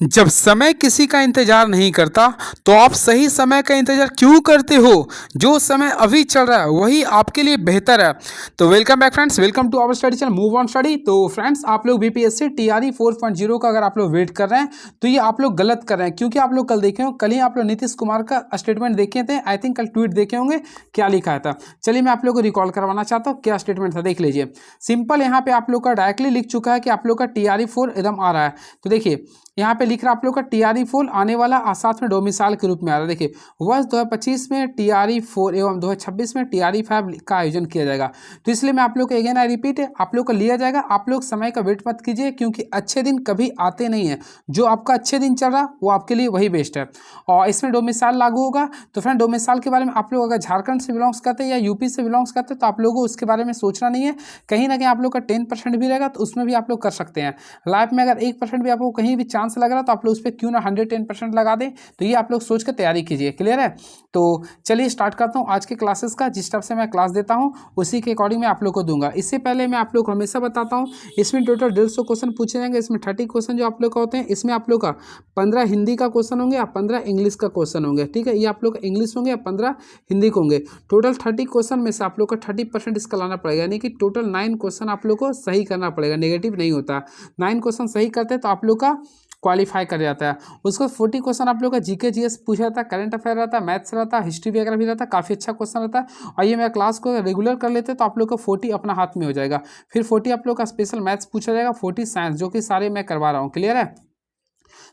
जब समय किसी का इंतजार नहीं करता तो आप सही समय का इंतजार क्यों करते हो। जो समय अभी चल रहा है वही आपके लिए बेहतर है। तो welcome back friends, welcome to our study channel move on study. तो फ्रेंड्स, आप लोग बीपीएससी टीआरई 4.0 का अगर आप लोग वेट कर रहे हैं तो ये आप लोग गलत कर रहे हैं, क्योंकि आप लोग कल देखे हो, कल ही आप लोग नीतीश कुमार का स्टेटमेंट देखे थे। आई थिंक कल ट्वीट देखे होंगे, क्या लिखा था। चलिए मैं आप लोग को रिकॉल करवाना चाहता हूँ, क्या स्टेटमेंट था देख लीजिए। सिंपल यहाँ पे आप लोग का डायरेक्टली लिख चुका है कि आप लोग का टीआरई 4 एकदम आ रहा है। तो देखिए यहाँ पे लिख रहा है आप लोग का टीआरई 4 आने वाला साथ में डोमिसाइल के रूप में आ रहा है। देखिए वर्ष 2025 में टीआरई 4 एवं 2026 में टीआरई 5 का आयोजन किया जाएगा। तो इसलिए मैं आप लोग को अगेन आई रिपीट, आप लोग को लिया जाएगा। आप लोग समय का वेट मत कीजिए, क्योंकि अच्छे दिन कभी आते नहीं है। जो आपका अच्छे दिन चल रहा वो आपके लिए वही बेस्ट है। और इसमें डोमिसाइल लागू होगा। तो फ्रेंड, डोमिसाइल के बारे में आप लोग अगर झारखंड से बिलोंग्स करते हैं या यूपी से बिलोंग्स करते हैं तो आप लोगों को उसके बारे में सोचना नहीं है। कहीं ना कहीं आप लोग का 10% भी रहेगा तो उसमें भी आप लोग कर सकते हैं। लाइफ में अगर 1% भी आपको कहीं भी चांस लग रहा है तो आप लोग उस पर क्यों ना 110% लगा दें। तो ये आप लोग सोच कर तैयारी कीजिए। क्लियर है। तो चलिए स्टार्ट करता हूँ आज के क्लासेस का। जिस टाइप से मैं क्लास देता हूँ उसी के अकॉर्डिंग मैं आप लोग को दूंगा। इससे पहले मैं आप लोग को हमेशा बताता हूँ, इसमें टोटल 150 क्वेश्चन पूछे जाएंगे। इसमें 30 क्वेश्चन जो आप लोग का होते हैं, इसमें आप लोग का 15 हिंदी का क्वेश्चन होंगे या 15 इंग्लिश का क्वेश्चन होंगे। ठीक है, ये आप लोग का इंग्लिश होंगे या 15 हिंदी के होंगे। टोटल 30 क्वेश्चन में से आप लोग का 30% इसका लाना पड़ेगा, यानी कि टोटल 9 क्वेश्चन आप लोग को सही करना पड़ेगा। नेगेटिव नहीं होता। 9 क्वेश्चन सही करते हैं तो आप लोग का क्वालिफाई कर जाता है। उसको 40 क्वेश्चन आप लोग का जीके जीएस पूछा जाता है, करंट अफेयर रहता है, मैथ्स रहता है, हिस्ट्री वगैरह भी रहता है। काफ़ी अच्छा क्वेश्चन रहता है। और ये मैं क्लास को रेगुलर कर लेते हैं तो आप लोग का 40 अपना हाथ में हो जाएगा। फिर 40 आप लोग का स्पेशल मैथ्स पूछा जाएगा, 40 साइंस, जो कि सारे मैं करवा रहा हूँ। क्लियर है।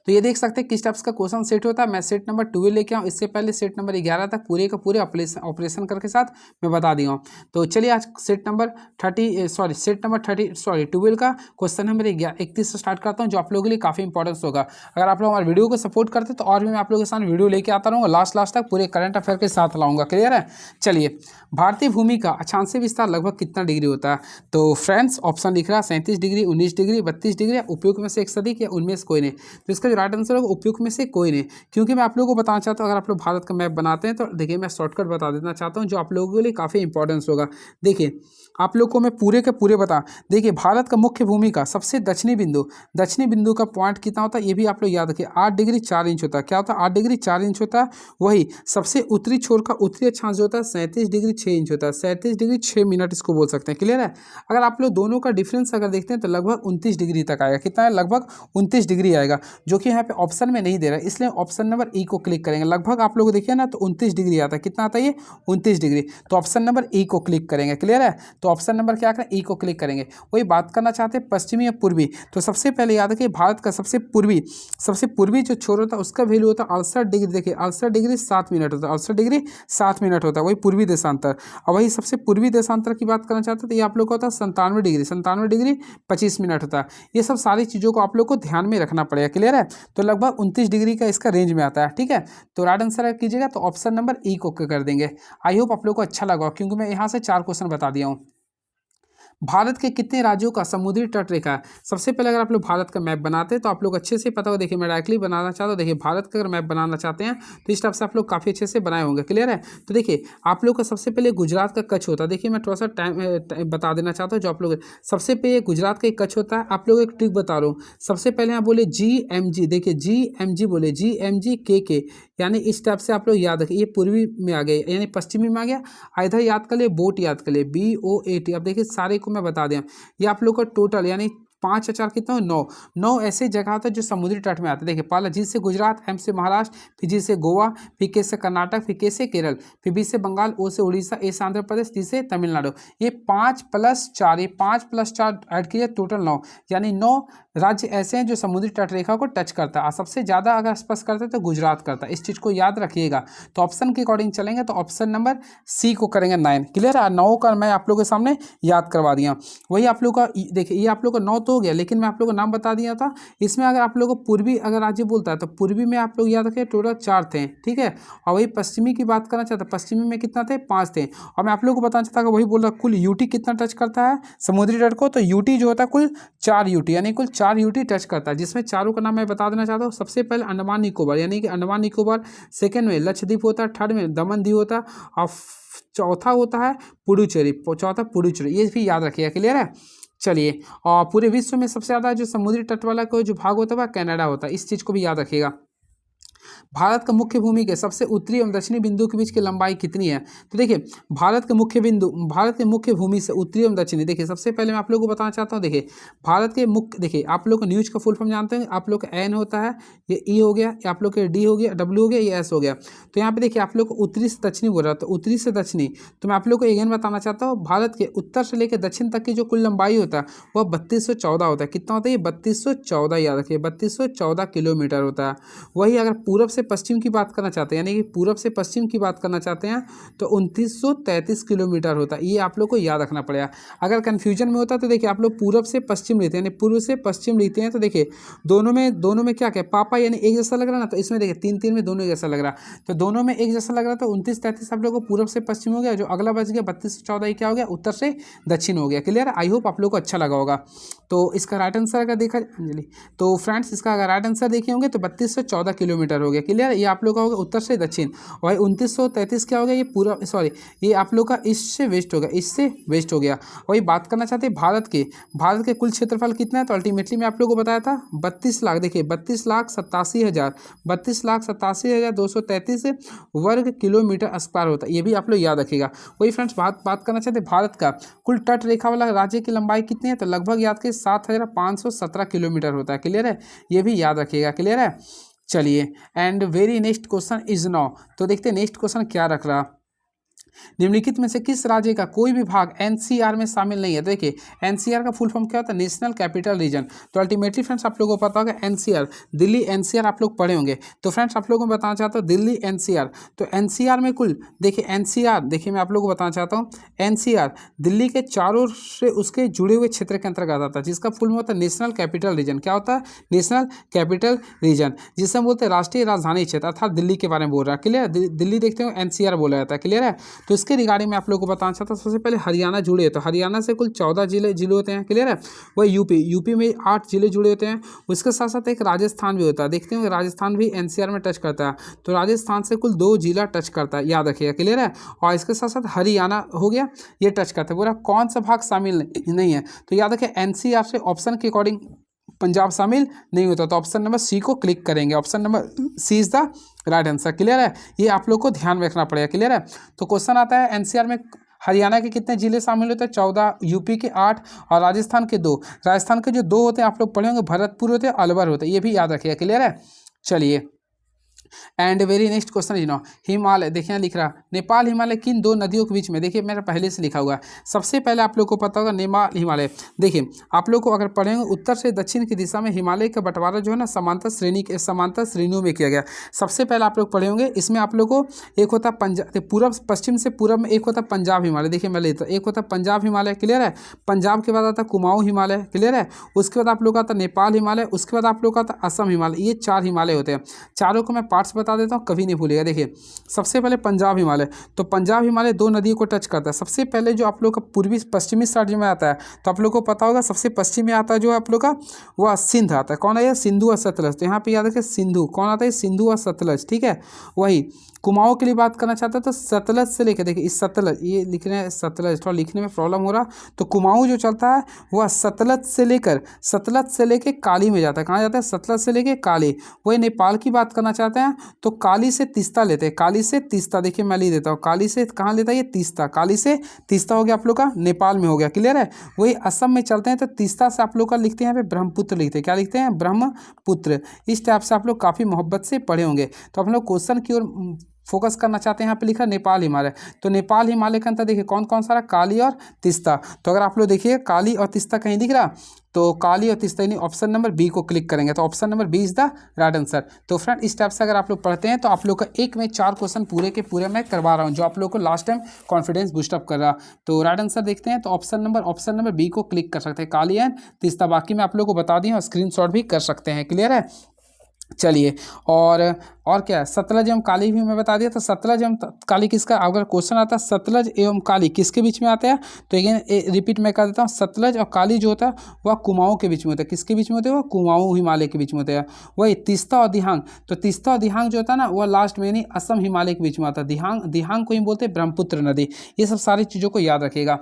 तो ये देख सकते हैं किस टाइप्स का क्वेश्चन सेट होता है। मैं सेट नंबर 12 लेके आऊँ, इससे पहले सेट नंबर 11 तक पूरे का पूरे ऑपरेशन करके साथ मैं बता दिया हूँ। तो चलिए आज सेट नंबर 12 का क्वेश्चन नंबर 31 से स्टार्ट करता हूँ, जो आप लोगों के लिए काफ़ी इंपॉर्टेंस होगा। अगर आप लोग हमारे वीडियो को सपोर्ट करते तो और भी मैं आप लोगों के साथ वीडियो लेके आता रहूँगा, लास्ट तक पूरे करंट अफेयर के साथ लाऊंगा। क्लियर है। चलिए, भारतीय भूमि का अक्षांशीय विस्तार लगभग कितना डिग्री होता है। तो फ्रेंड्स, ऑप्शन लिख रहा है 37 डिग्री, 19 डिग्री, 32 डिग्री, उपयुक्त में से एक सदी या उनमें से कोई नहीं। तो इसका जो राइट आंसर होगा उपयुक्त में से कोई नहीं। क्योंकि मैं आप लोगों को बताना चाहता हूँ, अगर आप लोग भारत का मैप बनाते हैं तो देखिए मैं शॉर्टकट बता देना चाहता हूँ, जो आप लोगों के लिए काफ़ी इंपॉर्टेंस होगा। देखिए आप लोग को मैं पूरे के पूरे बता, देखिए भारत का मुख्य भूमि का सबसे दक्षिणी बिंदु का पॉइंट कितना होता है ये भी आप लोग याद रखिए। 8 डिग्री 4 इंच होता है। क्या होता है? 8 डिग्री 4 इंच होता है। वही सबसे उत्तरी छोर का उत्तरी अक्षांश जो होता है 37 डिग्री 6 इंच होता है। 37 डिग्री 6 मिनट इसको बोल सकते हैं। क्लियर है। अगर आप लोग दोनों का डिफरेंस अगर देखते हैं तो लगभग 29 डिग्री तक आएगा। कितना है? लगभग 29 डिग्री आएगा, जो कि यहाँ पे ऑप्शन में नहीं दे रहा है, इसलिए ऑप्शन नंबर ई को क्लिक करेंगे। लगभग आप लोग देखिए ना तो 29 डिग्री आता है। कितना आता है ये? 29 डिग्री। तो ऑप्शन नंबर ई को क्लिक करेंगे। क्लियर है। तो ऑप्शन नंबर क्या करें? ई को क्लिक करेंगे। वही बात करना चाहते हैं पश्चिमी या पूर्वी। तो सबसे पहले याद रखिए भारत का सबसे पूर्वी जो छोर होता है उसका वैल्यू होता है 68 डिग्री। देखिए 68 डिग्री 7 मिनट होता है। 68 डिग्री 7 मिनट होता है, वही पूर्वी देशांतर। और वही सबसे पूर्वी देशांतर की बात करना चाहते हैं तो ये आप लोग का होता है 97 डिग्री 25 मिनट होता है। ये सब सारी चीज़ों को आप लोग को ध्यान में रखना पड़ेगा। क्लियर है। तो लगभग 29 डिग्री का इसका रेंज में आता है। ठीक है। तो राइट आंसर कीजिएगा तो ऑप्शन नंबर ई को कर देंगे। आई होप आप लोग को अच्छा लगा, क्योंकि मैं यहाँ से 4 क्वेश्चन बता दिया हूँ। भारत के कितने राज्यों का समुद्री तट रेखा है? सबसे पहले अगर आप लोग भारत का मैप बनाते हैं तो आप लोग अच्छे से पता हो। देखिए मैं डायरेक्टली बनाना चाहता हूँ। देखिए भारत का अगर मैप बनाना चाहते हैं तो इस टाइप से आप लोग काफ़ी अच्छे से बनाए होंगे। क्लियर है। तो देखिए आप लोग का सबसे पहले गुजरात का कच्छ होता है। देखिए मैं थोड़ा सा टाइम बता देना चाहता हूँ, जो आप लोग सबसे पहले गुजरात का एक कच्छ होता है। आप लोग एक ट्रिक बता रहा हूँ। सबसे पहले यहाँ बोले GMG। देखिए GMG बोले, GMG के, यानी इस टाइप से आप लोग याद रखिए। ये पूर्वी में आ गए, यानी पश्चिमी में आ गया। इधर याद कर लिए, बोट याद कर लिए, BOAT। अब देखिए सारे को मैं बता दें, ये आप लोग का टोटल यानी 5 4 कितना 9 ऐसे जगह होता है जो समुद्री तट में आते हैं। देखिए पहला जी से गुजरात, M से महाराष्ट्र, फिर जी से गोवा, फिर के से कर्नाटक, फिर के से केरल, फिर बी से बंगाल, O से उड़ीसा, A से आंध्र प्रदेश, T से तमिलनाडु। ये 5+4, ये 5+4 ऐड कीजिए, टोटल 9, यानी 9 राज्य ऐसे हैं जो समुद्री तट रेखा को टच करता है। और सबसे ज़्यादा अगर स्पर्श करता है तो गुजरात करता है। इस चीज़ को याद रखिएगा। तो ऑप्शन के अकॉर्डिंग चलेंगे तो ऑप्शन नंबर सी को करेंगे 9। क्लियर है। 9 का मैं आप लोगों के सामने याद करवा दिया। वही आप लोग का देखिए, ये आप लोग का 9 तो हो गया, लेकिन मैं आप लोग को नाम बता दिया था। इसमें अगर आप लोग को पूर्वी अगर राज्य बोलता है तो पूर्वी में आप लोग याद रखें टोटल 4 थे। ठीक है। और वही पश्चिमी की बात करना चाहता, पश्चिमी में कितना थे? 5 थे। और मैं आप लोग को बताना चाहता वही बोल रहा, कुल यूटी कितना टच करता है समुद्री तट को? तो यूटी जो होता है कुल 4 यूटी, यानी कुल 4 यूटी टच करता है, जिसमें चारों का नाम मैं बता देना चाहता हूँ। सबसे पहले अंडमान निकोबार, यानी कि अंडमान निकोबार। सेकेंड में लक्षद्वीप होता है। थर्ड में दमन दीव होता है। और चौथा होता है पुडुचेरी। चौथा पुडुचेरी, ये भी याद रखिएगा। क्लियर है। चलिए, और पूरे विश्व में सबसे ज़्यादा जो समुद्री तट वाला कोई जो भाग होता है वह कनाडा होता है, इस चीज़ को भी याद रखिएगा। भारत का मुख्य भूमि के सबसे उत्तरी एवं दक्षिणी बिंदु के बीच की लंबाई कितनी है? तो देखिए, भारत के मुख्य भूमि से उत्तरी एवं दक्षिणी, देखिए सबसे पहले मैं आप लोगों को बताना चाहता हूँ। देखिए भारत के मुख्य, देखिए आप लोग को न्यूज का फुल फॉर्म जानते हैं, आप लोग का एन होता है, ये ई हो गया, ये आप लोग के डी हो गया, डब्ल्यू हो गया, ये एस हो गया। तो यहाँ पे देखिए आप लोग को उत्तरी से दक्षिणी बोल रहा है, तो उत्तरी से दक्षिणी, तो मैं आप लोग को अगेन बताना चाहता हूँ, भारत के उत्तर से लेकर दक्षिण तक की जो कुल लंबाई होता है वह 3214 होता है। कितना होता है ये? 3214, याद रखिए 3214 किलोमीटर होता है। वही अगर पूरब से पश्चिम की बात करना चाहते हैं, यानी कि पूरब से पश्चिम की बात करना चाहते हैं, तो 2933 किलोमीटर होता है। ये आप लोग को याद रखना पड़ेगा। अगर कन्फ्यूजन में होता तो देखिए आप लोग पूरब से पश्चिम लेते हैं, यानी पूर्व से पश्चिम लेते हैं, तो देखिए दोनों में क्या क्या पापा यानी एक जैसा लग रहा है ना, तो इसमें देखिए 3 में दोनों एक जैसा लग रहा है, तो दोनों में एक जैसा लग रहा था। 2933 आप लोग को पूरब से पश्चिम हो गया, जो अगला बच गया 3214 क्या हो गया? उत्तर से दक्षिण हो गया। क्लियर है? आई होप आप लोग को अच्छा लगा होगा। तो इसका राइट आंसर अगर देखा अंजलि, तो फ्रेंड्स इसका अगर राइट आंसर देखे होंगे तो 3214 किलोमीटर हो गया। क्लियर है? ये आप लोग का होगा उत्तर से दक्षिण, और 2933 क्या हो गया? ये पूरा, सॉरी ये आप लोग का ईस्ट से वेस्ट हो गया, ईस्ट से वेस्ट हो गया। वही बात करना चाहते हैं भारत के कुल क्षेत्रफल कितना है, तो अल्टीमेटली मैं आप लोगों को बताया था 32 लाख, देखिए 32,87,233 वर्ग किलोमीटर स्क्वायर होता है। ये भी आप लोग याद रखिएगा। वही फ्रेंड्स बात करना चाहते हैं भारत का कुल तट रेखा वाला राज्य की लंबाई कितनी है, तो लगभग याद के 7517 किलोमीटर होता है। क्लियर है? ये भी याद रखिएगा। क्लियर है? चलिए, and very next question is now, तो देखते हैं नेक्स्ट क्वेश्चन क्या रख रहा। निम्नलिखित में से किस राज्य का कोई भी भाग एनसीआर में शामिल नहीं है? देखिए एनसीआर का फुल फॉर्म क्या होता है? National capital region. तो अल्टीमेटली फ्रेंड्स आप लोगों को पता होगा एनसीआर, दिल्ली एनसीआर आप लोग पढ़े होंगे। तो फ्रेंड्स आप लोगों को बताना चाहता हूँ दिल्ली एनसीआर, तो एनसीआर में कुल देखिए एनसीआर, देखिए मैं आप लोगों को बताना चाहता हूँ एनसीआर दिल्ली के चारों से उसके जुड़े हुए क्षेत्र के अंतर्गत आता है, जिसका फुल होता है नेशनल कैपिटल रीजन। क्या होता है? नेशनल कैपिटल रीजन, जिसे हम बोलते हैं राष्ट्रीय राजधानी क्षेत्र, अर्थात दिल्ली के बारे में बोल रहा है। क्लियर? दिल्ली देखते हो एनसीआर बोला जाता है। क्लियर है? तो इसके रिगार्डिंग में आप लोगों को बताना चाहता हूँ, सबसे पहले हरियाणा जुड़े, तो हरियाणा से कुल 14 जिले होते हैं। क्लियर है? वही यूपी में 8 जिले जुड़े होते हैं। उसके साथ साथ एक राजस्थान भी होता है, देखते हैं राजस्थान भी एनसीआर में टच करता है, तो राजस्थान से कुल 2 जिला टच करता है, याद रखिएगा। क्लियर है? और इसके साथ साथ हरियाणा हो गया, ये टच करता है। पूरा कौन सा भाग शामिल नहीं है, तो याद रखिए एनसीआर से ऑप्शन के अकॉर्डिंग पंजाब शामिल नहीं होता, तो ऑप्शन नंबर सी को क्लिक करेंगे। Option number C is the right answer. Clear है? ये आप लोग को ध्यान में रखना पड़ेगा। क्लियर है? तो क्वेश्चन आता है एनसीआर में हरियाणा के कितने जिले शामिल होते हैं? 14, यूपी के 8 और राजस्थान के 2। राजस्थान के जो 2 होते हैं आप लोग पढ़े होंगे, भरतपुर होते हैं, अलवर होते हैं, ये भी याद रखिएगा। क्लियर है? चलिए, and very next question is now Himalaya, देखिए लिख रहा नेपाल हिमालय किन 2 नदियों के बीच में? देखिए मेरा पहले से लिखा हुआ है। सबसे पहले आप लोग को पता होगा नेपाल हिमालय, देखिए आप लोग को अगर पढ़ेंगे उत्तर से दक्षिण की दिशा में हिमालय का बंटवारा जो है ना समांतर श्रेणियों में किया गया। सबसे पहले आप लोग पढ़े होंगे, इसमें आप लोग को एक होता है पंजाब, पूर्व पश्चिम से पूर्व में एक होता है पंजाब हिमालय, देखिए मैं लेता एक होता है पंजाब हिमालय। क्लियर है? पंजाब के बाद आता है कुमाऊं हिमालय। क्लियर है? उसके बाद आप लोग का आता है नेपाल हिमालय, उसके बाद आप लोग का आता है असम हिमालय। ये 4 हिमालय होते हैं। चारों को मैं पार्ट्स बता देता हूँ, कभी नहीं भूलिएगा। देखिए सबसे पहले पंजाब हिमालय, तो पंजाब हिमालय 2 नदियों को टच करता है। सबसे पहले जो आप लोग का पूर्वी पश्चिमी साइड में आता है, तो आप लोग को पता होगा सबसे पश्चिम में आता है जो आप लोग का वह सिंध आता है। कौन है? सिंधु और सतलज। तो यहाँ पे याद रखिए सिंधु, कौन आता है? सिंधु और सतलज। ठीक है? वही कुमाऊं के लिए बात करना चाहता है, तो सतलज से लेकर, देखिए इस सतलज, ये लिखने है सतलज, थोड़ा लिखने में प्रॉब्लम हो रहा, तो कुमाऊं जो चलता है वह सतलज से लेकर काली में जाता है। कहाँ जाता है? सतलज से लेकर काली। वही नेपाल की बात करना चाहते हैं तो काली से तीस्ता लेते हैं, काली से तीस्ता, देखिए मैं लिख देता हूँ, काली से कहाँ लेता है? ये तीस्ता, काली से तीस्ता हो गया आप लोग का, नेपाल में हो गया। क्लियर है? वही असम में चलते हैं तो तीस्ता से आप लोग का लिखते हैं यहाँ पे ब्रह्मपुत्र लिखते हैं। क्या लिखते हैं? ब्रह्मपुत्र। इस टाइप से आप लोग काफ़ी मोहब्बत से पढ़े होंगे। तो हम लोग क्वेश्चन की ओर फोकस करना चाहते हैं। यहाँ पे लिखा नेपाल हिमालय, तो नेपाल हिमालय के अंदर देखिए कौन कौन सा रहा? काली और तीस्ता। तो अगर आप लोग देखिए काली और तीस्ता कहीं दिख रहा, तो काली और तीस्ता यानी ऑप्शन नंबर बी को क्लिक करेंगे, तो option number B is the right answer. तो फ्रेंड इस टाइप से अगर आप लोग पढ़ते हैं तो आप लोग का एक में 4 क्वेश्चन पूरे के पूरे मैं करवा रहा हूँ, जो आप लोग को लास्ट टाइम कॉन्फिडेंस बूस्टअप कर रहा। तो राइट आंसर देखते हैं, तो ऑप्शन नंबर बी को क्लिक कर सकते हैं, काली एंड तीस्ता। बाकी मैं आप लोग को बता दिया और स्क्रीनशॉट भी कर सकते हैं। क्लियर है? चलिए, और क्या है? सतलज एवं काली भी मैं बता दिया। तो सतलज एवं काली किसका, अगर क्वेश्चन आता है सतलज एवं काली किसके बीच में आता है, तो अगेन रिपीट मैं कर देता हूँ, सतलज और काली जो होता है वह कुमाऊं के बीच में होता है। किसके बीच में होते हैं? वह कुमाऊं हिमालय के बीच में होते हैं। वही तीस्ता और दिहांग, तो तीस्ता और दिहांग जो होता है ना वह लास्ट में यानी असम हिमालय के बीच में आता है। दिहांग को ही बोलते हैं ब्रह्मपुत्र नदी। ये सब सारी चीज़ों को याद रखिएगा।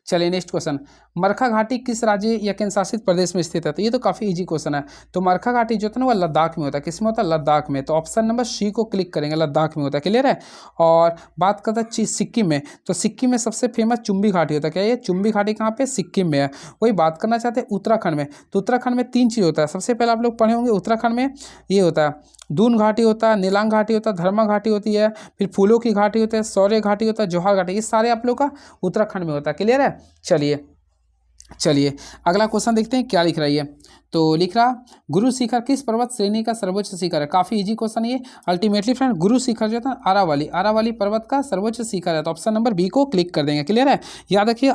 चलिए नेक्स्ट क्वेश्चन, मरखा घाटी किस राज्य या केंद्र शासित प्रदेश में स्थित है? तो ये तो काफ़ी इजी क्वेश्चन है। तो मरखा घाटी जो होता है ना वो लद्दाख में होता है। किस में होता है? लद्दाख में। तो ऑप्शन नंबर सी को क्लिक करेंगे, लद्दाख में होता है। क्लियर है। और बात करते हैं सिक्किम में, तो सिक्किम में सबसे फेमस चुम्बी घाटी होता है। क्या ये चुम्बी घाटी कहाँ पे? सिक्किम में है। वही बात करना चाहते हैं उत्तराखंड में, तो उत्तराखंड में 3 चीज़ होता है। सबसे पहले आप लोग पढ़े होंगे उत्तराखंड में ये होता है दून घाटी होता है, नीलांग घाटी होता है, धर्मा घाटी होती है, फिर फूलों की घाटी होती है, शौर्य घाटी होता है, जौहर घाटी, ये सारे आप लोग का उत्तराखंड में होता है। क्लियर है। चलिए अगला क्वेश्चन देखते हैं क्या लिख रहा है ये। तो लिख रहा गुरु शिखर किस पर्वत श्रेणी का सर्वोच्च शिखर है? काफी इजी क्वेश्चन है ये। अल्टीमेटली फ्रेंड गुरु शिखर जो था आरावली पर्वत का सर्वोच्च शिखर है। तो ऑप्शन नंबर बी को क्लिक कर देंगे। क्लियर है। याद रखिए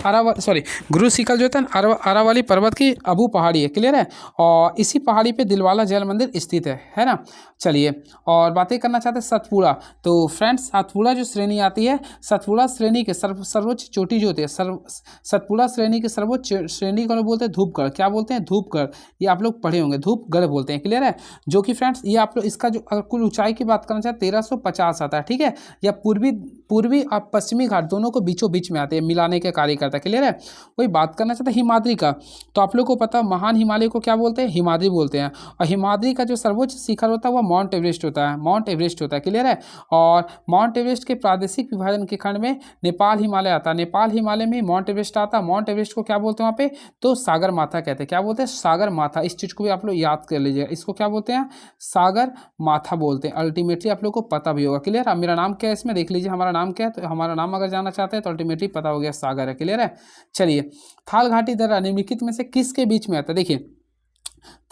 गुरु शिखर जो था आरावली पर्वत की अबू पहाड़ी है। क्लियर है। और इसी पहाड़ी पे दिलवाला जल मंदिर स्थित है ना। चलिए और बातें करना चाहते हैं सतपुड़ा। तो फ्रेंड्स सतपुड़ा जो श्रेणी आती है, सतपुड़ा श्रेणी के सर्वोच्च चोटी जो होती है, सतपुड़ा श्रेणी के सर्वोच्च श्रेणी को बोलते हैं धूपगढ़। क्या बोलते हैं? धूपगढ़। ये आप लोग पढ़े होंगे, धूपगढ़ बोलते हैं। क्लियर है। जो कि फ्रेंड्स ये आप लोग इसका जो कुल ऊंचाई की बात करना चाहें 1350 आता है। ठीक है। या पूर्वी और पश्चिमी घाट दोनों को बीचों बीच में आते हैं, मिलाने के कार्य करता है। क्लियर है। वही बात करना चाहते हैं हिमाद्री का, तो आप लोग को पता महान हिमालय को क्या बोलते हैं? हिमाद्री बोलते हैं। और हिमाद्री का जो सर्वोच्च शिखर होता है वह माउंट एवरेस्ट होता है। माउंट एवरेस्ट होता है। क्लियर है। और माउंट एवरेस्ट के प्रादेशिक विभाजन के खंड में नेपाल हिमालय आता है। नेपाल हिमालय में माउंट एवरेस्ट आता है। माउंट एवरेस्ट को क्या बोलते हैं वहाँ पे? तो सागर माथा कहते हैं। क्या बोलते हैं? सागर माथा। इस चीज़ को भी आप लोग याद कर लीजिएगा। इसको क्या बोलते हैं? सागर माथा बोलते हैं। अल्टीमेटली आप लोग को पता भी होगा। क्लियर। अब मेरा नाम क्या है इसमें देख लीजिए, हमारा नाम क्या है। तो हमारा नाम अगर जानना चाहते हैं तो अल्टीमेटली पता हो गया, सागर है। क्लियर है। चलिए थाल घाटी दर्रा निम्नलिखित में से किसके बीच में आता है? देखिए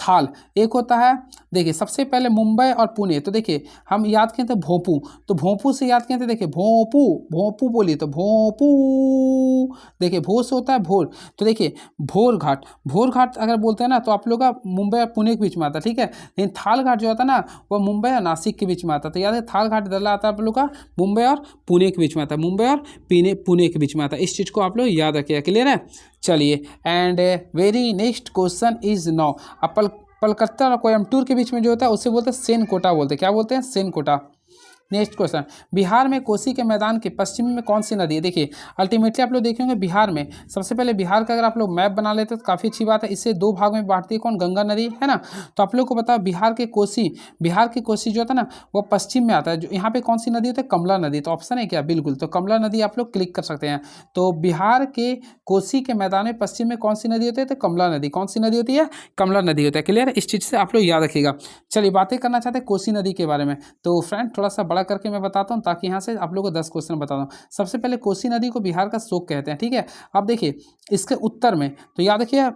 थाल एक होता है, देखिए सबसे पहले मुंबई और पुणे। तो देखिए हम याद किए थे भोंपू, तो भोंपू से याद किए थे। देखिए भोंपू बोलिए तो भोंपू। देखिए भो से होता है भोर, तो देखिए भोर घाट अगर बोलते हैं ना तो आप लोग का मुंबई और पुणे के बीच में आता है। ठीक है। लेकिन थाल घाट जो आता है ना वह मुंबई और नासिक के बीच में आता है। तो याद है थाल घाट दर्रा आता है आप लोग का मुंबई और पुणे के बीच में आता है। मुंबई और पुणे के बीच में आता है। इस चीज़ को आप लोग याद रखिएगा। क्लियर है। चलिए and very next question is now, Calcutta और कोयम्बटूर के बीच में जो होता है उसे बोलते हैं सेनकोटा बोलते हैं। क्या बोलते हैं? सेनकोटा। नेक्स्ट क्वेश्चन, बिहार में कोसी के मैदान के पश्चिम में कौन सी नदी है? देखिए अल्टीमेटली आप लोग देखेंगे बिहार में, सबसे पहले बिहार का अगर आप लोग मैप बना लेते तो काफ़ी अच्छी बात है। इससे 2 भाग में बांटती है कौन? गंगा नदी है ना। तो आप लोग को पता बिहार की कोसी जो होता है ना वो पश्चिम में आता है। जो यहाँ पे कौन सी नदी होती है? कमला नदी। तो ऑप्शन है क्या? बिल्कुल। तो कमला नदी आप लोग क्लिक कर सकते हैं। तो बिहार के कोसी के मैदान में पश्चिम में कौन सी नदी होती है? तो कमला नदी। कौन सी नदी होती है? कमला नदी होता है। क्लियर है। इस चीज़ से आप लोग याद रखिएगा। चलिए बातें करना चाहते हैं कोसी नदी के बारे में। तो फ्रेंड थोड़ा सा बड़ा करके मैं बताता हूं ताकि यहां से आप लोगों को 10 क्वेश्चन बता दूं। सबसे पहले कोसी नदी को बिहार का शोक कहते हैं। ठीक है। अब देखिए इसके उत्तर में, तो याद रखिए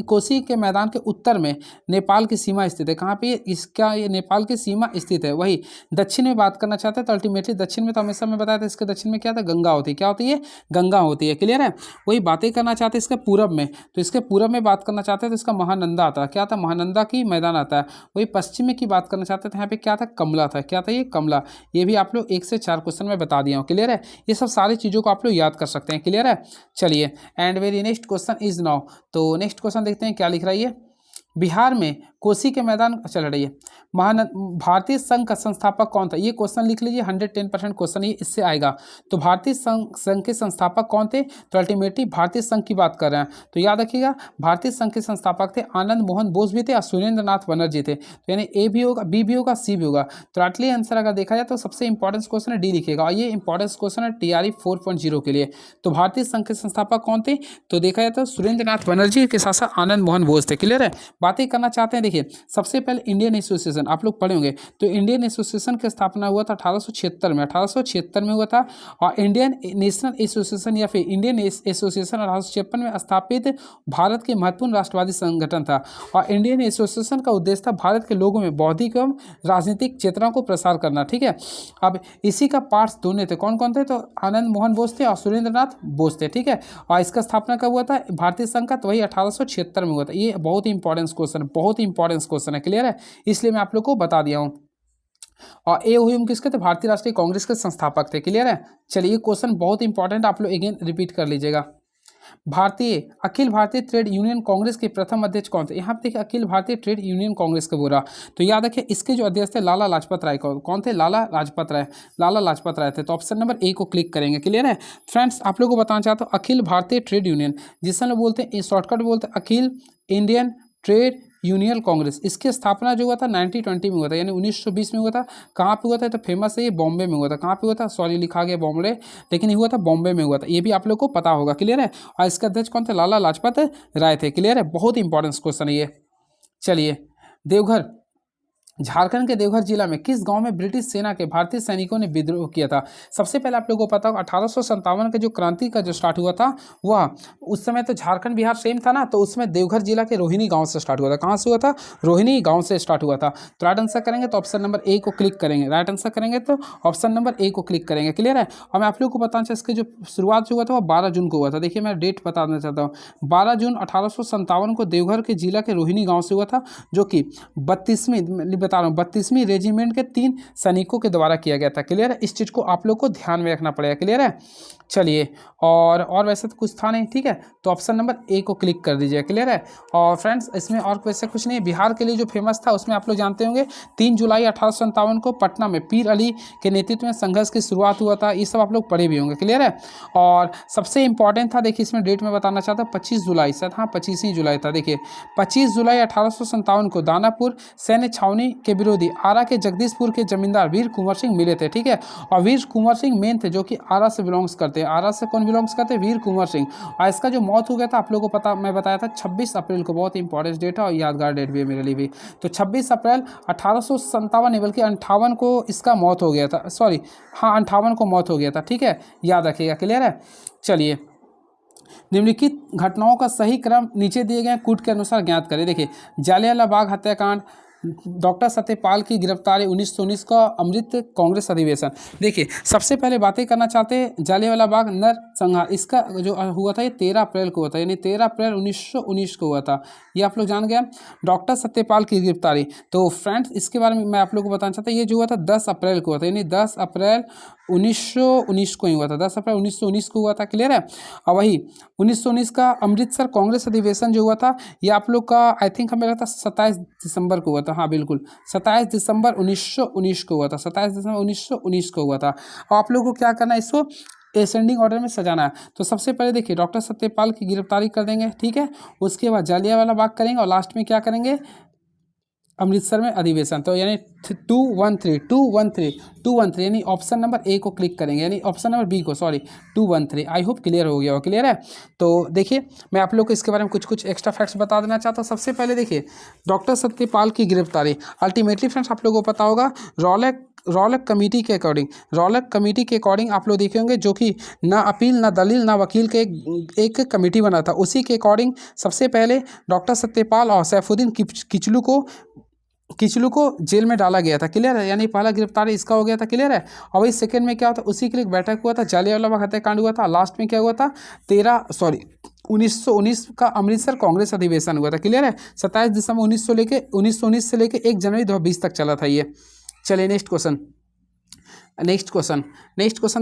कोसी के मैदान के उत्तर में नेपाल की सीमा स्थित है। कहाँ पे? इसका ये नेपाल की सीमा स्थित है। वही दक्षिण में बात करना चाहते हैं तो अल्टीमेटली दक्षिण में तो हमेशा मैं बताया था इसके दक्षिण में क्या था? गंगा होती है। क्या होती है? गंगा होती है। क्लियर है। वही बातें करना चाहते हैं इसके पूरब में, तो इसके पूरब में बात करना चाहते हैं तो इसका महानंदा आता है। क्या था? महानंदा की मैदान आता है। वही पश्चिम में की बात करना चाहते थे यहाँ पे क्या था? कमला था। क्या था ये? कमला। ये भी आप लोग 1 से 4 क्वेश्चन में बता दिया हूँ। क्लियर है। ये सब सारी चीज़ों को आप लोग याद कर सकते हैं। क्लियर है। चलिए and very next question is now, तो नेक्स्ट क्वेश्चन देखते हैं क्या लिख रहा है ये। बिहार में कोसी के मैदान चल रही है भारतीय संघ का संस्थापक कौन था? ये क्वेश्चन लिख लीजिए, 110% क्वेश्चन ये इससे आएगा। तो भारतीय संघ के संस्थापक कौन थे? तो अल्टीमेटली भारतीय संघ की बात कर रहे हैं। तो याद रखिएगा भारतीय संघ के संस्थापक थे आनंद मोहन बोस भी थे और सुरेंद्र नाथ बनर्जी थे। तो यानी ए भी होगा, बी भी होगा, सी भी होगा। तो राइटली आंसर अगर देखा जाए तो सबसे इंपॉर्टेंट क्वेश्चन है डी लिखिएगा। और ये इंपॉर्टेंट क्वेश्चन है TRE 4.0 के लिए। तो भारतीय संघ के संस्थापक कौन थे? तो देखा जाए तो सुरेंद्र नाथ बनर्जी के साथ साथ आनंद मोहन बोस थे। क्लियर है। बातें करना चाहते हैं, देखिए सबसे पहले इंडियन एसोसिएशन आप लोग पढ़े होंगे। तो इंडियन एसोसिएशन की स्थापना हुआ था 1876 में हुआ था। और इंडियन नेशनल एसोसिएशन या फिर इंडियन एसोसिएशन 1856 में स्थापित भारत के महत्वपूर्ण राष्ट्रवादी संगठन था। और इंडियन एसोसिएशन का उद्देश्य था भारत के लोगों में बौद्धिक एवं राजनीतिक चेतना को प्रसार करना। ठीक है। अब इसी का पार्ट्स दोनों थे। कौन कौन थे? तो आनंद मोहन बोस थे और सुरेंद्र नाथ बोस थे। ठीक है। और इसका स्थापना कब हुआ था भारतीय संघ का? तो वही 1876 में हुआ था। ये बहुत ही इंपॉर्टेंट क्वेश्चन है। क्लियर है। इसलिए मैं आप लोग को बता दिया हूं। और ए हुम किसके थे? भारतीय राष्ट्रीय कांग्रेस के संस्थापक थे। क्लियर है। चलिए क्वेश्चन बहुत इंपॉर्टेंट, आप लोग अगेन रिपीट कर लीजिएगा। भारतीय अखिल भारतीय ट्रेड यूनियन कांग्रेस के प्रथम अध्यक्ष कौन थे? यहाँ पे देखिए अखिल भारतीय ट्रेड यूनियन कांग्रेस के बोला, तो याद रखिए इसके जो अध्यक्ष थे लाला लाजपत राय। कौन थे? लाला लाजपत राय। लाला लाजपत राय थे। तो ऑप्शन नंबर ए को क्लिक करेंगे। क्लियर है फ्रेंड्स? आप लोगों को बताना चाहता हूँ अखिल भारतीय ट्रेड यूनियन, जिसे लोग बोलते हैं शॉर्टकट बोलते हैं अखिल इंडियन ट्रेड यूनियन कांग्रेस, इसकी स्थापना जो हुआ था 1920 में हुआ था, यानी 1920 में हुआ था। कहाँ पे हुआ था? तो फेमस है ये बॉम्बे में हुआ था। कहाँ पे हुआ था? सॉरी लिखा गया बॉम्बे, लेकिन ये हुआ था बॉम्बे में हुआ था। ये भी आप लोग को पता होगा। क्लियर है? और इसके अध्यक्ष कौन थे? लाला लाजपत राय थे। क्लियर है? बहुत इंपॉर्टेंट क्वेश्चन है ये। चलिए, देवघर, झारखंड के देवघर जिला में किस गांव में ब्रिटिश सेना के भारतीय सैनिकों ने विद्रोह किया था? सबसे पहले आप लोगों को पता होगा 1857 के जो क्रांति का जो स्टार्ट हुआ था वह उस समय तो झारखंड बिहार सेम था ना, तो उसमें देवघर जिला के रोहिणी गांव से स्टार्ट हुआ था। कहाँ से हुआ था? रोहिणी गांव से स्टार्ट हुआ था। तो राइट आंसर करेंगे तो ऑप्शन नंबर ए को क्लिक करेंगे। राइट आंसर करेंगे तो ऑप्शन नंबर ए को क्लिक करेंगे। क्लियर है? और मैं आप लोग को बताना चाहिए इसके जो शुरुआत जो हुआ था वो 12 जून को हुआ था। देखिए मैं डेट बता देना चाहता हूँ, 12 जून 1857 को देवघर के जिला के रोहिणी गाँव से हुआ था, जो कि 32वीं बता रहा हूँ 32वीं रेजिमेंट के 3 सैनिकों के द्वारा किया गया था। क्लियर है? इस चीज़ को आप लोग को ध्यान में रखना पड़ेगा। क्लियर है? चलिए, और वैसे तो कुछ था नहीं। ठीक है, तो ऑप्शन नंबर ए को क्लिक कर दीजिए। क्लियर है? और फ्रेंड्स इसमें और वैसे कुछ नहीं है। बिहार के लिए जो फेमस था उसमें आप लोग जानते होंगे 3 जुलाई 1857 को पटना में पीर अली के नेतृत्व में संघर्ष की शुरुआत हुआ था। ये सब आप लोग पढ़े भी होंगे। क्लियर है? और सबसे इंपॉर्टेंट था, देखिए इसमें डेट में बताना चाहता हूँ 25 जुलाई शायद, हाँ 25 जुलाई था। देखिए 25 जुलाई 1857 को दानापुर सैन्य छावनी के विरोधी आरा के जगदीशपुर के जमींदार वीर कुंवर सिंह मिले थे। ठीक है? और वीर कुंवर सिंह मेन थे जो कि आरा से बिलोंग्स करते हैं। आरा से कौन बिलोंग्स करते हैं? वीर कुंवर सिंह। और इसका जो मौत हो गया था आप लोगों को पता, मैं बताया था 26 अप्रैल को। बहुत इंपॉर्टेंट डेट है और यादगार डेट भी है मेरे लिए भी। तो 26 अप्रैल 1857 नहीं बल्कि 58 को इसका मौत हो गया था। सॉरी हाँ 58 को मौत हो गया था। ठीक है, याद रखिएगा। क्लियर है? चलिए, निम्नलिखित घटनाओं का सही क्रम नीचे दिए गए कूट के अनुसार ज्ञात करें। देखिए जलियांवाला बाग हत्याकांड, डॉक्टर सत्यपाल की गिरफ्तारी, 1919 का अमृत कांग्रेस अधिवेशन। देखिए सबसे पहले बातें करना चाहते हैं जलियांवाला बाग नरसंहार, इसका जो हुआ था ये 13 अप्रैल को हुआ था, यानी 13 अप्रैल 1919 को हुआ था। ये आप लोग जान गए। डॉक्टर सत्यपाल की गिरफ्तारी, तो फ्रेंड्स इसके बारे में मैं आप लोग को बताना चाहता हूँ, ये जो हुआ था 10 अप्रैल को हुआ था, यानी 10 अप्रैल 1919 को ही हुआ था। 10 अप्रैल 1919 को हुआ था। क्लियर है? और वही 1919 का अमृतसर कांग्रेस अधिवेशन जो हुआ था ये आप लोग का आई थिंक हमें लगता है 27 दिसंबर को हुआ था। हाँ बिल्कुल 27 दिसंबर 1919 को हुआ था। 27 दिसंबर 1919 को हुआ था। और आप लोग को क्या करना है, इसको एसेंडिंग ऑर्डर में सजाना है। तो सबसे पहले देखिए डॉक्टर सत्यपाल की गिरफ्तारी कर देंगे। ठीक है, उसके बाद जलियांवाला बाग करेंगे और लास्ट में क्या करेंगे, अमृतसर में अधिवेशन। तो यानी 213 यानी ऑप्शन नंबर ए को क्लिक करेंगे, यानी ऑप्शन नंबर बी को, सॉरी 213। आई होप क्लियर हो गया हो। क्लियर है? तो देखिए मैं आप लोग को इसके बारे में कुछ एक्स्ट्रा फैक्ट्स बता देना चाहता हूँ। सबसे पहले देखिए डॉक्टर सत्यपाल की गिरफ्तारी अल्टीमेटली फ्रेंड्स आप लोगों को पता होगा रॉलक कमेटी के अकॉर्डिंग आप लोग देखे होंगे, जो कि ना अपील ना दलील ना वकील के एक कमेटी बना था। उसी के अकॉर्डिंग सबसे पहले डॉक्टर सत्यपाल और सैफुद्दीन किचलू को जेल में डाला गया था। क्लियर है? यानी पहला गिरफ्तारी इसका हो गया था। क्लियर है? और वही सेकंड में क्या होता, उसी के लिए बैठक हुआ था, जलियांवाला बाग हत्याकांड हुआ था। लास्ट में क्या हुआ था, 1919 का अमृतसर कांग्रेस अधिवेशन हुआ था। क्लियर है? 27 दिसंबर 1919 से लेके 1 जनवरी 2020 तक चला था ये। चलिए नेक्स्ट क्वेश्चन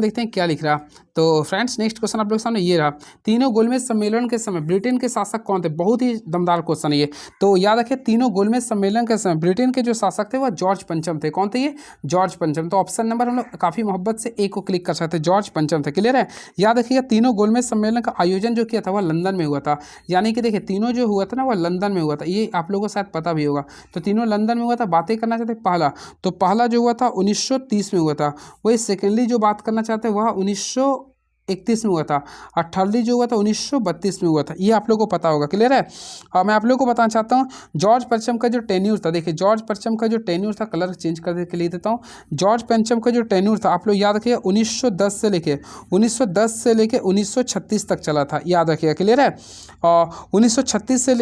देखते हैं क्या लिख रहा। तो फ्रेंड्स नेक्स्ट क्वेश्चन आप लोग सामने ये रहा, तीनों गोलमेज सम्मेलन के समय ब्रिटेन के शासक कौन थे? बहुत ही दमदार क्वेश्चन है ये। तो याद रखिए तीनों गोलमेज सम्मेलन के समय ब्रिटेन के जो शासक थे वह जॉर्ज पंचम थे। कौन थे ये? जॉर्ज पंचम। तो ऑप्शन नंबर हम लोग काफ़ी मोहब्बत से ए को क्लिक कर सकते हैं, जॉर्ज पंचम थे। क्लियर है? याद रखिएगा तीनों गोलमेज सम्मेलन का आयोजन जो किया था वह लंदन में हुआ था। यानी कि देखिए तीनों जो हुआ था ना वह लंदन में हुआ था, ये आप लोगों को शायद पता भी होगा। तो तीनों लंदन में हुआ था। बातें करना चाहते पहला जो हुआ था 1930 में हुआ था। वही सेकेंडली जो बात करना चाहते हैं वह 1931 में हुआ था। और थर्डली जो हुआ था 1932 में हुआ था। ये आप लोगों को पता होगा। क्लियर है? और मैं आप लोगों को बताना चाहता हूँ जॉर्ज पंचम का जो टेन्यूर था, देखिए जॉर्ज पंचम का जो टेन्यूर था, कलर चेंज करने के लिए देता हूँ। जॉर्ज पंचम का जो टेन्यूर था आप लोग याद रखिए 1910 से लेके 1936 तक चला था। याद रखिएगा। क्लियर है? और 1936 से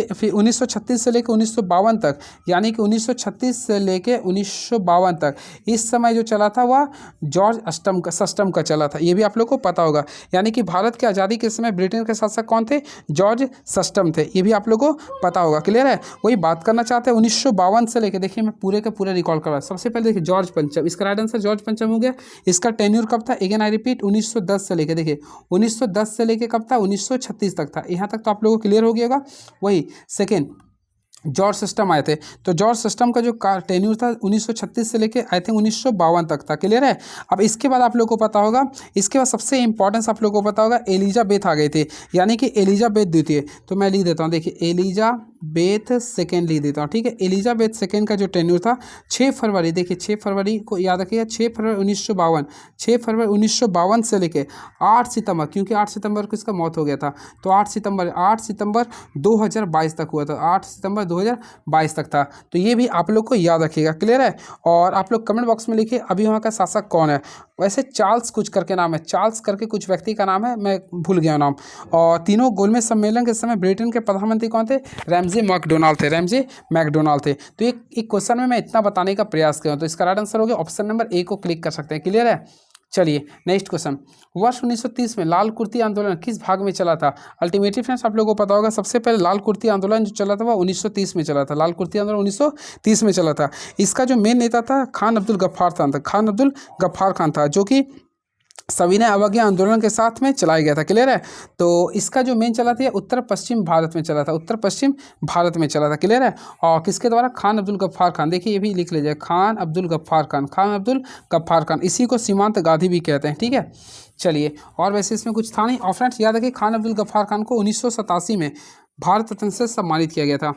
लेके 1952 तक, यानी कि 1936 से लेके 1952 तक इस समय जो चला था वह जॉर्ज सस्टम का चला था। ये भी आप लोग को पता होगा। यानी कि भारत की आज़ादी के समय ब्रिटेन के शासक कौन थे? जॉर्ज सस्टम थे। ये भी आप लोगों को पता होगा, क्लियर है। वही बात करना चाहते हैं 1952 से लेकर, देखिए मैं पूरे के पूरे रिकॉल करवा। सबसे पहले देखिए जॉर्ज पंचम, इसका राइट आंसर जॉर्ज पंचम हो गया। इसका टेन्योर कब था? अगेन आई रिपीट 1910 से लेकर, देखिए 1910 से लेकर कब था? 1936 तक था। यहाँ तक तो आप लोगों को क्लियर हो गया होगा। वही सेकेंड जॉर्ज सिस्टम आए थे, तो जॉर्ज सिस्टम का जो टेन्यूर था 1936 से लेके आई थिंक 1952 तक था, क्लियर है। अब इसके बाद आप लोग को पता होगा, इसके बाद सबसे इंपॉर्टेंस आप लोग को पता होगा एलिजाबेथ आ गई थी, यानी कि एलिजाबेथ द्वितीय। तो मैं लिख देता हूँ, देखिए एलिजाबेथ सेकेंड लिख देता हूँ, ठीक है। एलिजाबेथ सेकेंड का जो टेन्यूर था 6 फरवरी, देखिए 6 फरवरी को याद रखिएगा, 6 फरवरी 1952, 6 फरवरी 1952 से लेके 8 सितंबर, क्योंकि 8 सितंबर को इसका मौत हो गया था, तो 8 सितंबर 2022 तक हुआ था, 8 सितंबर 2022 तक था। तो ये भी आप लोग को याद रखिएगा, क्लियर है। और आप लोग कमेंट बॉक्स में लिखिए अभी वहाँ का शासक कौन है। वैसे चार्ल्स कुछ करके नाम है, चार्ल्स करके कुछ व्यक्ति का नाम है, मैं भूल गया नाम। और तीनों गोलमेज सम्मेलन के समय ब्रिटेन के प्रधानमंत्री कौन थे? रैमजे मैकडोनाल्ड थे, रैमजे मैकडोनाल्ड थे। तो एक क्वेश्चन में मैं इतना बताने का प्रयास किया, तो इसका राइट आंसर हो गया ऑप्शन नंबर ए को क्लिक कर सकते हैं, क्लियर है। चलिए नेक्स्ट क्वेश्चन, वर्ष 1930 में लाल कुर्ती आंदोलन किस भाग में चला था? अल्टीमेटली फ्रेंड्स आप लोगों को पता होगा, सबसे पहले लाल कुर्ती आंदोलन जो चला था वो 1930 में चला था, लाल कुर्ती आंदोलन 1930 में चला था। इसका जो मेन नेता था खान अब्दुल गफ्फार खान था, खान अब्दुल गफ्फार खान था, जो कि सविनय अवज्ञा आंदोलन के साथ में चलाया गया था, क्लियर है। तो इसका जो मेन चला था उत्तर पश्चिम भारत में चला था, उत्तर पश्चिम भारत में चला था, क्लियर है। और किसके द्वारा? खान अब्दुल गफ्फार खान, देखिए ये भी लिख लीजिए, खान अब्दुल गफ्फार खान, खान अब्दुल गफ्फार खान, इसी को सीमांत गांधी भी कहते हैं, ठीक है। चलिए, और वैसे इसमें कुछ था नहीं। और फ्रेंड्स याद रखिए खान अब्दुल गफ्फार खान को 1987 में भारत रत्न से सम्मानित किया गया था।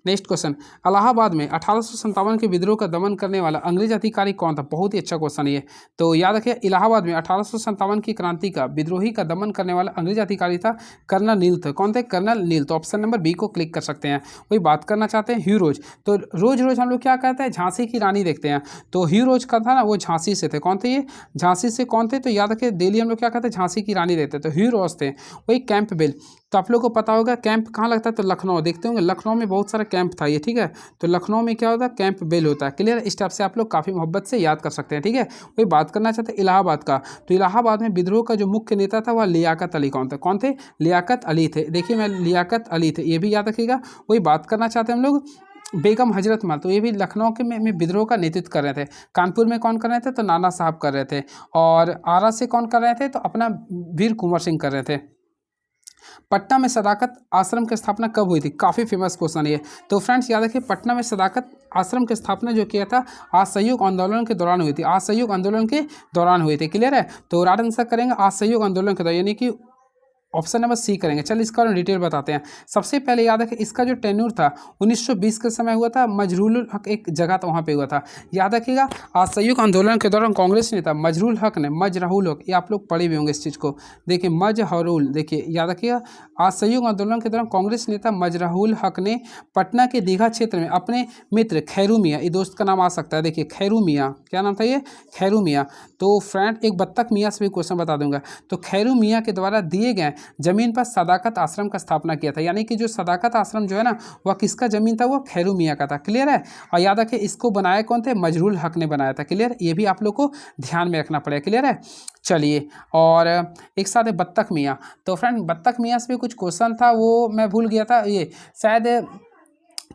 नेक्स्ट क्वेश्चन, इलाहाबाद में 1857 के विद्रोह का दमन करने वाला अंग्रेज अधिकारी कौन था? बहुत ही अच्छा क्वेश्चन ये। तो याद रखिए इलाहाबाद में 1857 की क्रांति का विद्रोही का दमन करने वाला अंग्रेज अधिकारी था कर्नल नील थे। कौन थे? कर्नल नील। तो ऑप्शन नंबर बी को क्लिक कर सकते हैं। वही बात करना चाहते हैं ह्यू रोज। तो रोज रोज हम लोग क्या कहते हैं? झांसी की रानी देखते हैं। तो ह्यू रोज का था ना, वो झांसी से थे। कौन थे ये? झांसी से कौन थे? तो याद रखिए दिल्ली हम लोग क्या कहते हैं? झांसी की रानी देखते हैं, तो ह्यू रोज थे। वही कैंपबेल, तो आप लोग को पता होगा कैंप कहाँ लगता है? तो लखनऊ, देखते होंगे लखनऊ में बहुत सारा कैंप था ये, ठीक है। तो लखनऊ में क्या होता है? कैंप बेल होता है, क्लियर। इस टाइप से आप लोग काफ़ी मोहब्बत से याद कर सकते हैं, ठीक है। वही बात करना चाहते हैं इलाहाबाद का। तो इलाहाबाद में विद्रोह का जो मुख्य नेता था वह लियाकत अली कौन था? कौन थे? लियाकत अली थे। देखिए मैं लियाकत अली थे, ये भी याद रखिएगा। वही बात करना चाहते हैं हम लोग बेगम हजरत महल, तो ये भी लखनऊ के में विद्रोह का नेतृत्व कर रहे थे। कानपुर में कौन कर रहे थे? तो नाना साहब कर रहे थे। और आरा से कौन कर रहे थे? तो अपना वीर कुंवर सिंह कर रहे थे। पटना में सदाकत आश्रम की स्थापना कब हुई थी? काफ़ी फेमस क्वेश्चन ये। तो फ्रेंड्स याद रखिए पटना में सदाकत आश्रम की स्थापना जो किया था असहयोग आंदोलन के दौरान हुई थी, असहयोग आंदोलन के दौरान हुई थी, क्लियर है। तो राइट आंसर करेंगे असहयोग आंदोलन के दौरान, यानी कि ऑप्शन नंबर सी करेंगे। चल इसका डिटेल बताते हैं। सबसे पहले याद है कि इसका जो टेन्यूर था 1920 के समय हुआ था, मजरूल हक एक जगह था वहाँ पे हुआ था। याद रखिएगा असहयोग आंदोलन के दौरान कांग्रेस नेता मजरूल हक ने, मजरूल हक, ये आप लोग पढ़े भी होंगे इस चीज़ को, देखिए मजहरूल, देखिए याद रखिएगा असहयोग आंदोलन के दौरान कांग्रेस नेता मजरूल हक ने पटना के दीघा क्षेत्र में अपने मित्र खैरू मियाँ, ये दोस्त का नाम आ सकता है, देखिए खैरू मियाँ, क्या नाम था ये? खैरू मियाँ। तो फ्रेंड एक बत्तख मियाँ से भी क्वेश्चन बता दूंगा। तो खैरू मियाँ के द्वारा दिए गए जमीन पर सदाकत आश्रम का स्थापना किया था, यानी कि जो सदाकत आश्रम जो है ना वह किसका जमीन था? वो खैरू मियाँ का था, क्लियर है। और याद रखिए इसको बनाया कौन थे? मजरूल हक ने बनाया था, क्लियर। ये भी आप लोग को ध्यान में रखना पड़ेगा, क्लियर है। चलिए, और एक साथ है बत्तख मियाँ। तो फ्रेंड बत्तख मियाँ से भी कुछ क्वेश्चन था, वो मैं भूल गया था, ये शायद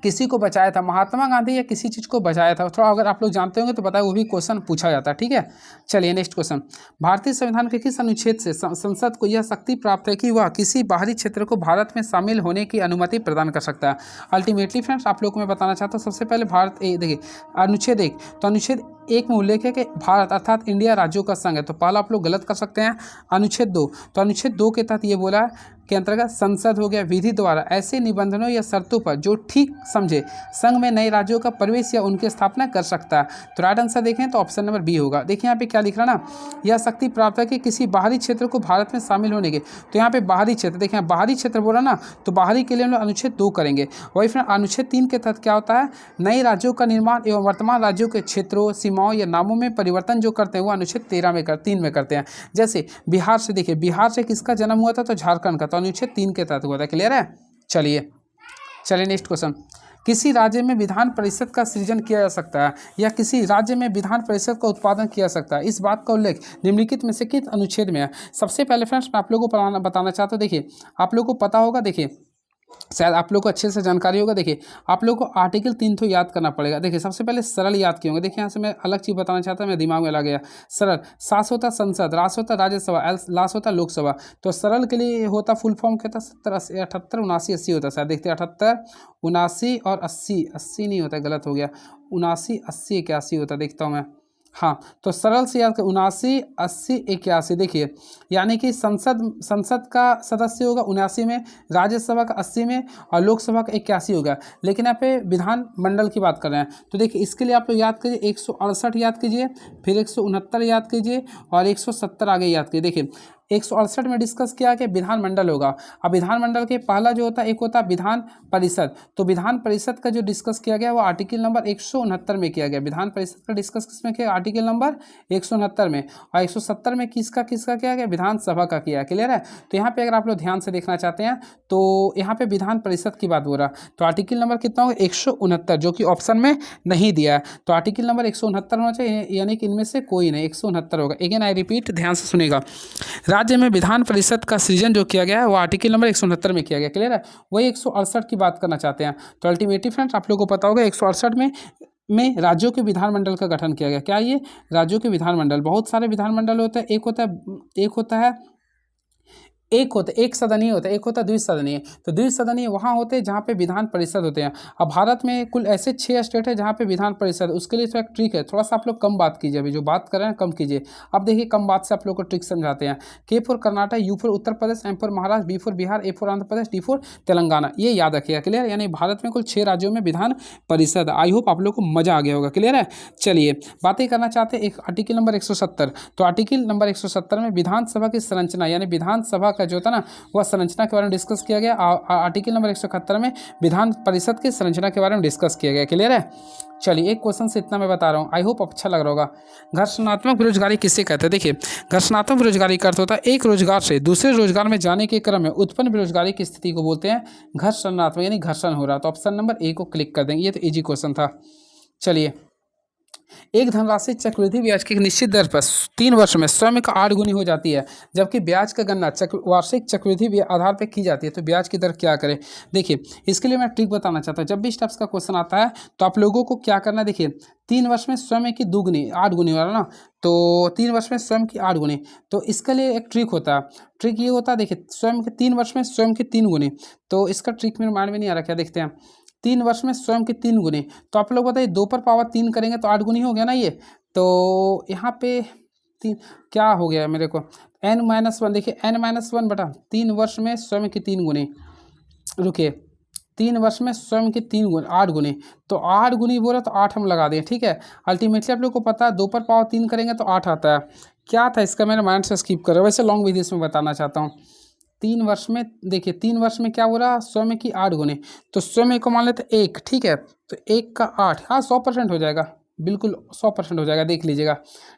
किसी को बचाया था, महात्मा गांधी या किसी चीज़ को बचाया था, थोड़ा अगर आप लोग जानते होंगे तो बताए, वो भी क्वेश्चन पूछा जाता है, ठीक है। चलिए नेक्स्ट क्वेश्चन, भारतीय संविधान के किस अनुच्छेद से संसद को यह शक्ति प्राप्त है कि वह किसी बाहरी क्षेत्र को भारत में शामिल होने की अनुमति प्रदान कर सकता है? अल्टीमेटली फ्रेंड्स आप लोग को मैं बताना चाहता हूँ, सबसे पहले भारत देखिए अनुच्छेद 1, तो अनुच्छेद 1 में उल्लेख है कि भारत अर्थात इंडिया राज्यों का संघ है, तो पहला आप लोग गलत कर सकते हैं। अनुच्छेद 2, तो अनुच्छेद 2 के तहत ये बोला है के अंतर्गत संसद हो गया विधि द्वारा ऐसे निबंधनों या शर्तों पर जो ठीक समझे संघ में नए राज्यों का प्रवेश या उनकी स्थापना कर सकता है। तो राइट आंसर देखें तो ऑप्शन नंबर बी होगा। देखिए यहाँ पे क्या लिख रहा ना, यह शक्ति प्राप्त है कि किसी बाहरी क्षेत्र को भारत में शामिल होने के, तो यहाँ पे बाहरी क्षेत्र, देखिए बाहरी क्षेत्र बोला ना, तो बाहरी के लिए हम लोग अनुच्छेद 2 करेंगे। वही फिर अनुच्छेद 3 के तहत क्या होता है? नए राज्यों का निर्माण एवं वर्तमान राज्यों के क्षेत्रों, सीमाओं या नामों में परिवर्तन जो करते हैं वो अनुच्छेद 3 में करते हैं। जैसे बिहार से, देखिए बिहार से किसका जन्म हुआ था? तो झारखंड का, तो अनुच्छेद 3 के तहत हुआ था, क्लियर है। चलिए नेक्स्ट क्वेश्चन, किसी राज्य में विधान परिषद का सृजन किया जा सकता है या किसी राज्य में विधान परिषद का उत्पादन किया जा सकता है, इस बात का उल्लेख निम्नलिखित में से किस अनुच्छेद में है। सबसे पहले फ्रेंड्स मैं आप लोगों को बताना चाहता हूँ। देखिए आप लोगों को पता होगा, देखिए शायद आप लोग को अच्छे से जानकारी होगा। देखिए आप लोग को आर्टिकल 3 तो याद करना पड़ेगा। देखिए सबसे पहले सरल याद किए होंगे। देखिए यहाँ से मैं अलग चीज़ बताना चाहता हूँ, मेरे दिमाग में लग गया। सरल, सास होता संसद, रास होता राज्यसभा, लास होता लोकसभा। तो सरल के लिए होता फुल फॉर्म क्या होता, 70 78 79 80 होता है शायद। देखते 78 79 और 80, 80 नहीं होता, गलत हो गया, 79 80 81 होता, देखता हूँ मैं। हाँ तो सरल से याद कर 79 80 81। देखिए यानी कि संसद का सदस्य होगा 79 में, राज्यसभा का 80 में और लोकसभा का 81 होगा। लेकिन यहाँ पे विधान मंडल की बात कर रहे हैं। तो देखिए इसके लिए आप लोग याद कीजिए 168 याद कीजिए, फिर 169 याद कीजिए और 170 आगे याद कीजिए। देखिए 168 में डिस्कस किया कि विधानमंडल होगा। अब विधानमंडल के पहला जो होता है एक होता है विधान परिषद। तो विधान परिषद का जो डिस्कस किया गया वो आर्टिकल नंबर 169 में किया गया। विधान परिषद का डिस्कस किसमें किया, आर्टिकल नंबर 169 में। और 170 में किसका किया गया, विधानसभा का किया। क्लियर है। तो यहाँ पे अगर आप लोग ध्यान से देखना चाहते हैं तो यहाँ पे विधान परिषद की बात हो रहा। तो आर्टिकल नंबर कितना होगा, 169, जो कि ऑप्शन में नहीं दिया है। तो आर्टिकल नंबर 169 होना चाहिए, यानी कि इनमें से कोई नहीं, 169 होगा। अगेन आई रिपीट, ध्यान से सुनेगा। राज्य में विधान परिषद का सृजन जो किया गया है वो आर्टिकल नंबर 169 में किया गया। क्लियर है। वही 168 की बात करना चाहते हैं। तो अल्टीमेटली फ्रेंड्स आप लोगों को पता होगा 168 में राज्यों के विधानमंडल का गठन किया गया। क्या ये राज्यों के विधानमंडल, बहुत सारे विधानमंडल होते हैं। एक सदनीय होता है, एक होता है द्विसदनीय। तो द्विसदनीय वहाँ होते हैं जहाँ पे विधान परिषद होते हैं। अब भारत में कुल ऐसे 6 स्टेट है जहाँ पे विधान परिषद, उसके लिए तो एक ट्रिक है, थोड़ा सा आप लोग कम बात कीजिए, अभी जो बात कर रहे हैं कम कीजिए। अब देखिए कम बात से आप लोग को ट्रिक समझाते हैं। K for Karnataka, U for Uttar Pradesh, M for Maharashtra, B for Bihar, A for Andhra Pradesh, D for Telangana. ये याद रखिएगा। क्लियर। यानी भारत में कुल 6 राज्यों में विधान परिषद। आई होप आप लोग को मजा आ गया होगा। क्लियर है। चलिए बातें करना चाहते हैं एक आर्टिकल नंबर 170। तो आर्टिकल नंबर 170 में विधानसभा की संरचना, यानी विधानसभा का जो था ना वह संरचना के बारे में डिस्कस किया गया। आर्टिकल नंबर 171 में विधान परिषद की संरचना के बारे में डिस्कस किया गया। क्लियर है। चलिए एक क्वेश्चन से इतना मैं बता रहा हूँ, आई होप अच्छा लग रहा होगा। घर्षणात्मक बेरोजगारी किसे कहते हैं। देखिए घर्षणात्मक बेरोजगारी का अर्थ होता है एक रोजगार से दूसरे रोजगार में जाने के क्रम में उत्पन्न बेरोजगारी की स्थिति को बोलते हैं घर्षणात्मक, यानी घर्षण हो रहा। तो ऑप्शन नंबर ए को क्लिक कर देंगे। ये तो इजी क्वेश्चन था। चलिए एक धनराशि चक्रवृद्धि ब्याज की एक निश्चित दर पर 3 वर्ष में स्वयं का 8 गुनी हो जाती है, जबकि ब्याज का गणना वार्षिक चक्रवृद्धि आधार पर की जाती है। तो ब्याज की दर क्या करें। देखिए इसके लिए मैं ट्रिक बताना चाहता हूँ। जब भी इस टाइप्स का क्वेश्चन आता है तो आप लोगों को क्या करना है। देखिए 3 वर्ष में स्वयं की 2 गुनी 8 गुनी वाला ना, तो 3 वर्ष में स्वयं की 8 गुनी। तो इसके लिए एक ट्रिक होता है। ट्रिक ये होता है, देखिए स्वयं के 3 वर्ष में स्वयं की 3 गुनी। तो इसका ट्रिक मेरे माइंड में नहीं आ रहा, क्या देखते हैं। 3 वर्ष में स्वयं की 3 गुनी। तो आप लोग बताइए 2 पर पावर 3 करेंगे तो 8 गुनी हो गया ना ये। तो यहाँ पे 3 क्या हो गया मेरे को, n-1। देखिए n-1 बटा 3 वर्ष में स्वयं की 3 गुनी। रुकिए 3 वर्ष में स्वयं की 3 गुनी 8 गुनी। तो 8 गुनी बोला तो 8 हम लगा दें। ठीक है। अल्टीमेटली आप लोग को पता है 2 पर पावर 3 करेंगे तो 8 आता है। क्या था इसका, मेरे माइंड से स्किप करो, वैसे लॉन्ग विधि में बताना चाहता हूँ। 3 वर्ष में देखिए 3 वर्ष में क्या हो रहा, स्वयं की 8 गुने। तो स्वयं को मान लेते 1। ठीक है। तो 1 का 8, हाँ 100% हो जाएगा, बिल्कुल 100% हो जाएगा, देख लीजिएगा।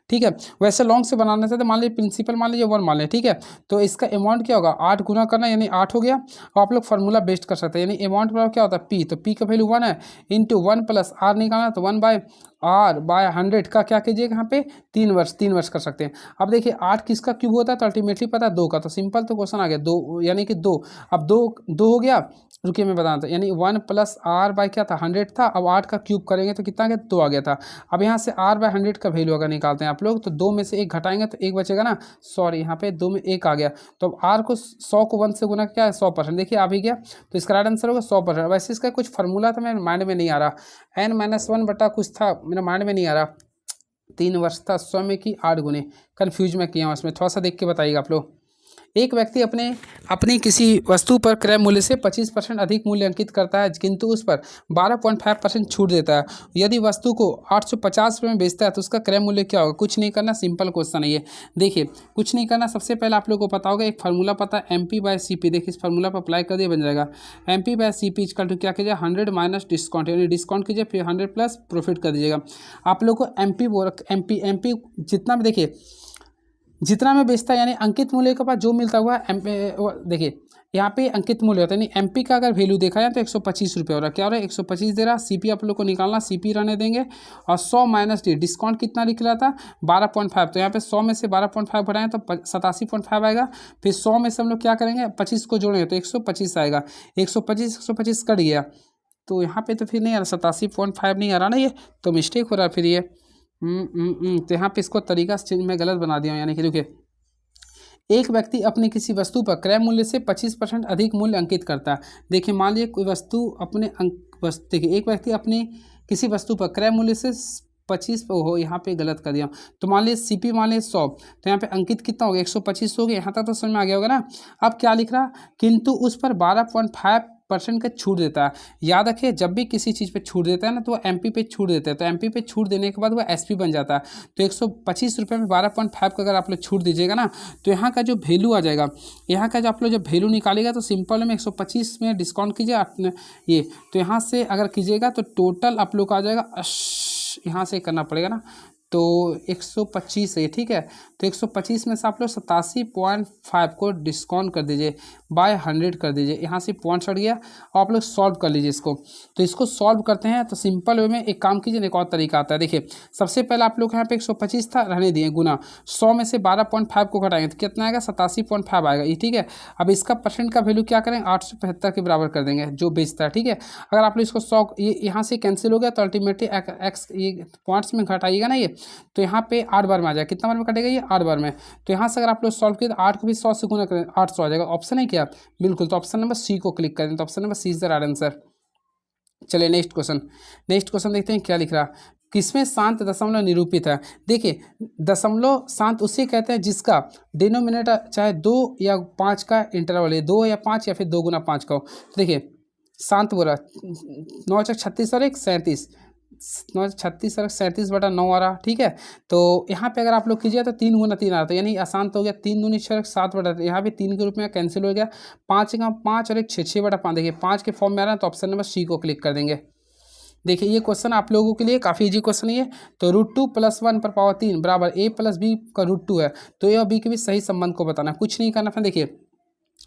ठीक है। वैसे लॉन्ग से बनाने से तो मान लीजिए प्रिंसिपल मान लीजिए 1 मान लीजिए। ठीक है। तो इसका अमाउंट क्या होगा, 8 गुना करना यानी 8 हो गया। और आप लोग फार्मूला बेस्ट कर सकते हैं, यानी अमाउंट पर क्या होता है पी। तो पी का वैल्यू 1 है, इंटू 1 प्लस आर निकालना तो 1/r/100 का क्या कीजिएगा यहाँ पे 3 वर्ष कर सकते हैं। अब देखिए 8 किसका क्यूब होता है, तो अल्टीमेटली पता है 2 का। तो सिंपल तो क्वेश्चन आ गया 2, यानी कि 2। अब 2 हो गया। रुकिए मैं बताता हूँ, यानी 1 प्लस आर बाई क्या था 100 था। अब 8 का क्यूब करेंगे तो कितना आ गया 2 आ गया था। अब यहाँ से r/100 का वैल्यू अगर निकालते हैं आप लोग तो 2 में से 1 घटाएंगे तो 1 बचेगा ना। सॉरी यहाँ पे 2 में 1 आ गया। तो अब r को 100 को 1 से गुना क्या है 100%। देखिए आ भी गया। तो इसका राइट आंसर होगा 100%। वैसे इसका कुछ फार्मूला था मेरे माइंड में नहीं आ रहा, n-1 बटा कुछ था मेरे माइंड में नहीं आ रहा। 3 वर्ष था, स्वयं की 8 गुने। कन्फ्यूज मैं किया हूँ इसमें, थोड़ा सा देख के बताइएगा आप लोग। एक व्यक्ति अपनी किसी वस्तु पर क्रय मूल्य से 25% अधिक मूल्य अंकित करता है, किंतु उस पर 12.5% छूट देता है। यदि वस्तु को 850 रुपये में बेचता है तो उसका क्रय मूल्य क्या होगा। कुछ नहीं करना, सिंपल क्वेश्चन है ये। देखिए कुछ नहीं करना, सबसे पहले आप लोगों को पता होगा एक फार्मूला पता है MP/CP। देखिए इस फार्मूला पर अप्लाई कर दिए बन जाएगा MP/CP इक्वल टू क्या कीजिए 100 माइनस डिस्काउंट, यानी डिस्काउंट कीजिए फिर 100 प्लस प्रॉफिट कर दीजिएगा। आप लोग को MP जितना भी देखिए जितना में बेचता है यानी अंकित मूल्य के पास जो मिलता हुआ देखिए यहाँ पे अंकित मूल्य होता है, यानी एमपी का अगर वैल्यू देखा जाए तो 125 रुपये हो रहा है। क्या हो रहा है 125 दे रहा। सीपी आप लोग को निकालना, सीपी रहने देंगे और 100 माइनस डी, डिस्काउंट कितना लिख रहा था 12.5, तो यहाँ पे 100 में से 12.5 बढ़ाएं तो 87.5 आएगा। फिर 100 में से हम लोग क्या करेंगे 25 को जोड़ेंगे तो 125 आएगा। 125 कट गया तो यहाँ पे तो फिर नहीं आ रहा 87.5 नहीं आ रहा ना, ये तो मिस्टेक हो रहा है फिर ये। तो यहाँ पे इसको तरीका से मैं गलत बना दिया हूँ। यानी कि देखिए एक व्यक्ति अपने किसी वस्तु पर क्रय मूल्य से 25% अधिक मूल्य अंकित करता है। देखिए मान लीजिए कोई वस्तु अपने देखिए एक व्यक्ति अपने किसी वस्तु पर क्रय मूल्य से 25 हो, यहाँ पे गलत कर दिया। तो मान लीजिए सीपी मान लीजिए 100, तो यहाँ पे अंकित कितना हो गया 125 हो गया। यहाँ तक तो समझ में आ गया होगा ना। अब क्या लिख रहा, किंतु उस पर 12.5% का छूट देता है। याद रखिए जब भी किसी चीज़ पे छूट देता है ना तो वो एमपी पे छूट देता है, तो एमपी पे छूट देने के बाद वो एसपी बन जाता है। तो 125 रुपये में 12.5 का अगर आप लोग छूट दीजिएगा ना तो यहाँ का जो वैल्यू आ जाएगा, यहाँ का जो आप लोग जब वैल्यू निकालेगा तो सिंपल में 125 में डिस्काउंट कीजिए ये, तो यहाँ से अगर कीजिएगा तो टोटल आप लोग का आ जाएगा, यहाँ से करना पड़ेगा ना, तो 125 है ठीक है। तो 125 में से आप लोग 87.5 को डिस्काउंट कर दीजिए बाय 100 कर दीजिए, यहाँ से पॉइंट हट गया और आप लोग सॉल्व कर लीजिए इसको। तो इसको सॉल्व करते हैं तो सिंपल वे में एक काम कीजिए, एक और तरीका आता है। देखिए सबसे पहले आप लोग यहाँ पे 125 था रहने दिए गुना 100 में से 12.5 को घटाएंगे तो कितना आएगा 87.5 आएगा ये ठीक है। अब इसका परसेंट का वैल्यू क्या करें 875 के बराबर कर देंगे जो बेचता है ठीक है। अगर आप लोग इसको 100 ये यहाँ से कैंसिल हो गया तो अल्टीमेटली एक्स ये पॉइंट्स में घटाइएगा ना ये, तो यहाँ पे 8 बार में आ जाएगा। कितना बार में कटेगा ये 8 बार में। तो यहाँ से अगर आप लोग सॉल्व किए तो 8 को भी 100 से गुना करें 800 आ जाएगा। ऑप्शन है क्या बिल्कुल, तो ऑप्शन नंबर सी को क्लिक करें। तो option number C is the right answer. चलिए नेक्स्ट क्वेश्चन देखते हैं क्या लिख रहा। किसमें शांत दशमलव निरूपित है। देखिए दशमलव शांत उसे कहते हैं जिसका डिनोमिनेटर चाहे 2 या 5 का इंटरवल है, 2 या 5 या फिर 2 गुना 5 का हो। तो देखिए शांत बोला 9 × 36 और 1 37, 9 × 36 और 37/9 आ रहा ठीक है। तो यहाँ पे अगर आप लोग कीजिए तो 3 गुना 3 आ रहा था, यानी आसान तो हो गया 3 दूनी 6 7/, यहाँ भी 3 के रूप में कैंसिल हो गया। 5 का 5 और 1 6/5, देखिए 5 के फॉर्म में आ रहा है तो ऑप्शन नंबर सी को क्लिक कर देंगे। देखिए ये क्वेश्चन आप लोगों के लिए काफ़ी इजी क्वेश्चन है। तो √2 + 1 पर पावर 3 बराबर a + b का √2 है। तो ए और बी के भी सही संबंध को बताना, कुछ नहीं करना। देखिए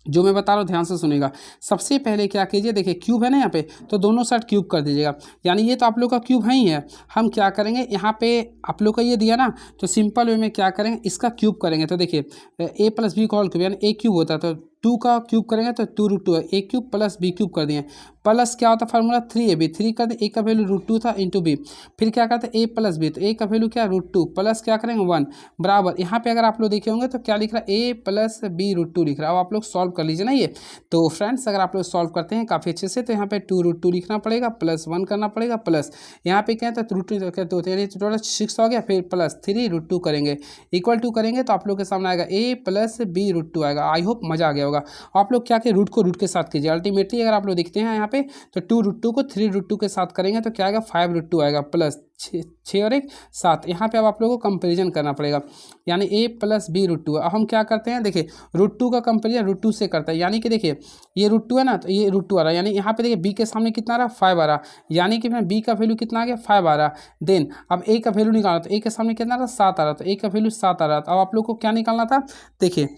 जो मैं बता रहा हूँ ध्यान से सुनेगा। सबसे पहले क्या कीजिए, देखिए क्यूब है ना यहाँ पे, तो दोनों साइड क्यूब कर दीजिएगा। यानी ये तो आप लोग का क्यूब है ही है। हम क्या करेंगे यहाँ पे आप लोग का ये दिया ना, तो सिंपल वे में क्या करेंगे इसका क्यूब करेंगे। तो देखिए a + b का होल क्यूब यानी a क्यूब होता है, तो 2 का क्यूब करेंगे तो 2√2 है। a क्यूब + b क्यूब कर दिए, प्लस क्या होता है फार्मूला 3ab, 3 कर दिए, a का वैल्यू √2 था इंटू b। फिर क्या करते हैं a + b, तो a का वैल्यू क्या √2 प्लस क्या करेंगे 1 बराबर। यहाँ पे अगर आप लोग देखे होंगे तो क्या लिख रहा है a + b √2 लिख रहा है। अब आप लोग सॉल्व कर लीजिए ना ये। तो फ्रेंड्स अगर आप लोग सॉल्व करते हैं काफ़ी अच्छे से तो यहाँ पे 2√2 लिखना पड़ेगा, प्लस 1 करना पड़ेगा, प्लस यहाँ पे क्या है तो √2 यानी टोटल 6 हो गया, फिर प्लस 3√2 करेंगे इक्वल टू करेंगे तो आप लोग के सामने आएगा a + b √2 आएगा। आई होप मज़ा आ गया होगा। आप लोग क्या कि रूट को रूट के साथ कीजिए। अल्टीमेटली अगर आप लोग देखते हैं यहाँ पे तो 2√2 को 3√2 के साथ करेंगे तो क्या आएगा 5√2 आएगा, प्लस 6 और 1 7। यहाँ पे अब आप लोगों को कंपेरिजन करना पड़ेगा, यानी a + b √2। अब हम क्या करते हैं देखिए √2 का कंपेरिजन √2 से करता है, यानी कि देखिए ये √2 है ना तो ये √2 आ रहा है, यानी यहाँ पे देखिए b के सामने कितना आ रहा 5 आ रहा, यानी कि b का वैल्यू कितना आ गया 5 आ रहा। देन अब a का वैल्यू निकालना, तो a के सामने कितना आ रहा 7 आ रहा, तो a का वैल्यू 7 आ रहा। अब आप लोग को क्या निकालना था, देखिए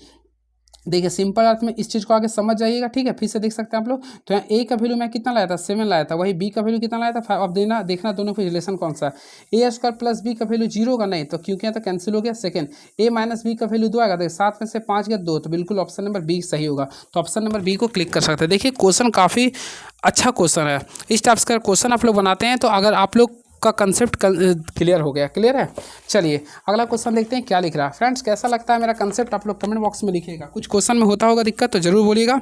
सिंपल अर्थ में इस चीज़ को आगे समझ जाइएगा ठीक है। फिर से देख सकते हैं आप लोग, तो यहाँ a का वैल्यू मैं कितना लाया था 7 लाया था, वही b का वैल्यू कितना लाया था 5। अब देखना दोनों का रिलेशन कौन सा है। a² + b का वैल्यू 0 का नहीं, तो क्योंकि यहाँ तो कैंसिल हो गया। सेकंड a - b का वैल्यू 2 आएगा, देखिए 7 में से 5 गया 2, तो बिल्कुल ऑप्शन नंबर बी सही होगा। तो ऑप्शन नंबर बी को क्लिक कर सकते हैं। देखिए क्वेश्चन काफ़ी अच्छा क्वेश्चन है। इस टाइप्स का क्वेश्चन आप लोग बनाते हैं तो अगर आप लोग का कंसेप्ट क्लियर हो गया, क्लियर है। चलिए अगला क्वेश्चन देखते हैं क्या लिख रहा है। फ्रेंड्स कैसा लगता है मेरा कंसेप्ट आप लोग कमेंट बॉक्स में लिखिएगा। कुछ क्वेश्चन में होता होगा दिक्कत तो ज़रूर बोलिएगा।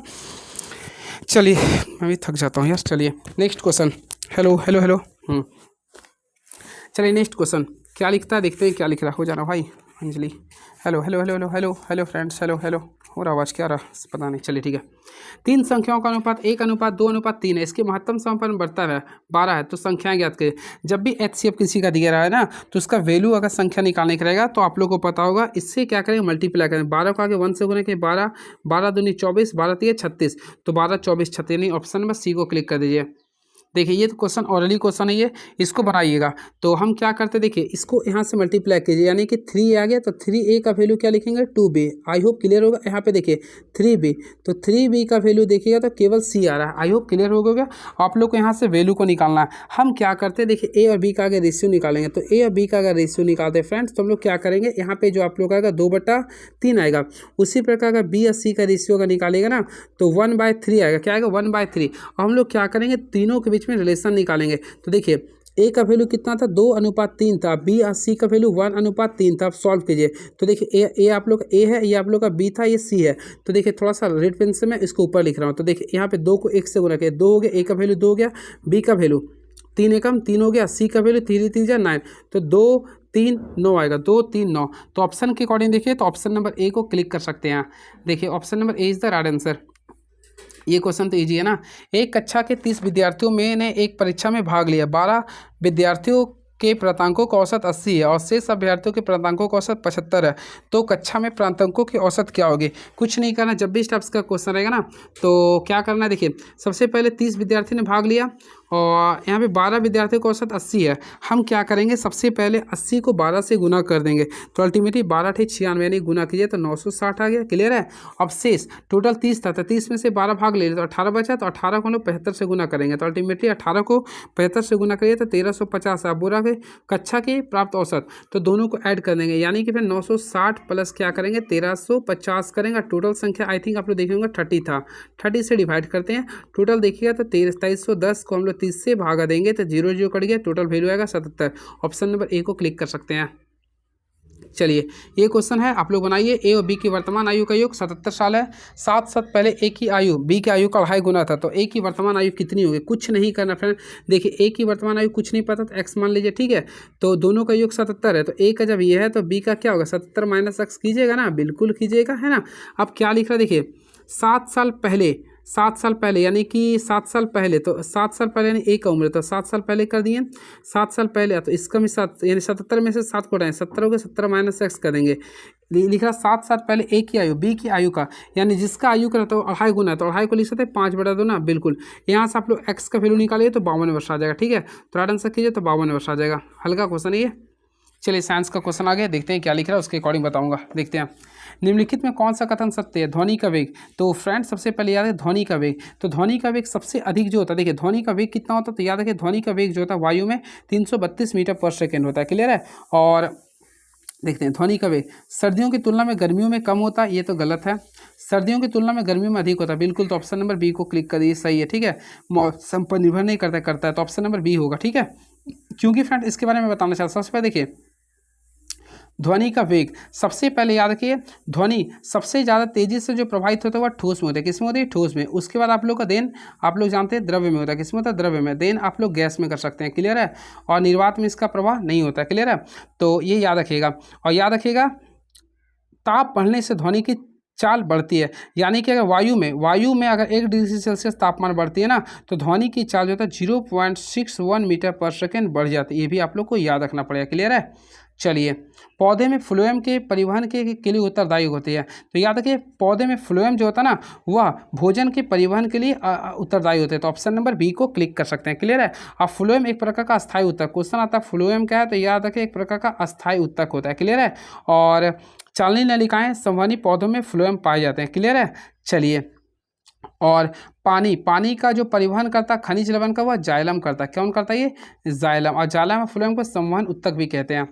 चलिए मैं भी थक जाता हूँ यार। चलिए next question. Hello hello hello चलिए नेक्स्ट क्वेश्चन क्या लिखता है देखते हैं क्या लिख रहा। हो जाना भाई Anjali. Hello hello hello hello hello hello friends, hello hello हो रहा आवाज़ क्या रहा पता नहीं। चलिए ठीक है। 3 संख्याओं का अनुपात 1:2:3 है। इसके महत्तम समापन बढ़ता है 12 है, तो संख्याएं ज्ञात करें। जब भी HCF किसी का दिया रहा है ना तो उसका वैल्यू अगर संख्या निकालने का रहेगा तो आप लोग को पता होगा इससे क्या करेंगे मल्टीप्लाई करें। 12 को आगे 1 से गुना के 12, 12 दूनी 24, 12 3 36, तो 12 24 36, यानी ऑप्शन नंबर सी को क्लिक कर दीजिए। देखिए ये तो क्वेश्चन ऑलरेडी क्वेश्चन है ये, इसको बनाइएगा। तो हम क्या करते हैं, देखिए इसको यहाँ से मल्टीप्लाई कीजिए, यानी कि 3 आ गया तो 3a का वैल्यू क्या लिखेंगे 2b। आई होप क्लियर होगा। यहाँ पे देखिए 3b, तो 3b का वैल्यू देखिएगा तो केवल c आ रहा है। आई होप क्लियर हो गया। आप लोग को यहाँ से वैल्यू को निकालना है। हम क्या करते हैं, देखिए a और b का अगर रेशियो निकालेंगे, तो a और b का अगर रेशियो निकालते हैं फ्रेंड्स, तो हम लोग क्या करेंगे, यहाँ पे जो आप लोग आएगा 2/3 आएगा। उसी प्रकार अगर b और c का रेशियो अगर निकालेगा ना, तो 1/3 आएगा। क्या आएगा 1/3। और हम लोग क्या करेंगे, तीनों के बीच में रिलेशन निकालेंगे। तो देखिए a का वैल्यू कितना था 2:3 था, b और c का वैल्यू 1:3 था। आप सॉल्व कीजिए तो देखिए a आप लोग a है, ये आप लोग का b था, ये c है। तो देखिए थोड़ा सा रेड पेन से मैं इसको ऊपर लिख रहा हूँ। तो देखिए यहाँ पे 2 को 1 से गुना किया, 2 हो गया, a का वैल्यू 2 हो गया, b का वैल्यू 3 एकम 3 हो गया, c का वैल्यू 3 3 जा 9, तो 2 3 9 आएगा, 2 3 9। तो ऑप्शन के अकॉर्डिंग देखिए तो ऑप्शन नंबर ए को क्लिक कर सकते हैं। देखिए option number A is the right answer. ये क्वेश्चन तो इजी है ना। एक कक्षा के 30 विद्यार्थियों में ने एक परीक्षा में भाग लिया। 12 विद्यार्थियों के प्रांतांकों का औसत 80 है और शेष अभ्यर्थियों के प्रांतांकों का औसत 75 है। तो कक्षा में प्रांतांकों की औसत क्या होगी। कुछ नहीं करना, जब भी इस टाइप्स का क्वेश्चन रहेगा ना तो क्या करना है, देखिए सबसे पहले 30 विद्यार्थी ने भाग लिया और यहाँ पे 12 विद्यार्थियों का औसत 80 है। हम क्या करेंगे, सबसे पहले 80 को 12 से गुना कर देंगे, तो अल्टीमेटली 12 × 96 यानी गुना कीजिए तो 960 आ गया। क्लियर है। अब शेष टोटल 30 था, तो 30 में से 12 भाग ले लिए तो 18 बचा, तो 18 को हम लोग 75 से गुना करेंगे, तो अल्टीमेटली 18 को 75 से गुना करिए तो 1350। अब बुरा के कक्षा की प्राप्त औसत, तो दोनों को ऐड कर देंगे, यानी कि फिर 960 प्लस क्या करेंगे 1350 करेंगे। टोटल संख्या आई थिंक आप लोग देखेंगे 30 था, 30 से डिवाइड करते हैं, टोटल देखिएगा तो 2310 को हम लोग 30 से भागा देंगे तो 0 0 कट गया, टोटल वैल्यू आएगा 77। ऑप्शन नंबर ए को क्लिक कर सकते हैं। चलिए ये क्वेश्चन है, आप लोग बनाइए। ए और बी की वर्तमान आयु का योग 77 साल है। 7 साल पहले ए की आयु बी की आयु का 2.5 गुना था, तो ए की वर्तमान आयु कितनी होगी। कुछ नहीं करना फ्रेंड, देखिए ए की वर्तमान आयु कुछ नहीं पता तो एक्स मान लीजिए, ठीक है। तो दोनों का योग 77 है, तो ए का जब ये है तो बी का क्या होगा 77 माइनस एक्स कीजिएगा ना, बिल्कुल कीजिएगा, है ना। अब क्या लिख रहा है, देखिए 7 साल पहले, 7 साल पहले यानी कि 7 साल पहले, तो 7 साल पहले यानी ए का उम्र, तो 7 साल पहले कर दिए। 7 साल पहले तो इसका भी 7 यानी 77 में से 7 को हटाएं, 70 हो गया, 70 माइनस एक्स कर देंगे। लिखा 7 साल पहले ए की आयु बी की आयु का, यानी जिसका आयु का तो 2.5 गुना, तो 2.5 को लिख सकते हैं 5/2 ना, बिल्कुल। यहाँ से आप लोग एक्स का वैल्यू निकालिए तो 52 वर्ष आ जाएगा, ठीक है। तो राइट आंसर कीजिए तो 52 वर्ष आ जाएगा। हल्का क्वेश्चन है ये। चलिए साइंस का क्वेश्चन आ गया, देखते हैं क्या लिख रहा है, उसके अकॉर्डिंग बताऊंगा। देखते हैं निम्नलिखित में कौन सा कथन सत्य है। ध्वनि का वेग, तो फ्रेंड्स सबसे पहले याद है ध्वनि का वेग, तो ध्वनि का वेग सबसे अधिक जो होता है, देखिए ध्वनि का वेग कितना होता है, तो याद रखिए ध्वनि का वेग जो होता है वायु में 332 मीटर पर सेकेंड होता है। क्लियर है। और देखते हैं ध्वनि का वेग सर्दियों की तुलना में गर्मियों में कम होता है, ये तो गलत है। सर्दियों की तुलना में गर्मियों में अधिक होता है, बिल्कुल। तो ऑप्शन नंबर बी को क्लिक कर दीजिए, सही है, ठीक है। मौसम पर निर्भर नहीं करता है, तो ऑप्शन नंबर बी होगा, ठीक है। क्योंकि फ्रेंड इसके बारे में बताना चाहता हूँ। सबसे पहले देखिए ध्वनि का वेग, सबसे पहले याद रखिए ध्वनि सबसे ज़्यादा तेजी से जो प्रभावित होता है वह ठोस में होता है। किस में होती है, ठोस में। उसके बाद आप लोग का देन आप लोग जानते हैं द्रव्य में होता है। किस में होता है, द्रव्य में। देन आप लोग गैस में कर सकते हैं। क्लियर है। और निर्वात में इसका प्रभाव नहीं होता है। क्लियर है। तो ये याद रखिएगा। और याद रखिएगा ताप बढ़ने से ध्वनि की चाल बढ़ती है, यानी कि अगर वायु में अगर 1 डिग्री सेल्सियस तापमान बढ़ती है ना, तो ध्वनि की चाल जो होता है 0.61 मीटर पर सेकेंड बढ़ जाती है। ये भी आप लोग को याद रखना पड़ेगा। क्लियर है। चलिए पौधे में फ्लोएम के परिवहन के लिए उत्तरदायी होती है, तो याद रखिए पौधे में फ्लोएम जो होता है ना वह भोजन के परिवहन के लिए उत्तरदायी होते हैं। तो ऑप्शन नंबर बी को क्लिक कर सकते हैं। क्लियर है। अब फ्लोएम एक प्रकार का अस्थायी उत्तक, क्वेश्चन आता है फ्लोएम क्या है, तो याद रखिए एक प्रकार का अस्थायी उत्तक होता है। क्लियर है। और चालनी नलिकाएं संवहनी पौधों में फ्लोएम पाए जाते हैं। क्लियर है। चलिए और पानी का जो परिवहन करता है खनिज लवण का वह जाइलम करता है। कौन करता है, ये जाइलम। और जाइलम और फ्लोएम को संवहन उत्तक भी कहते हैं।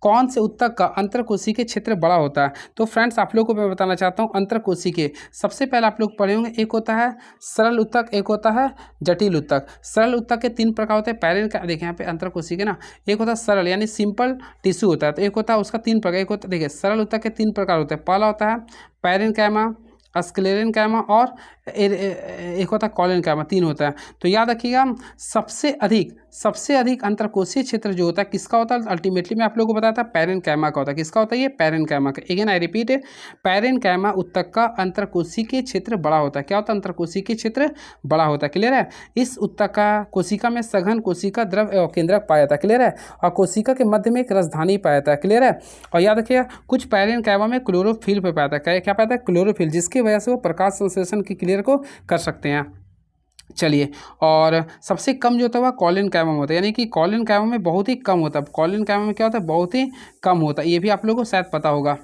कौन से उत्तक का अंतरकोशिकीय क्षेत्र बड़ा होता है, तो फ्रेंड्स आप लोगों को मैं बताना चाहता हूँ अंतरकोशिकीय। सबसे पहले आप लोग पढ़े होंगे, एक होता है सरल उत्तक, एक होता है जटिल उत्तक। सरल उत्तक के 3 प्रकार होते हैं। पैरेन का देखिए यहाँ पे अंतरकोशिकीय ना, एक होता है सरल यानी सिंपल टिश्यू होता है, तो एक होता है उसका 3 प्रकार। एक होता है देखिए सरल उत्तक के 3 प्रकार होते हैं। पहला होता है पैरेनकाइमा, स्क्लेरेनकाइमा और एक होता है कॉलेनकाइमा, 3 होता है। तो याद रखिएगा सबसे अधिक अंतरकोशीय क्षेत्र जो होता है किसका होता है, अल्टीमेटली मैं आप लोगों को बताया था पैरेनकाइमा का होता है। किसका होता है, ये पैरेनकाइमा का। अगेन आई रिपीट, पैरेनकाइमा उत्तक का अंतरकोशिकीय क्षेत्र बड़ा होता है। क्या होता है, अंतरकोशिकीय क्षेत्र बड़ा होता है। क्लियर है। इस उत्तक का कोशिका में सघन कोशिका द्रव एवं केंद्रक पाया जाता है। क्लियर है। और कोशिका के मध्य में एक रसधानी पाया जाता है। क्लियर है। और याद रखिएगा कुछ पैरेनकाइमा में क्लोरोफिल पे पाया जाता है। क्या पाया जाता है, क्लोरोफिल, जिसकी वजह से वो प्रकाश संश्लेषण की क्लियर को कर सकते हैं। चलिए, और सबसे कम जो होता है वह कॉलिन कैमम होता है, यानी कि कॉलिन कैमम में बहुत ही कम होता है। कॉलिन कैमम में क्या होता है, बहुत ही कम होता है, ये भी आप लोगों को शायद पता होगा।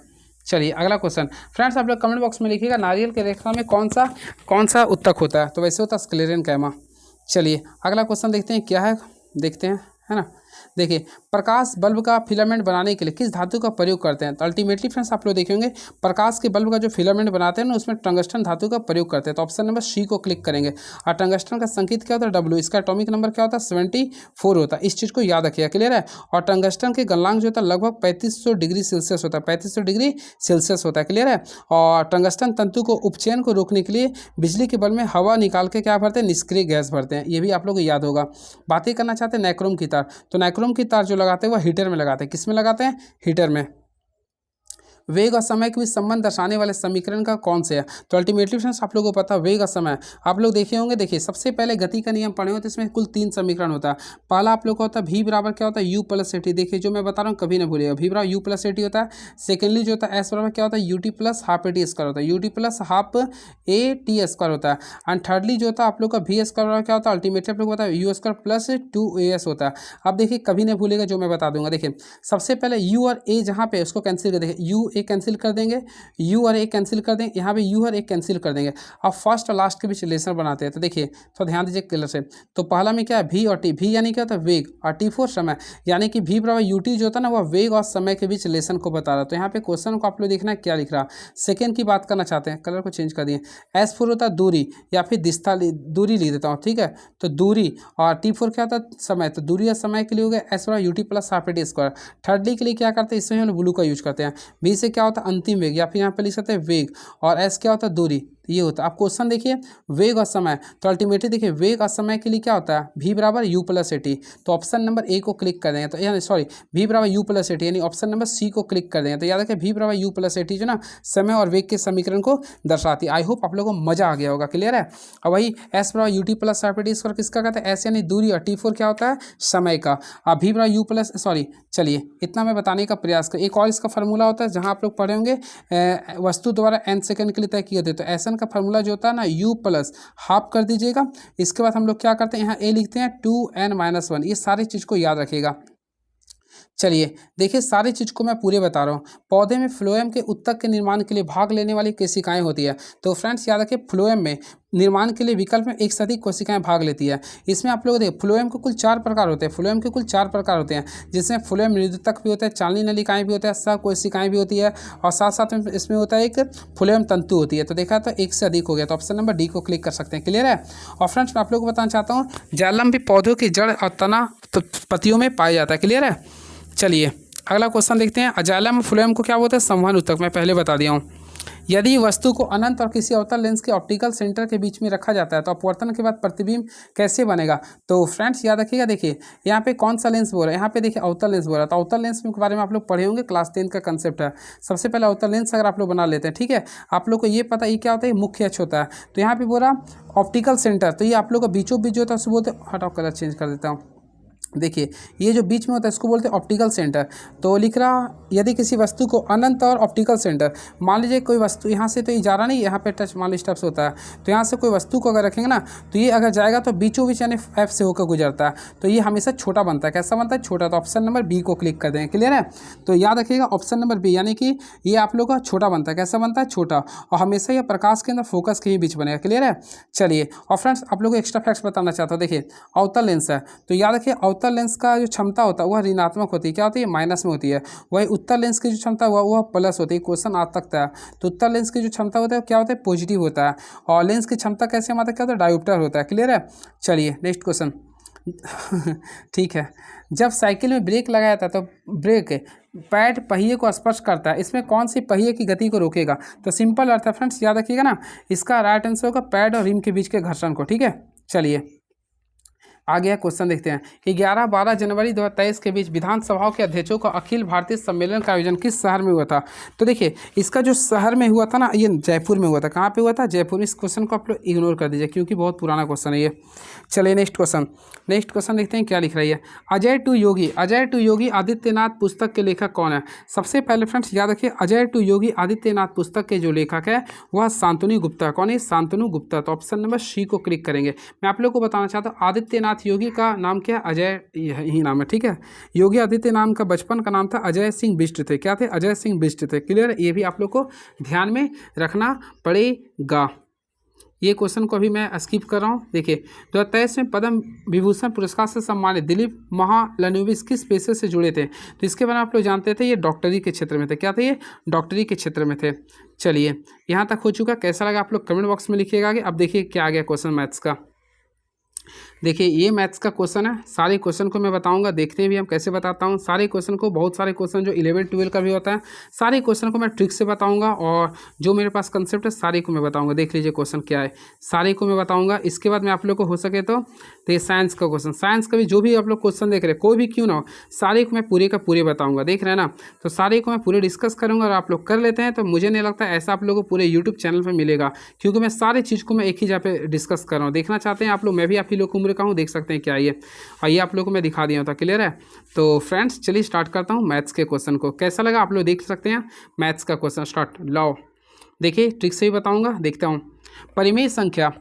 चलिए अगला क्वेश्चन फ्रेंड्स, आप लोग कमेंट बॉक्स में लिखिएगा नारियल के रेखा में कौन सा उत्तक होता है, तो वैसे होता है स्क्लेरन कैमा। चलिए अगला क्वेश्चन देखते हैं क्या है, देखते हैं, है ना। देखिए, प्रकाश बल्ब का फिलामेंट बनाने के लिए किस धातु का प्रयोग करते हैं, तो अल्टीमेटली फ्रेंड्स आप लोग देखेंगे प्रकाश के बल्ब का जो फिलामेंट बनाते हैं ना, उसमें टंगस्टन धातु का प्रयोग करते हैं। तो ऑप्शन नंबर सी को क्लिक करेंगे। और टंगस्टन का संकेत क्या होता है, डब्ल्यू, इसका एटॉमिक नंबर क्या होता है 74 होता है। इस चीज़ को याद रखिएगा, क्लियर है। और टंगस्टन के गलनांक जो होता है लगभग 3500 डिग्री सेल्सियस होता है, 3500 डिग्री सेल्सियस होता है, क्लियर है। और टंगस्टन तंतु को उपचयन को रोकने के लिए बिजली के बल्ब में हवा निकाल के क्या भरते हैं, निष्क्रिय गैस भरते हैं, ये भी आप लोग को याद होगा। बातें करना चाहते हैं नाइक्रोम की तार, तो नाइक्रोम की तार जो लगाते हैं वह हीटर में लगाते हैं। किस में लगाते हैं, हीटर में। वेग और समय के बीच संबंध दर्शाने वाले समीकरण का कौन से है, तो अल्टीमेटली फ्रेंड्स आप लोगों को पता है वेग और समय आप लोग देखे होंगे। देखिए सबसे पहले गति का नियम पढ़े हो तो इसमें कुल 3 समीकरण होता है। पहला आप लोग का होता है v बराबर क्या होता है, u प्लस ए टी। देखिए जो मैं बता रहा हूँ कभी ना भूलिएगा, v बराबर u प्लस ए टी होता है। सेकेंडली जो होता है s बराबर क्या होता है, ut plus half A T square होता है, ut plus half A T square होता है। एंड थर्डली जो होता है आप लोग का v स्क्वायर बराबर क्या होता है, अल्टीमेटली आप लोग को पता है u स्क्वायर प्लस 2as होता है। अब देखिए कभी नहीं भूलेगा, जो मैं बता दूंगा। देखिए सबसे पहले u और a जहाँ पे उसको कैंसिल कर देंगे, u a कैंसिल कर देंगे, u और a कैंसिल कर देंगे, यहाँ पे u और a कैंसिल कर देंगे। अब फर्स्ट और लास्ट के बीच रिलेशन बनाते हैं। तो देखिए तो ध्यान दीजिए क्लियर से। तो पहला में क्या है v और t, v यानी क्या होता है वेग, और t4 समय, यानी कि v बराबर ut जो होता है ना वह वेग और समय के बीच रिलेशन को बता रहा है। तो यहाँ पे क्वेश्चन को आप लोग देखना है क्या लिख रहा। सेकेंड की बात करना चाहते हैं, कलर को चेंज कर दिए। s4 होता है दूरी या फिर दिशा, दूरी लिख देता हूँ, ठीक है। तो दूरी, और t4 क्या होता है समय, तो दूरी या समय के लिए हो गया s बराबर ut plus half A T square. Thirdly के लिए क्या करते हैं, इसमें हम ब्लू का यूज करते हैं। v से क्या होता है अंतिम वेग, या फिर यहाँ पे लिख सकते हैं वेग, और s क्या होता है दूरी, ये होता है। आप क्वेश्चन देखिए वेग और समय, तो अल्टीमेटली देखिए वेग और समय के लिए क्या होता है v बराबर u प्लस ए टी। तो ऑप्शन नंबर ए को क्लिक कर देंगे, तो यानी सॉरी v बराबर u प्लस ए टी, यानी ऑप्शन नंबर सी को क्लिक कर देंगे। तो याद रखें v बराबर u प्लस ए टी जो ना समय और वेग के समीकरण को दर्शाती है। आई होप आप लोगों को मजा आ गया होगा, क्लियर है। और वही s बराबर u T plus half A T square किसका कहता है, s यानी दूरी, और t4 क्या होता है समय का, और v बराबर u प्लस सॉरी, चलिए इतना मैं बताने का प्रयास कर। एक और इसका फार्मूला होता है जहाँ आप लोग पढ़े होंगे वस्तु द्वारा n सेकंड के लिए तय किए थे। तो एस का फार्मूला जो होता है ना u प्लस हाफ कर दीजिएगा। इसके बाद हम लोग क्या करते हैं, यहाँ a लिखते हैं 2n-1। ये सारी चीज़ को याद रखिएगा। चलिए देखिए सारी चीज़ को मैं पूरे बता रहा हूँ। पौधे में फ्लोएम के उत्तक के निर्माण के लिए भाग लेने वाली कोशिकाएं होती है। तो फ्रेंड्स याद रखिए फ्लोएम में निर्माण के लिए विकल्प में एक से अधिक कोशिकाएं भाग लेती है। इसमें आप लोग देखिए फ्लोएम के कुल 4 प्रकार होते हैं। फ्लोएम के कुल 4 प्रकार होते हैं, जिसमें फ्लोएम मृदुतक भी होता है, चालनी नलिकाएं भी होता है, सह कोशिकाएं भी होती है, और साथ साथ में इसमें होता है एक फ्लोएम तंतु होती है। तो देखा तो एक से अधिक हो गया, तो ऑप्शन नंबर डी को क्लिक कर सकते हैं, क्लियर है। और फ्रेंड्स मैं आप लोग को बताना चाहता हूँ जालम भी पौधों की जड़ और तना पत्तियों में पाया जाता है, क्लियर है। चलिए अगला क्वेश्चन देखते हैं। अजाइलम फ्लोएम को क्या बोलते हैं, संवहन उत्तक, मैं पहले बता दिया हूँ। यदि वस्तु को अनंत और किसी अवतल लेंस के ऑप्टिकल सेंटर के बीच में रखा जाता है तो अपवर्तन के बाद प्रतिबिंब कैसे बनेगा। तो फ्रेंड्स याद रखिएगा, देखिए यहाँ पे कौन सा लेंस बोल रहा है, यहाँ पे देखिए अवतल लेंस बोल रहा है। तो अवतल लेंस के बारे में आप लोग पढ़े होंगे, क्लास 10 का कंसेप्ट है। सबसे पहले अवतल लेंस अगर आप लोग बना लेते हैं, ठीक है, आप लोग को ये पता ये क्या होता है, मुख्य अक्ष होता है। तो यहाँ पे बोला ऑप्टिकल सेंटर, तो ये आप लोग का बीचों बीच जो होता है उसको बोलते हैं, हटाओ कलर चेंज कर देता हूँ। देखिए ये जो बीच में होता है इसको बोलते हैं ऑप्टिकल सेंटर। तो लिख रहा यदि किसी वस्तु को अनंत और ऑप्टिकल सेंटर, मान लीजिए कोई वस्तु यहाँ से तो ये जा रहा नहीं, यहाँ पे टच मान लीजिए स्टेप्स होता है, तो यहाँ से कोई वस्तु को अगर रखेंगे ना तो ये अगर जाएगा तो बीचों बीच यानी एफ से होकर गुजरता है, तो ये हमेशा छोटा बनता है। कैसा बनता है, छोटा। तो ऑप्शन नंबर बी को क्लिक कर देंगे, क्लियर है। तो याद रखिएगा ऑप्शन नंबर बी, यानी कि ये आप लोग का छोटा बनता है। कैसा बनता है, छोटा, और हमेशा यह प्रकाश के अंदर फोकस के ही बीच बनेगा, क्लियर है। चलिए और फ्रेंड्स आप लोग को एक्स्ट्रा फैक्ट्स बताना चाहता हूँ। देखिए अवतल लेंस है, तो याद रखिए अवतल लेंस का जो क्षमता होता है वह ऋणात्मक होती है, क्या होती है, माइनस में होती है। वही उत्तल लेंस की जो क्षमता वह प्लस होती है। क्वेश्चन आज तक था, तो उत्तल लेंस की जो क्षमता होता है क्या होता है, पॉजिटिव होता है। और लेंस की क्षमता कैसे हमारा क्या होता है, डायोप्टर होता है, क्लियर है। चलिए नेक्स्ट क्वेश्चन ठीक है। जब साइकिल में ब्रेक लगाया जाता है तो ब्रेक पैड पहिए को स्पर्श करता है, इसमें कौन सी पहिए की गति को रोकेगा। तो सिंपल अर्थ है फ्रेंड्स, याद रखिएगा ना, इसका राइट आंसर होगा पैड और रिम के बीच के घर्षण को, ठीक है। चलिए आ गया क्वेश्चन, देखते हैं कि 11-12 जनवरी 2023 के बीच विधानसभाओं के अध्यक्षों का अखिल भारतीय सम्मेलन का आयोजन किस शहर में हुआ था। तो देखिए इसका जो शहर में हुआ था ना, ये जयपुर में हुआ था। कहाँ पे हुआ था? जयपुर। इस क्वेश्चन को आप लोग इग्नोर कर दीजिए क्योंकि बहुत पुराना क्वेश्चन है ये। चलिए नेक्स्ट क्वेश्चन देखते हैं क्या लिख रही है। अजय टू योगी आदित्यनाथ पुस्तक के लेखक कौन है? सबसे पहले फ्रेंड्स याद रखिए, अजय टू योगी आदित्यनाथ पुस्तक के जो लेखक है वह शांतनु गुप्ता। कौन है? शांतनु गुप्ता। तो ऑप्शन नंबर सी को क्लिक करेंगे। मैं आप लोग को बताना चाहता हूँ आदित्यनाथ योगी का नाम क्या है? अजय ही नाम है, ठीक है। योगी आदित्य नाम का बचपन का नाम था अजय सिंह बिष्ट थे। क्या थे? अजय सिंह बिष्ट थे। क्लियर है? ये भी आप लोग को ध्यान में रखना पड़ेगा। ये क्वेश्चन को अभी मैं स्किप कर रहा हूँ। देखिए 2023 में पद्म विभूषण पुरस्कार से सम्मानित दिलीप महालनोबिस किस पेशे से जुड़े थे? तो इसके बारे में आप लोग जानते थे, ये डॉक्टरी के क्षेत्र में थे। क्या थे? ये डॉक्टरी के क्षेत्र में थे। चलिए यहाँ तक हो चुका। कैसा लगा आप लोग कमेंट बॉक्स में लिखिएगा आगे। अब देखिए क्या आ गया क्वेश्चन मैथ्स का। देखिए ये मैथ्स का क्वेश्चन है। सारे क्वेश्चन को मैं बताऊंगा, देखते हैं भी हम कैसे बताता हूँ सारे क्वेश्चन को। बहुत सारे क्वेश्चन जो 11-12 का भी होता है, सारे क्वेश्चन को मैं ट्रिक से बताऊंगा और जो मेरे पास कंसेप्ट है सारे को मैं बताऊंगा। देख लीजिए क्वेश्चन क्या है, सारे को मैं बताऊंगा। इसके बाद मैं आप लोग को हो सके तो ये साइंस का क्वेश्चन, साइंस का भी जो भी आप लोग क्वेश्चन देख रहे हैं कोई भी क्यों ना हो, सारे को मैं पूरे का पूरे बताऊँगा। देख रहे हैं ना, तो सारे को मैं पूरे डिस्कस करूँगा और आप लोग कर लेते हैं तो मुझे नहीं लगता ऐसा आप लोगों को पूरे यूट्यूब चैनल पर मिलेगा, क्योंकि मैं सारी चीज़ को मैं एक ही जगह पे डिस्कस कर रहा हूँ। देखना चाहते हैं आप लोग, मैं भी आप ही लोग उम्र का हूँ, देख सकते हैं क्या ये। और ये आप लोगों को मैं दिखा दिया था। क्लियर है? तो फ्रेंड्स चलिए स्टार्ट करता हूँ मैथ्स के क्वेश्चन को। कैसा लगा आप लोग देख सकते हैं मैथ्स का क्वेश्चन स्टार्ट। लाओ देखिए ट्रिक से ही बताऊंगा, देखता हूँ। परिमेय संख्या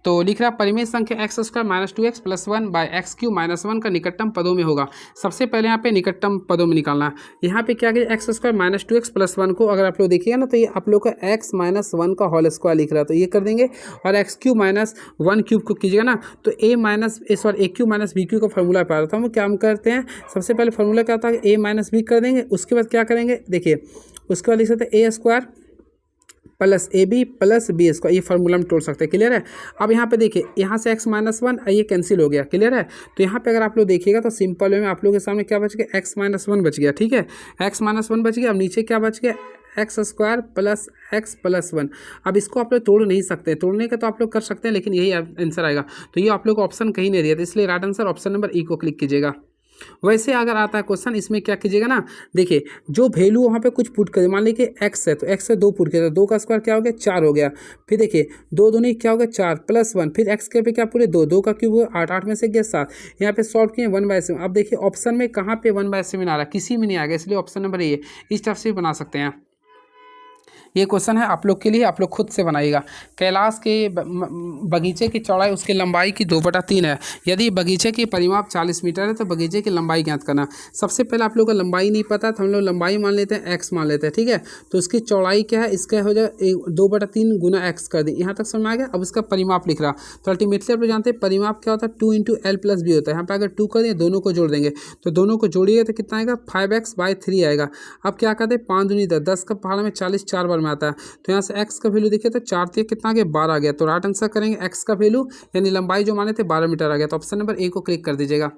तो लिख रहा है परिमेय संख्या x square minus 2x plus 1 by x cube minus 1 का निकटतम पदों में होगा। सबसे पहले यहाँ पे निकटतम पदों में निकालना है। यहाँ पे क्या किया, x square minus 2x plus 1 को अगर आप लोग देखिएगा ना तो ये आप लोग का x माइनस 1 का होल स्क्वायर लिख रहा है, तो ये कर देंगे। और एक्स क्यू माइनस 1 क्यूब को कीजिएगा ना तो ए क्यू माइनस बी क्यू का फॉर्मूला पा रहा था। हम क्या हम करते हैं, सबसे पहले फॉर्मूला क्या होता है, ए माइनस बी कर देंगे। उसके बाद क्या करेंगे, देखिए उसके बाद लिख सकते हैं a square plus a b plus b square, ये फार्मूला में तोड़ सकते हैं। क्लियर है? अब यहाँ पे देखिए यहाँ से x माइनस 1 ये कैंसिल हो गया। क्लियर है? तो यहाँ पे अगर आप लोग देखिएगा तो सिंपल वे में आप लोगों के सामने क्या बच गया, x माइनस 1 बच गया। ठीक है, x माइनस 1 बच गया। अब नीचे क्या बच गया, x square plus x plus 1। अब इसको आप लोग तोड़ नहीं सकते, तोड़ने का तो आप लोग कर सकते हैं लेकिन यही आंसर आएगा। तो ये आप लोग को ऑप्शन कहीं नहीं दिया, तो इसलिए राइट आंसर ऑप्शन नंबर ई को क्लिक कीजिएगा। वैसे अगर आता है क्वेश्चन इसमें क्या कीजिएगा ना, देखिए जो वैल्यू वहाँ पे कुछ पुट करें, मान लीजिए एक्स है तो एक्स से 2 पुट किया, 2 का स्क्वायर क्या हो गया, 4 हो गया। फिर देखिए 2 दूनी क्या हो गया 4 प्लस 1, फिर एक्स के पे क्या पूरे 2 का क्यूब हुआ 8, 8 में से गया 7। यहाँ पे सॉल्व किए 1/7। अब देखिए ऑप्शन में कहाँ पे 1/7 आ रहा है, किसी में नहीं आ गया, इसलिए ऑप्शन नंबर ये इस तरफ से बना सकते हैं। ये क्वेश्चन है आप लोग के लिए, आप लोग खुद से बनाइएगा। कैलाश के बगीचे की चौड़ाई उसकी लंबाई की 2/3 है। यदि बगीचे की परिमाप 40 मीटर है तो बगीचे की लंबाई ज्ञात करना। सबसे पहले आप लोग को लंबाई नहीं पता तो हम लोग लंबाई मान लेते हैं x मान लेते हैं। ठीक है, तो उसकी चौड़ाई क्या है, इसका हो जाए 2/3 गुना x कर दें। यहाँ तक समझ में आ गया। अब इसका परिमाप लिख रहा, तो अल्टीमेटली आप लोग जानते हैं परिमाप क्या होता है, 2 × l + b होता है। यहाँ पर अगर 2 कर दें दोनों को जोड़ देंगे तो दोनों को जोड़िए तो कितना आएगा 5x/3 आएगा। अब क्या करते हैं 5 दूनी 10 का पहाड़ में 40 4 बार में आता है। तो यहाँ से x का वैल्यू देखिए तो 4 3 कितना आ गया 12 आ गया। तो राइट आंसर करेंगे x का वैल्यू यानी लंबाई जो माने थे 12 मीटर आ गया। तो ऑप्शन नंबर ए को क्लिक कर दीजिएगा।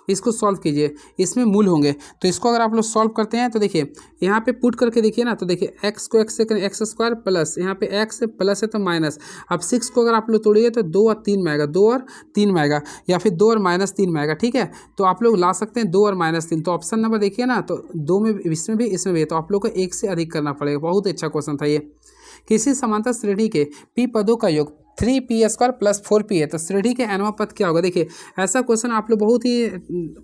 इसको सॉल्व कीजिए, इसमें मूल होंगे तो इसको अगर आप लोग सॉल्व करते हैं तो देखिए यहाँ पे पुट करके देखिए ना, तो देखिए x को x से करें एक्स स्क्वायर प्लस यहाँ पे x प्लस है तो माइनस। अब 6 को अगर आप लोग तोड़िए तो 2 और 3 में आएगा, 2 और 3 में आएगा, या फिर 2 और -3 में आएगा। ठीक है, तो आप लोग ला सकते हैं 2 और -3। तो ऑप्शन नंबर देखिए ना, तो 2 में इसमें भी इसमें भी, तो आप लोग को 1 से अधिक करना पड़ेगा। बहुत अच्छा क्वेश्चन था ये। किसी समांतर श्रेणी के p पदों का योग 3p² + 4p है तो श्रेणी के nवां पद क्या होगा। देखिए ऐसा क्वेश्चन आप लोग बहुत ही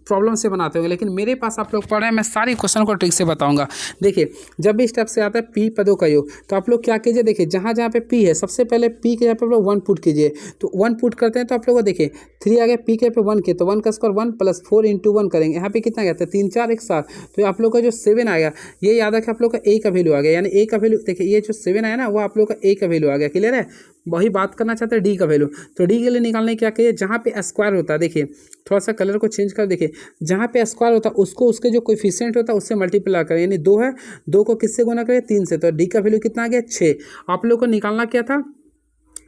प्रॉब्लम से बनाते होंगे, लेकिन मेरे पास आप लोग पढ़ रहे हैं, मैं सारी क्वेश्चन को ट्रिक से बताऊंगा। देखिए जब भी स्टेप से आता है p पदों का योग तो आप लोग क्या कीजिए, देखिए जहाँ जहाँ पे p है सबसे पहले p के यहाँ पे आप लोग 1 पुट कीजिए। तो 1 पुट करते हैं तो आप लोग देखिए 3 आ गया, p के पे 1 के तो 1 का स्क्वायर 1 + 4 × 1 करेंगे। यहाँ पे कितना गया था 3 4 1 7। तो आप लोग का जो 7 आएगा ये याद रखें आप लोग का a का वैल्यू आ गया, यानी a का वैल्यू देखिए ये जो 7 आया ना वो आप लोग का a का वैल्यू आ गया। क्लियर है? वही बात करना चाहते हैं डी का वैल्यू। तो डी के लिए निकालने क्या करिए, जहाँ पे स्क्वायर होता है देखिए थोड़ा सा कलर को चेंज कर, देखिए जहाँ पे स्क्वायर होता है उसको उसके जो कोएफिशिएंट होता है उससे मल्टीप्लाई करें, यानी 2 है 2 को किससे गुना करें 3 से। तो डी का वैल्यू कितना आ गया 6। आप लोग को निकालना क्या था,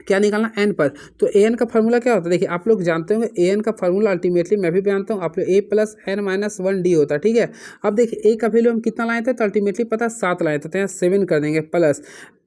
क्या निकालना एन पर। तो ए एन का फार्मूला क्या होता है, देखिए आप लोग जानते होंगे ए एन का फार्मूला अल्टीमेटली मैं भी जानता हूँ, आप लोग a + n - 1 d होता है। ठीक है, अब देखिए ए का वैल्यू हम कितना लाए थे तो अल्टीमेटली पता 7 लाए थे, तो यहाँ 7 कर देंगे प्लस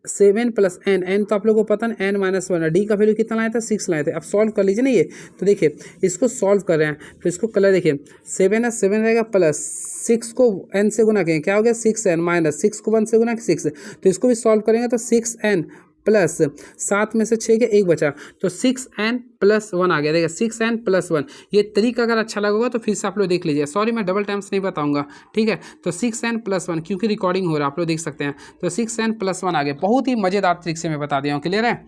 7 प्लस एन, एन तो आप लोगों को पता है एन माइनस वन है, डी का वैल्यू कितना लाए थे 6 लाए थे। अब सॉल्व कर लीजिए ना ये, तो देखिए इसको सॉल्व कर रहे हैं तो इसको कलर देखिए 7 है, 7 रहेगा प्लस 6 को n से गुना करेंगे क्या हो गया 6n माइनस 6 को 1 से गुना 6, तो इसको भी सॉल्व करेंगे तो 6n प्लस 7 में से 6 के 1 बचा तो 6n प्लस 1 आ गया। देखिए 6n प्लस 1, ये तरीका अगर अच्छा लगा तो फिर से आप लोग देख लीजिए, सॉरी मैं डबल टाइम्स नहीं बताऊंगा, ठीक है। तो 6n प्लस 1 क्योंकि रिकॉर्डिंग हो रहा है आप लोग देख सकते हैं, तो 6n प्लस 1 आ गया। बहुत ही मज़ेदार तरीके से मैं बता दिया हूँ, क्लियर है।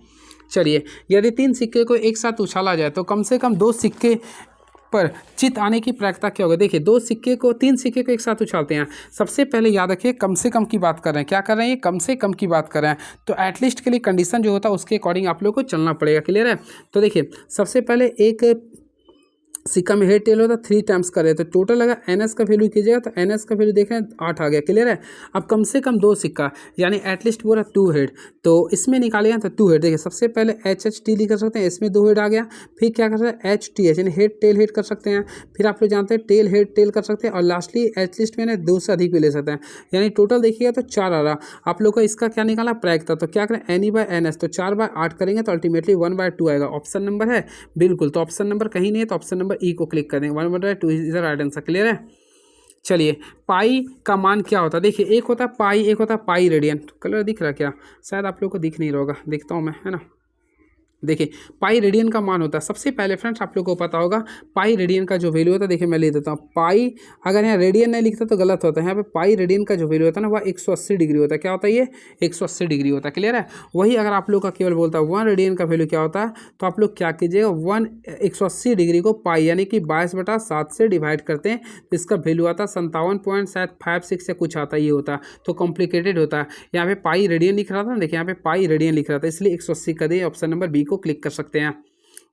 चलिए यदि 3 सिक्के को एक साथ उछाला जाए तो कम से कम 2 सिक्के पर चित आने की प्रायिकता क्या होगा। देखिए 3 सिक्के को एक साथ उछालते हैं, सबसे पहले याद रखिए कम से कम की बात कर रहे हैं, क्या कर रहे हैं ये कम से कम की बात कर रहे हैं, तो एटलीस्ट के लिए कंडीशन जो होता है उसके अकॉर्डिंग आप लोग को चलना पड़ेगा, क्लियर है। तो देखिए सबसे पहले एक सिक्का में हेड टेल होता है 3 टाइम्स कर रहे तो टोटल अगर NS का वैल्यू कीजिएगा तो NS का वैल्यू देख रहे हैं 8 आ गया, क्लियर है। अब कम से कम 2 सिक्का यानी एटलीस्ट पूरा 2 हेड, तो इसमें निकालिएगा तो 2 हेड। देखिए सबसे पहले HHT लिख कर सकते हैं, इसमें 2 हेड आ गया, फिर क्या कर सकते हैं HTH यानी हेड टेल हेड कर सकते हैं, फिर आप लोग जानते हैं टेल हेड टेल कर सकते हैं, और लास्टली एटलीस्ट में 2 से अधिक भी ले सकते हैं, यानी टोटल देखिएगा तो 4 आ रहा। आप लोग का इसका क्या निकाला प्रायिकता, तो क्या करें NE/NS, तो 4/8 करेंगे तो अल्टीमेटली 1/2 आएगा। ऑप्शन नंबर है बिल्कुल, तो ऑप्शन नंबर कहीं नहीं है तो ऑप्शन नंबर ई को क्लिक कर देंगे, 1/2 is the right answer, clear है। चलिए पाई का मान क्या होता है, देखिए एक होता है पाई, एक होता है पाई रेडियन। कलर दिख रहा है क्या, शायद आप लोग को दिख नहीं रहा होगा, दिखता हूँ मैं, है ना। देखिए पाई रेडियन का मान होता है, सबसे पहले फ्रेंड्स आप लोग को पता होगा पाई रेडियन का जो वैल्यू होता है, देखिए मैं लिख देता हूँ पाई, अगर यहाँ रेडियन नहीं लिखता तो गलत होता है, यहाँ पे पाई रेडियन का जो वैल्यू होता है ना वह 180 डिग्री होता है। क्या होता है ये 180 डिग्री होता है, क्लियर है। वही अगर आप लोग का केवल बोलता है 1 रेडियन का वैल्यू क्या होता है, तो आप लोग क्या कीजिएगा 180 डिग्री को पाई यानी कि 22/7 से डिवाइड करते हैं, तो इसका वैल्यू आता है 57.56 या कुछ आता है, ये होता है तो कॉम्प्लिकेटेड होता है। यहाँ पे पाई रेडियन लिख रहा था, देखिए यहाँ पे पाई रेडियन लिख रहा था, इसलिए 180 कर दिए, ऑप्शन नंबर बी को क्लिक कर सकते हैं।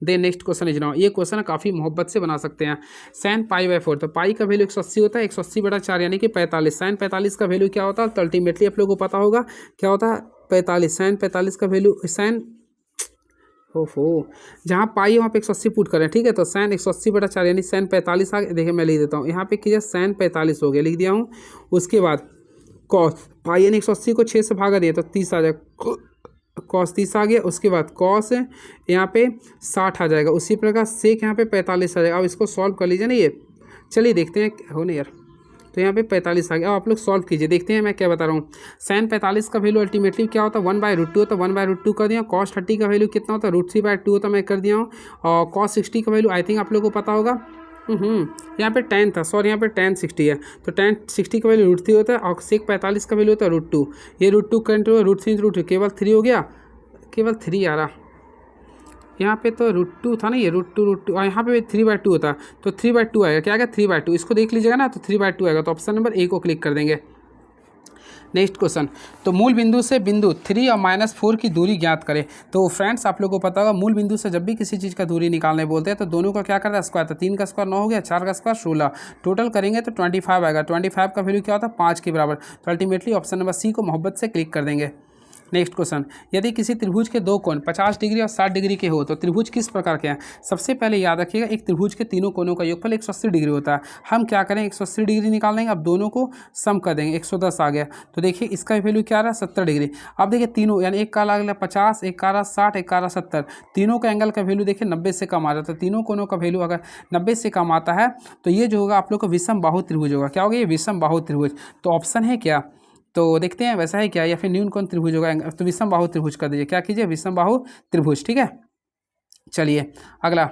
Then next question is now, ये क्वेश्चन काफ़ी मोहब्बत से बना सकते हैं। sin π/4, तो पाई का वैल्यू 180 होता है, 180/4 यानी कि 45। sin 45 का वैल्यू क्या होता है, तो अल्टीमेटली आप लोगों को पता होगा क्या होता है 45। sin 45 का वैल्यू sin जहाँ पाई है वहाँ पे 180 पुट करें, ठीक है। तो sin 180/4 यानी sin 45 आ गया। देखिए मैं लिख देता हूँ, यहाँ पे कीजिए sin 45 हो गया, लिख दिया हूँ। उसके बाद cos पाई यानी 180 को 6 से भागा दिए तो 30 आ जाएगा, कॉस 30 आ गया। उसके बाद कॉस यहाँ पे 60 आ जाएगा, उसी प्रकार सेक यहाँ पे 45 आ जाएगा। अब इसको सॉल्व कर लीजिए ना ये, चलिए देखते हैं हो नहीं यार, तो यहाँ पे 45 आ गया। अब आप लोग सॉल्व कीजिए, देखते हैं मैं क्या बता रहा हूँ। sin 45 का वैल्यू अल्टीमेटली क्या होता है 1/√2 होता है, 1/√2 कर दिया। cos 30 का वैल्यू कितना होता है √3/2 होता है, मैं कर दिया हूँ। और cos 60 का वैल्यू आई थिंक आप लोग को पता होगा, यहाँ पे 10 था, सॉरी यहाँ पे tan 60 है, तो tan 60 का वैल्यू √3 होता है, और sec 45 का वैल्यू होता है √2। ये √2 करंट हुआ, √3 केवल 3 हो गया, केवल 3 आ रहा। यहाँ पे तो √2 था ना, ये √2 और यहाँ पे 3/2 होता, तो 3/2 आएगा। क्या आएगा 3/2, इसको देख लीजिएगा ना, तो 3/2 आएगा, तो ऑप्शन नंबर ए को क्लिक कर देंगे। नेक्स्ट क्वेश्चन, तो मूल बिंदु से बिंदु 3 और -4 की दूरी ज्ञात करें। तो फ्रेंड्स आप लोगों को पता होगा मूल बिंदु से जब भी किसी चीज़ का दूरी निकालने बोलते हैं तो दोनों का क्या करता है स्क्वायर, तो 3 का स्क्वायर 9 हो गया, 4 का स्क्वायर 16, टोटल करेंगे तो 25 आएगा। 25 का वैल्यू क्या होता है 5 के बराबर, तो अल्टीमेटली ऑप्शन नंबर सी को मोहब्बत से क्लिक कर देंगे। नेक्स्ट क्वेश्चन, यदि किसी त्रिभुज के दो कोण 50 डिग्री और 60 डिग्री के हो तो त्रिभुज किस प्रकार के हैं। सबसे पहले याद रखिएगा एक त्रिभुज के तीनों कोणों का योगफल 180 डिग्री होता है। हम क्या करें 180 डिग्री निकाल देंगे, अब दोनों को सम कर देंगे, 110 आ गया। तो देखिए इसका वैल्यू क्या आ रहा है 70 डिग्री। अब देखिए तीनों यानी एक का आ गया 50, एक का 60, एक का 70, तीनों का एंगल का वैल्यू देखिए 90 से कम आ जाता है। तीनों कोणों का वैल्यू अगर 90 से कम आता है तो ये जो होगा आप लोग को विषम बाहु त्रिभुज होगा। क्या होगा ये विषम बाहु त्रिभुज। तो ऑप्शन है क्या, तो देखते हैं वैसा है क्या, या फिर न्यून कोण त्रिभुज होगा, तो विषम बाहु त्रिभुज कर दीजिए। क्या कीजिए विषम बाहु त्रिभुज, ठीक है। चलिए अगला,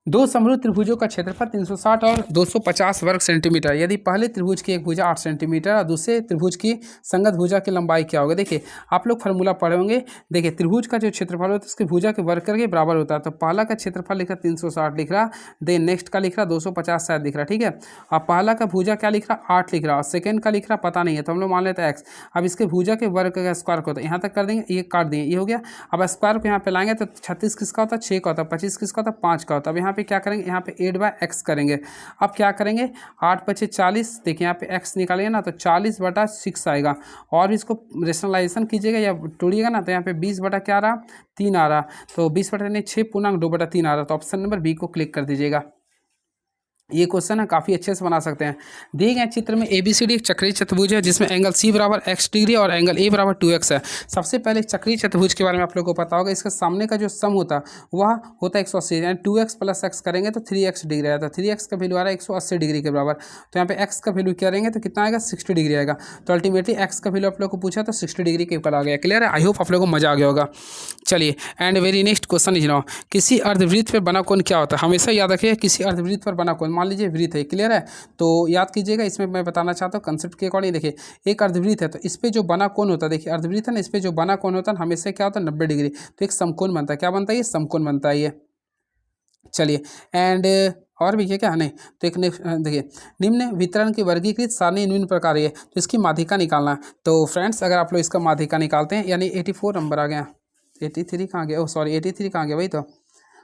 दो समरूप त्रिभुजों का क्षेत्रफल 360 और 250 वर्ग सेंटीमीटर। यदि पहले त्रिभुज की एक भुजा 8 सेंटीमीटर और दूसरे त्रिभुज की संगत भुजा की लंबाई क्या होगा। देखिए आप लोग फार्मूला पढ़े होंगे, देखिए त्रिभुज का जो क्षेत्रफल होता है उसके भुजा के वर्ग करके बराबर होता है। तो पहला का क्षेत्रफल लिख रहा 360 लिख रहा, देन नेक्स्ट का लिख रहा 250 शायद लिख रहा, ठीक है। अब पहला का भुजा क्या लिख रहा 8 लिख रहा, और सेकेंड का लिख रहा पता नहीं है, तो हम लोग मान लेते हैं x। अब इसके भुजा के वर्ग का स्क्वायर होता है, यहाँ तक कर देंगे, ये काट देंगे, ये हो गया। अब स्क्वायर को यहाँ पे लाएंगे तो 36 किसका होता है 6 का होता है, 25 किसका होता है 5 का होता है। अब यहाँ पे क्या करेंगे, यहाँ पे 8/x करेंगे। अब क्या करेंगे 8 × 40, देखिए यहाँ पे x निकालेंगे ना तो 40/6 आएगा, और इसको रेशनलाइजेशन कीजिएगा या तोड़िएगा ना तो यहाँ पे 20 बटा क्या आ रहा 3 आ रहा, तो 20 बटा 6 पूर्णांक 2/3 आ रहा, तो ऑप्शन नंबर बी को क्लिक कर दीजिएगा। ये क्वेश्चन है काफ़ी अच्छे से बना सकते हैं। दिए गए चित्र में ABCD एक चक्रीय चतुर्भुज है जिसमें एंगल C बराबर x डिग्री और एंगल A बराबर 2x है। सबसे पहले चक्रीय चतुर्भुज के बारे में आप लोगों को पता होगा, इसका सामने का जो सम होता वह होता है 180, यानी 2x प्लस x करेंगे तो 3x डिग्री आया था। 3x का वैल्यू आ रहा है 180 डिग्री के बराबर, तो यहाँ पे x का वैल्यू क्या रहेंगे तो कितना आएगा 60 डिग्री आएगा। तो अल्टीमेटली x का वैल्यू आप लोग को पूछा तो 60 डिग्री के ऊपर आ गया। क्लियर है? आई होप आप लोगों को मजा आ गया होगा। चलिए, and very next question is now, किसी अर्धवृत्त पर बना कोण क्या होता है? हमेशा याद रखिए, किसी अर्धवृत्त पर बना कोण, मान लीजिए वृत्त है। क्लियर है? तो याद कीजिएगा, इसमें मैं बताना चाहता हूँ कंसेप्ट के अकॉर्डिंग। देखिए, एक अर्धवृत्त है तो इस पे जो बना कोण होता है, देखिए अर्धवृत्त है ना, इस पे जो बना कोण होता है हमेशा क्या होता है 90 डिग्री, तो एक समकोण बनता है। क्या बनता है? ये समकोण बनता है ये। चलिए, एंड और भी क्या नहीं, तो एक देखिए, निम्न वितरण की वर्गीकृत सारणी निम्न प्रकार है, तो इसकी माध्यिका निकालना है। तो फ्रेंड्स, अगर आप लोग इसका माध्यिका निकालते हैं, यानी 84 नंबर आ गया, 83 कहाँ गया, ओह सॉरी 83 कहाँ गया, वही तो।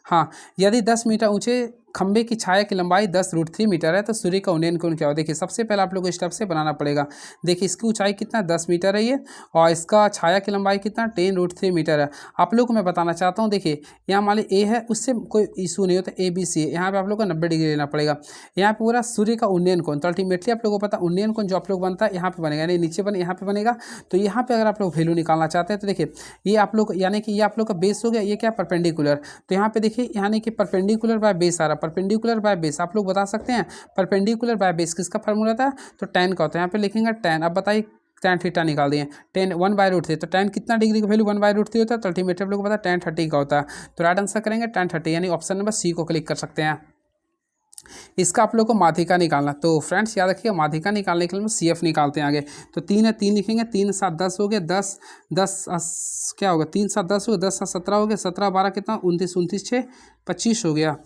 हाँ, यदि 10 मीटर ऊंचे खंबे की छाया की लंबाई 10√3 मीटर है तो सूर्य का उन्नयन कोण क्या हो? देखिए, सबसे पहले आप लोग को स्टेप से बनाना पड़ेगा। देखिए, इसकी ऊंचाई कितना 10 मीटर है ये, और इसका छाया की लंबाई कितना 10√3 मीटर है। आप लोग को मैं बताना चाहता हूँ, देखिए यहाँ मान ली ए है, उससे कोई इशू नहीं होता, ABC है, यहाँ पे आप लोग को 90 डिग्री लेना पड़ेगा। यहाँ पे पूरा सूर्य का उन्नयन कोण, तो अल्टीमेटली आप लोग को पता उन्नयन कोण जो आप लोग बनता है यहाँ पे बनेगा, यानी नीचे बने यहाँ पे बनेगा। तो यहाँ पे अगर आप लोग वैल्यू निकालना चाहते हैं तो देखिए, ये आप लोग यानी कि ये आप लोग का बेस हो गया, ये क्या परपेंडिकुलर, तो यहाँ पे देखिए यानी कि परपेंडिकुलर बाय बेस आ रहा, परपेंडिकुलर बाय बेस आप लोग बता सकते हैं। परपेंडिकुलर बाय बेस किसका फार्मूला था? तो tan का होता है। यहाँ पे लिखेंगे tan। अब बताइए, tan थीटा निकाल दिए, 10 1/√3, तो tan कितना डिग्री का वैल्यू 1/√3 होता है, तो अल्टीमेटली आप लोग को पता है tan 30 का होता है। तो राइट आंसर करेंगे tan 30, यानी ऑप्शन नंबर C को क्लिक कर सकते हैं। इसका आप लोग को माध्यिका निकालना, तो फ्रेंड्स याद रखिए, माध्यिका निकालने के लिए हम CF निकालते हैं आगे। तो 3 है, 3 लिखेंगे, 3 7 10 हो गया, 10 10 क्या होगा, 3 7 10 हो गया, 10 7 17 हो गया, 17 12 कितना 29 29 6 25 हो गया।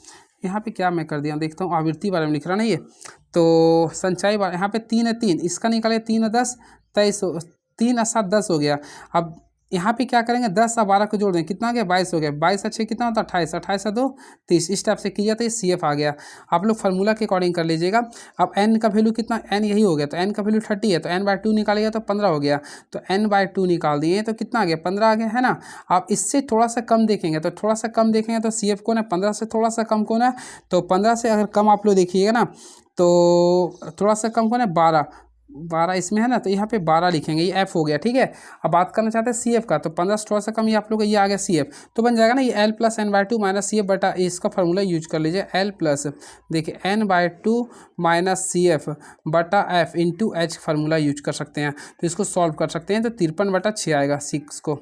यहाँ पे क्या मैं कर दिया, देखता हूँ, आवृत्ति बारे में लिख रहा ना ये, तो संचय बारे, यहाँ पे 3 है, 3 इसका निकाले, 3 है 10 23, 3 7 10 हो गया। अब यहाँ पे क्या करेंगे, 10 और 12 को जोड़ दें, कितना आ गया 22 हो गया, 22 अच्छे कितना होता है 28, 28 2 30, इस टाइप से किया तो ये CF आ गया। आप लोग फार्मूला के अकॉर्डिंग कर लीजिएगा। अब n का वैल्यू कितना, n यही हो गया, तो n का वैल्यू 30 है, तो n/2 निकालेगा तो 15 हो गया, तो n/2 निकाल दिए तो कितना आ गया 15 आ गया, है ना। आप इससे थोड़ा सा कम देखेंगे, तो थोड़ा सा कम देखेंगे तो CF कौन है, 15 से थोड़ा सा कम कौन है, तो 15 से अगर कम आप लोग देखिएगा ना, तो थोड़ा सा कम कौन है 12 इसमें है ना, तो यहाँ पे 12 लिखेंगे, ये F हो गया। ठीक है, अब बात करना चाहते हैं CF का, तो 15 से थोड़ा सा कम, ये आप लोग ये आ गया CF, तो बन जाएगा ना ये L + n/2 - CF बटा, इसका फॉर्मूला यूज कर लीजिए, L + देखिए n/2 - CF बटा F × H फार्मूला यूज कर सकते हैं। तो इसको सॉल्व कर सकते हैं, तो 53/6 आएगा 6 को।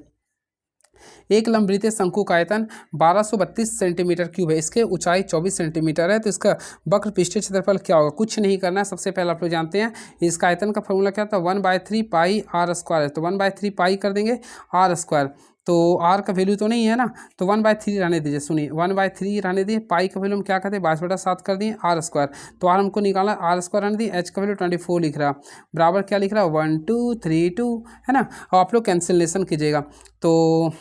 एक लंबवृत्तीय शंकु का आयतन 1232 सेंटीमीटर क्यूब है, इसके ऊंचाई 24 सेंटीमीटर है, तो इसका वक्र पृष्ठीय क्षेत्रफल क्या होगा? कुछ नहीं करना है, सबसे पहले आप लोग जानते हैं इसका आयतन का फॉर्मूला क्या था, 1/3 पाई r² है, तो 1/3 पाई कर देंगे r², तो r का वैल्यू तो नहीं है ना, तो 1/3 रहने दीजिए, सुनिए 1/3 रहने दीजिए, पाई का वैल्यू हम क्या करते हैं 22/7 कर दिए, r², तो r हमको निकालना, r² रहने दिए, h का वैल्यू 24 लिख रहा, बराबर क्या लिख रहा 1 2 3 2, है ना। और आप लोग कैंसिलेशन कीजिएगा, तो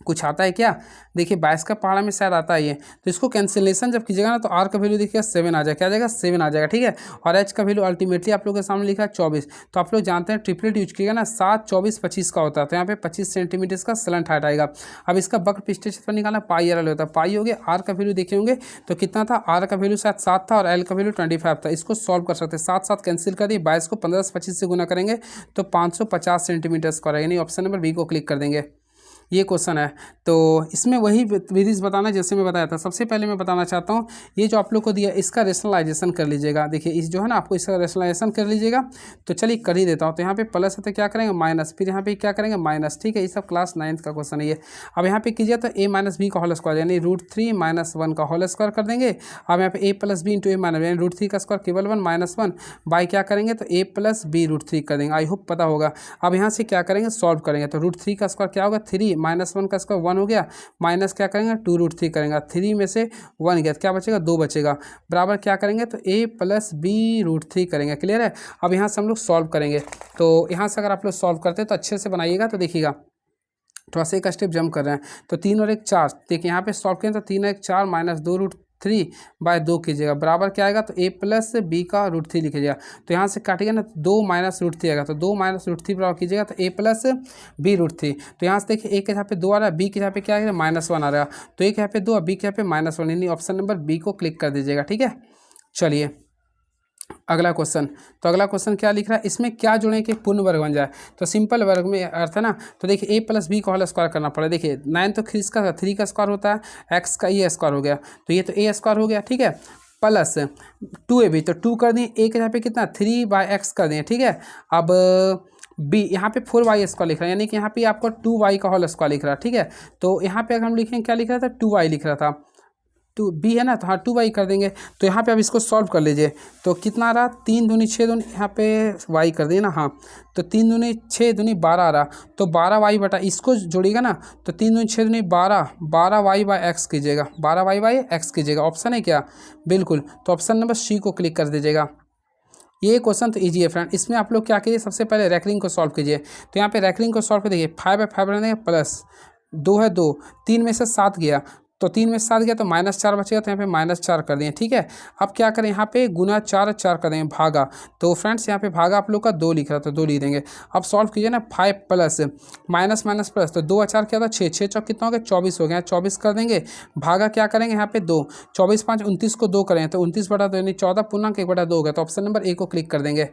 कुछ आता है क्या, देखिए 22 का पहाड़ा में शायद आता है ये, तो इसको कैंसिलेशन जब कीजिएगा ना, तो r का वैल्यू देखिएगा 7 आ जाएगा, क्या आ जाएगा 7 आ जाएगा। ठीक है, और h का वैल्यू अल्टीमेटली आप लोगों के सामने लिखा है 24, तो आप लोग जानते हैं ट्रिपलेट यूज कीजिएगा ना, 7 24 25 का होता है, तो यहाँ पे 25 सेंटीमीटर का स्लंट हाइट आएगा। अब इसका वक्र पृष्ठीय क्षेत्रफल निकालना, पाई r होता है, पाई हो गया, r का वैल्यू देखे होंगे तो कितना था, r का वैल्यू शायद 7 था और l का वैल्यू 25 था। इसको सॉल्व कर सकते हैं, 7 7 कैंसिल कर दिए, 22 को 15 से 25 से गुना करेंगे तो 550 सेंटीमीटर स्क्वायर, यानी ऑप्शन नंबर B को क्लिक कर देंगे। ये क्वेश्चन है, तो इसमें वही विधि बताना जैसे मैं बताया था। सबसे पहले मैं बताना चाहता हूँ, ये जो आप लोग को दिया इसका रेशनलाइजेशन कर लीजिएगा। देखिए इस जो है ना, आपको इसका रेशनलाइजेशन कर लीजिएगा, तो चलिए कर ही देता हूँ। तो यहाँ पे प्लस है तो क्या करेंगे माइनस, फिर यहाँ पे क्या करेंगे माइनस। ठीक है, ये सब क्लास 9th का क्वेश्चन है ये। अब यहाँ पे कीजिए तो a - b का होल स्क्वायर, यानी √3 - 1 का होल स्क्वायर कर देंगे। अब यहाँ पे a + b × a - यानी √3 का स्क्वायर केवल 1 - 1 बाई क्या करेंगे तो a + b √3 कर देंगे। आई होप पता होगा। अब यहाँ से क्या करेंगे सॉल्व करेंगे, तो √3 का स्क्वायर क्या होगा 3 - 1 का स्क्वायर 1 हो गया, माइनस क्या करेंगे 2√3 करेंगे, 3 में से 1 गया, क्या बचेगा 2 बचेगा, बराबर क्या करेंगे तो a + b √3 करेंगे। क्लियर है। अब यहाँ से हम लोग सॉल्व करेंगे, तो यहाँ से अगर आप लोग सॉल्व करते हैं तो अच्छे से बनाइएगा। तो देखिएगा थोड़ा सा एक स्टेप जंप कर रहे हैं, तो 3 और 1 4, देखिए यहाँ पे सॉल्व करें तो 3 और 1 4 - 2√3/2 कीजिएगा, बराबर क्या आएगा तो a + b का √3 लिखिएगा। तो यहाँ से काटिएगा ना 2 - √3 आएगा, तो 2 - √3 बराबर कीजिएगा तो a + b √3। तो यहाँ से देखिए a के यहाँ पे 2 आ रहा है, b के यहाँ पे क्या है -1 आ रहा है, तो a के यहाँ पे 2 और b के यहाँ पे -1, यानी ऑप्शन नंबर B को क्लिक कर दीजिएगा। ठीक है, चलिए अगला क्वेश्चन। तो अगला क्वेश्चन क्या लिख रहा है, इसमें क्या जोड़ें कि पूर्ण वर्ग बन जाए। तो सिंपल वर्ग में अर्थ है ना, तो देखिए a प्लस बी का होल स्क्वायर करना पड़ेगा। देखिए 9 तो थ्री का स्क्वायर होता है, x का ये स्क्वायर हो गया, तो ये तो a स्क्वायर हो गया, ठीक है, प्लस 2ab, तो 2 कर दिए, a के यहाँ पे कितना 3/x कर दिए, ठीक है। अब बी यहाँ पे 4y स्क्वायर लिख रहा है, यानी कि यहाँ पे आपको 2y का होल स्क्वायर लिख रहा है, ठीक है। तो यहाँ पे अगर हम लिखें क्या लिख रहा था, 2y लिख रहा था, टू बी है ना, तो हाँ 2y कर देंगे। तो यहाँ पे अब इसको सॉल्व कर लीजिए, तो कितना आ रहा, 3 दूनी 6 दूनी, यहाँ पे y कर दिए ना, हाँ, तो 3 दूनी 6 दूनी 12 आ रहा, तो 12y बटा इसको जोड़िएगा ना, तो 3 दूनी 6 दूनी 12y बाई एक्स कीजिएगा, 12y बाई एक्स कीजिएगा। ऑप्शन है क्या, बिल्कुल, तो ऑप्शन नंबर सी को क्लिक कर दीजिएगा। ये क्वेश्चन तो इजी है फ्रेंड, इसमें आप लोग क्या कीजिए, सबसे पहले रैकरिंग को सॉल्व कीजिए। तो यहाँ पे रैकरिंग को सॉल्व कर देखिए, 5/5 रहेंगे, प्लस 2 है 2, 3 में से 7 गया, तो 3 में से 7 गया तो -4 बचेगा, तो यहाँ पे -4 कर दिए, ठीक है। अब क्या करें, यहाँ पे गुना 4 कर देंगे, भागा, तो फ्रेंड्स यहाँ पे भागा आप लोग का 2 लिख रहा था, 2 लिख देंगे। अब सॉल्व कीजिए ना, 5 प्लस माइनस माइनस प्लस, तो 2 4 क्या था 6, 6 चौक कितना हो गया 24 हो गया, 24 कर देंगे, भागा क्या करेंगे यहाँ पे 2, 24 5 29 को 2 करें, तो 29/2 यानी 14 पूर्णांक 1/2 हो गया, तो ऑप्शन नंबर ए को क्लिक कर देंगे।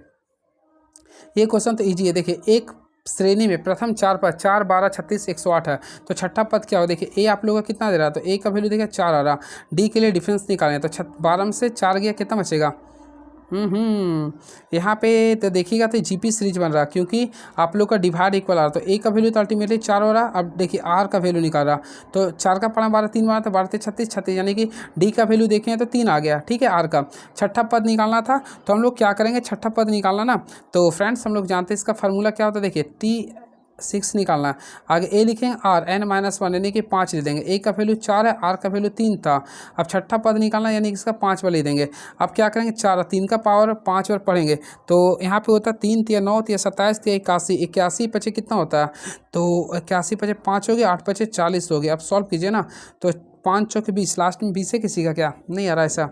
ये क्वेश्चन तो ईजी है, देखिए एक श्रेणी में प्रथम 4 पद 4 12 36 108 है, तो छठा पद क्या हो, देखिए ए आप लोगों का कितना दे रहा है, तो ए का वैल्यू देखिए 4 आ रहा, डी के लिए डिफरेंस निकालें, तो 12 में से 4 गया, कितना बचेगा, यहाँ पे तो देखिएगा तो जीपी सीरीज बन रहा, क्योंकि आप लोग का डिवाइड इक्वल आ रहा, तो ए का वैल्यू तो अल्टीमेटली 4 हो रहा। अब देखिए आर का वैल्यू निकाल रहा, तो 4 का पढ़ा 12 3 बार, तो 12 36 36, यानी कि डी का वैल्यू देखें तो 3 आ गया, ठीक है। आर का छठा पद निकालना था, तो हम लोग क्या करेंगे, छठा पद निकालना ना, तो फ्रेंड्स हम लोग जानते हैं इसका फार्मूला क्या होता है, देखिए T6 निकालना है, आगे ए लिखेंगे आर n-1 यानी कि 5 ले देंगे, ए का वैल्यू 4 है, आर का वैल्यू 3 था। अब छठा पद निकालना यानी कि इसका 5 वाला ले देंगे। अब क्या करेंगे, 4 3 का पावर 5 बार पढ़ेंगे, तो यहाँ पे होता है 3 3 9 3 27 3 81, 81 पचे कितना होता है, तो 81 पचे 5 हो गया, 8 पचे 40 हो गया। अब सॉल्व कीजिए ना, तो 5 चौके 20, लास्ट में 20 है, किसी का क्या नहीं आ रहा ऐसा,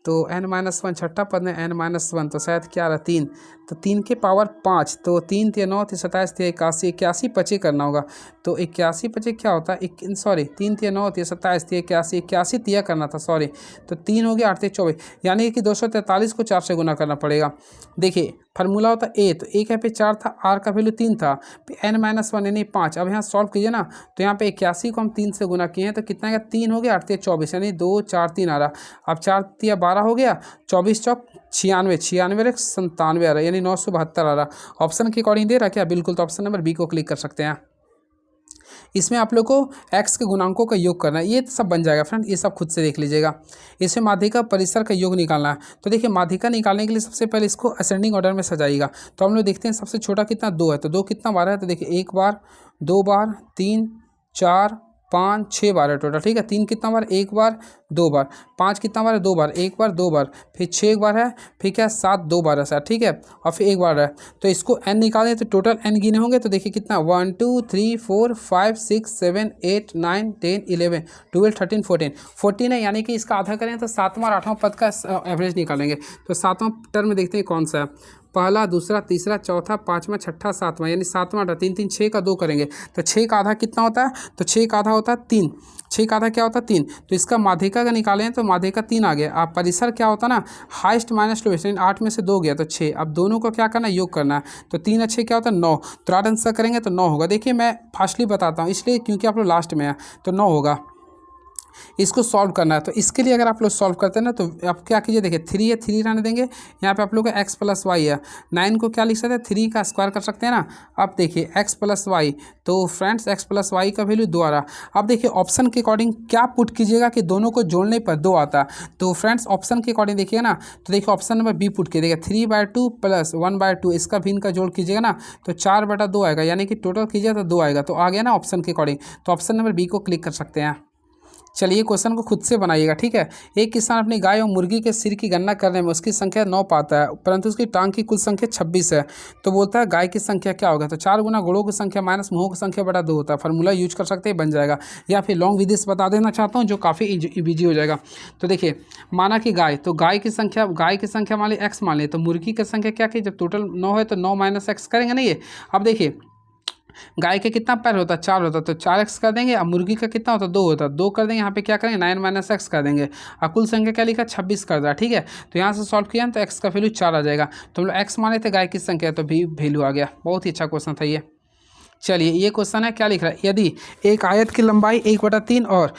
तो n-1 छठा पद में n-1, तो शायद क्या आ रहा 3, तो 3 के पावर 5, तो 3 3 9 3 27 3 81, 81 पचे करना होगा, तो 81 पचे क्या होता है, सॉरी 3 3 9 3 27 3 81, 81 तिया करना था, सॉरी, तो 3 हो गया 8 3 24, यानी कि 243 को 4 से गुना करना पड़ेगा। देखिए फार्मूला होता ए, तो ए का पे 4 था, आर का वैल्यू 3 था, n-1 यानी 5। अब यहाँ सॉल्व कीजिए ना, तो यहाँ पे 81 को हम 3 से गुना किए हैं, तो कितना गया 3 हो गया, 8 3 24, यानी 2 4 3 आ रहा। अब 4 3 12 हो गया, 24 चौक 96, 96 97 आ रहा, यानी 972 आ रहा। ऑप्शन के अकॉर्डिंग दे रहा क्या, बिल्कुल, तो ऑप्शन नंबर बी को क्लिक कर सकते हैं। इसमें आप लोग को x के गुणांकों का योग करना है, ये सब बन जाएगा फ्रेंड, ये सब खुद से देख लीजिएगा। इसमें माध्यिका परिसर का योग निकालना है, तो देखिए माध्यिका निकालने के लिए सबसे पहले इसको असेंडिंग ऑर्डर में सजाइएगा। तो हम लोग देखते हैं सबसे छोटा कितना 2 है, तो 2 कितना बार है, तो देखिए 1 बार 2 बार 3 4 5 6 बार है टोटल, ठीक है। 3 कितना बार 1 बार 2 बार, 5 कितना बार है 2 बार 1 बार 2 बार, फिर 6 एक बार है, फिर क्या 7 2 बार है सर, ठीक है, और फिर 1 बार है। तो इसको n निकालें तो टोटल n गिने होंगे, तो देखिए कितना 1 2 3 4 5 6 7 8 9 10 11 12 13 14 है, यानी कि इसका आधा करें तो 7वां और 8वां पद का एवरेज निकालेंगे। तो 7वां टर्म देखते हैं कौन सा है, पहला दूसरा तीसरा चौथा पाँचवा छठा सातवां, यानी 7वां 3 3 6 का 2 करेंगे, तो 6 का आधा कितना होता है, तो 6 का आधा होता है 3, 6 का आधा क्या होता है 3, तो इसका माध्यिका का निकालें तो माध्यिका 3 आ गया। आप परिसर क्या होता है ना, हाइस्ट माइनस लोएस्ट, यानी 8 में से 2 गया तो 6। अब दोनों को क्या करना है, योग करना है, तो 3 अच्छे क्या होता है 9, तो आठ आंसर करेंगे तो 9 होगा। देखिए मैं फास्टली बताता हूँ इसलिए क्योंकि आप लोग लास्ट में है, तो 9 होगा। इसको सॉल्व करना है, तो इसके लिए अगर आप लोग सॉल्व करते हैं ना, तो आप क्या कीजिए, देखिए 3 है 3 रहने देंगे, यहाँ पे आप लोग का x प्लस वाई है, 9 को क्या लिख सकते हैं 3 का स्क्वायर कर सकते हैं ना। अब देखिए x प्लस वाई, तो फ्रेंड्स x प्लस वाई का वैल्यू 2 आ रहा। अब देखिए ऑप्शन के अकॉर्डिंग क्या पुट कीजिएगा कि दोनों को जोड़ने पर 2 आता, तो फ्रेंड्स ऑप्शन के अकॉर्डिंग देखिएगा ना, तो देखिए ऑप्शन नंबर बी पुट कीजिएगा 3/2 प्लस 1/2, इसका भी इनका जोड़ कीजिएगा ना, तो 4/2 आएगा, यानी कि टोटल कीजिए तो 2 आएगा, तो आ गया ना ऑप्शन के अकॉर्डिंग, तो ऑप्शन नंबर बी को क्लिक कर सकते हैं। चलिए क्वेश्चन को खुद से बनाइएगा, ठीक है। एक किसान अपनी गाय और मुर्गी के सिर की गणना करने में उसकी संख्या 9 पाता है, परंतु उसकी टांग की कुल संख्या 26 है, तो बोलता है गाय की संख्या क्या होगा, तो 4 गुना घोड़ों की संख्या माइनस मुँहों की संख्या बटा 2 होता है। फार्मूला यूज कर सकते हैं, बन जाएगा, या फिर लॉन्ग विधि से बता देना चाहता हूँ जो काफ़ी ईजी हो जाएगा। तो देखिए माना कि गाय, तो गाय की संख्या मान ली एक्स मान ली, तो मुर्गी की संख्या क्या की, जब टोटल 9 है तो 9 - x करेंगे ना ये। अब देखिए गाय के कितना पैर होता है, 4 होता है, तो 4x कर देंगे। अब मुर्गी का कितना होता है, 2 होता है, 2 कर देंगे। यहाँ पे क्या करेंगे 9 माइनस एक्स कर देंगे। अब कुल संख्या क्या लिखा, 26 कर रहा है, ठीक है। तो यहाँ से सॉल्व किया तो x का वैल्यू 4 आ जाएगा। तो हम लोग x माने थे गाय की संख्या, तो भी वैल्यू आ गया। बहुत ही अच्छा क्वेश्चन था ये। चलिए ये क्वेश्चन है, क्या लिख रहा है, यदि एक आयत की लंबाई 1/3 और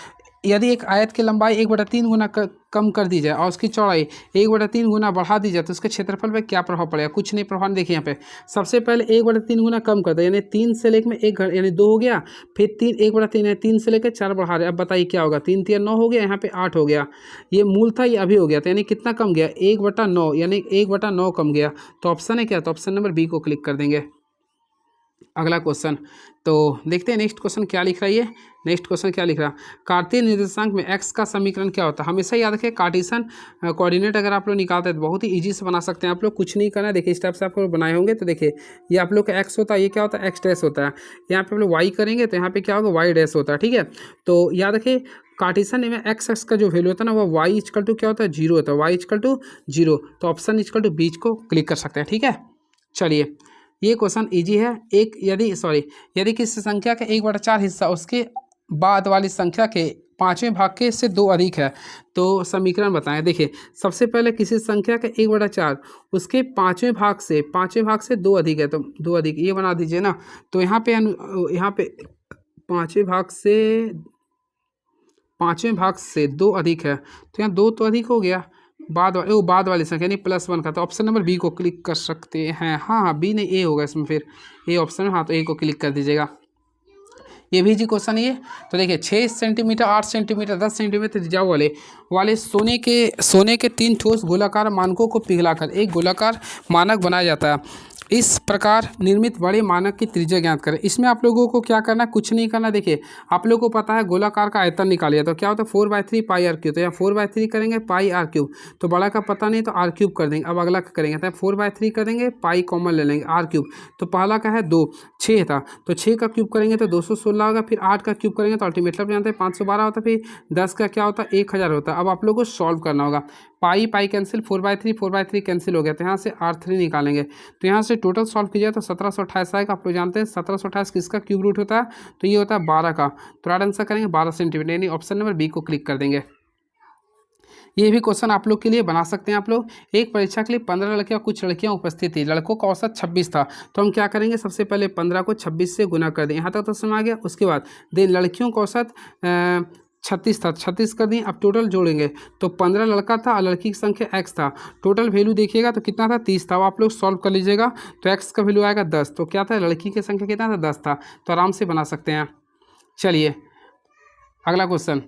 यदि एक आयत की लंबाई 1/3 गुना कम कर दी जाए और उसकी चौड़ाई 1/3 गुना बढ़ा दी जाए तो उसके क्षेत्रफल पर क्या प्रभाव पड़ेगा। कुछ नहीं प्रभाव, देखिए यहाँ पे सबसे पहले 1/3 गुना कम कर दे, यानी 3 से लेकर में 1 यानी 2 हो गया, फिर 1/3 यानी 3 से लेकर 4 बढ़ा रहे। अब बताइए क्या होगा, 3 3 9 हो गया, यहाँ पे 8 हो गया। ये मूल था, ये अभी हो गया, तो यानी कितना कम गया, 1/9, यानी 1/9 कम गया। तो ऑप्शन है क्या, तो ऑप्शन नंबर बी को क्लिक कर देंगे। अगला क्वेश्चन, तो देखते हैं नेक्स्ट क्वेश्चन क्या लिख रहा है ये। नेक्स्ट क्वेश्चन क्या लिख रहा है, कार्तीय निर्देशांक में x का समीकरण क्या होता है। हमेशा याद रखें कार्टेशियन कोऑर्डिनेट अगर आप लोग निकालते हैं तो बहुत ही इजी से बना सकते हैं आप लोग, कुछ नहीं करना है। देखिए इस टाइप से आप लोग बनाए होंगे, तो देखिए ये आप लोग का x होता है, ये क्या होता है x डैश होता है। यहाँ पे आप लोग y करेंगे तो यहाँ पे क्या होगा y डैश होता है, ठीक है। तो याद रखें कार्टेशियन में x का जो वैल्यू होता है ना वो y इक्वल टू क्या होता है 0 होता है, y इक्वल टू 0। तो ऑप्शन इक्वल टू बीच को क्लिक कर सकते हैं, ठीक है। चलिए ये क्वेश्चन इजी है। यदि किसी संख्या का 1/4 हिस्सा उसके बाद वाली संख्या के 5वें भाग के से 2 अधिक है तो समीकरण बताएं। देखिए सबसे पहले किसी संख्या का 1/4 उसके 5वें भाग से 2 अधिक है, तो 2 अधिक ये बना दीजिए ना। तो यहाँ पे 5वें भाग से 2 अधिक है, तो यहाँ 2 तो अधिक हो गया, बाद वाली संख्या यानी +1 का। तो ऑप्शन नंबर बी को क्लिक कर सकते हैं। हाँ बी नहीं ए होगा इसमें, फिर ए ऑप्शन में, हाँ तो ए को क्लिक कर दीजिएगा। ये भी जी क्वेश्चन है ये। तो देखिए 6 सेंटीमीटर 8 सेंटीमीटर 10 सेंटीमीटर रिजाव वाले सोने के 3 ठोस गोलाकार मानकों को पिघलाकर एक गोलाकार मानक बनाया जाता है। इस प्रकार निर्मित बड़े मानक की त्रिज्या ज्ञात करें। इसमें आप लोगों को क्या करना, कुछ नहीं करना। देखिए आप लोगों को पता है गोलाकार का आयतन निकालिए, तो क्या होता है 4/3 पाई आर क्यूब। तो यहाँ 4/3 करेंगे पाई आर क्यूब, तो बड़ा का पता नहीं तो आर क्यूब कर देंगे। अब अगला करेंगे तो 4/3 कर देंगे, पाई कॉमन ले लेंगे, आर क्यूब। तो पहला का है 2, 6 था, तो 6 का क्यूब करेंगे तो 216 होगा, फिर 8 का क्यूब करेंगे तो अल्टीमेटली आप जानते हैं 512 होता है, फिर 10 का क्या होता है 1000 होता है। अब आप लोगों को सॉल्व करना होगा, पाई कैंसिल, 4/3 कैंसिल हो गया, तो यहाँ से R3 निकालेंगे। तो यहाँ से टोटल सॉल्व कीजिए तो 1728 आएगा। आप लोग जानते हैं 1728 किसका क्यूब रूट होता है, तो ये होता है 12 का। तो राइट आंसर करेंगे 12 सेंटीमीटर, यानी ऑप्शन नंबर बी को क्लिक कर देंगे। ये भी क्वेश्चन आप लोग के लिए बना सकते हैं आप लोग। एक परीक्षा के लिए 15 लड़कियां कुछ लड़कियां उपस्थित थी, लड़कों का औसत 26 था। तो हम क्या करेंगे, सबसे पहले 15 को 26 से गुना कर दें, यहाँ तक तो समझ आ गया। उसके बाद लड़कियों का औसत 36 था, 36 कर दिए। अब टोटल जोड़ेंगे तो 15 लड़का था और लड़की की संख्या x था। टोटल वैल्यू देखिएगा तो कितना था 30 था। अब आप लोग सॉल्व कर लीजिएगा तो x का वैल्यू आएगा 10। तो क्या था, लड़की की संख्या कितना था 10 था, तो आराम से बना सकते हैं। चलिए अगला क्वेश्चन,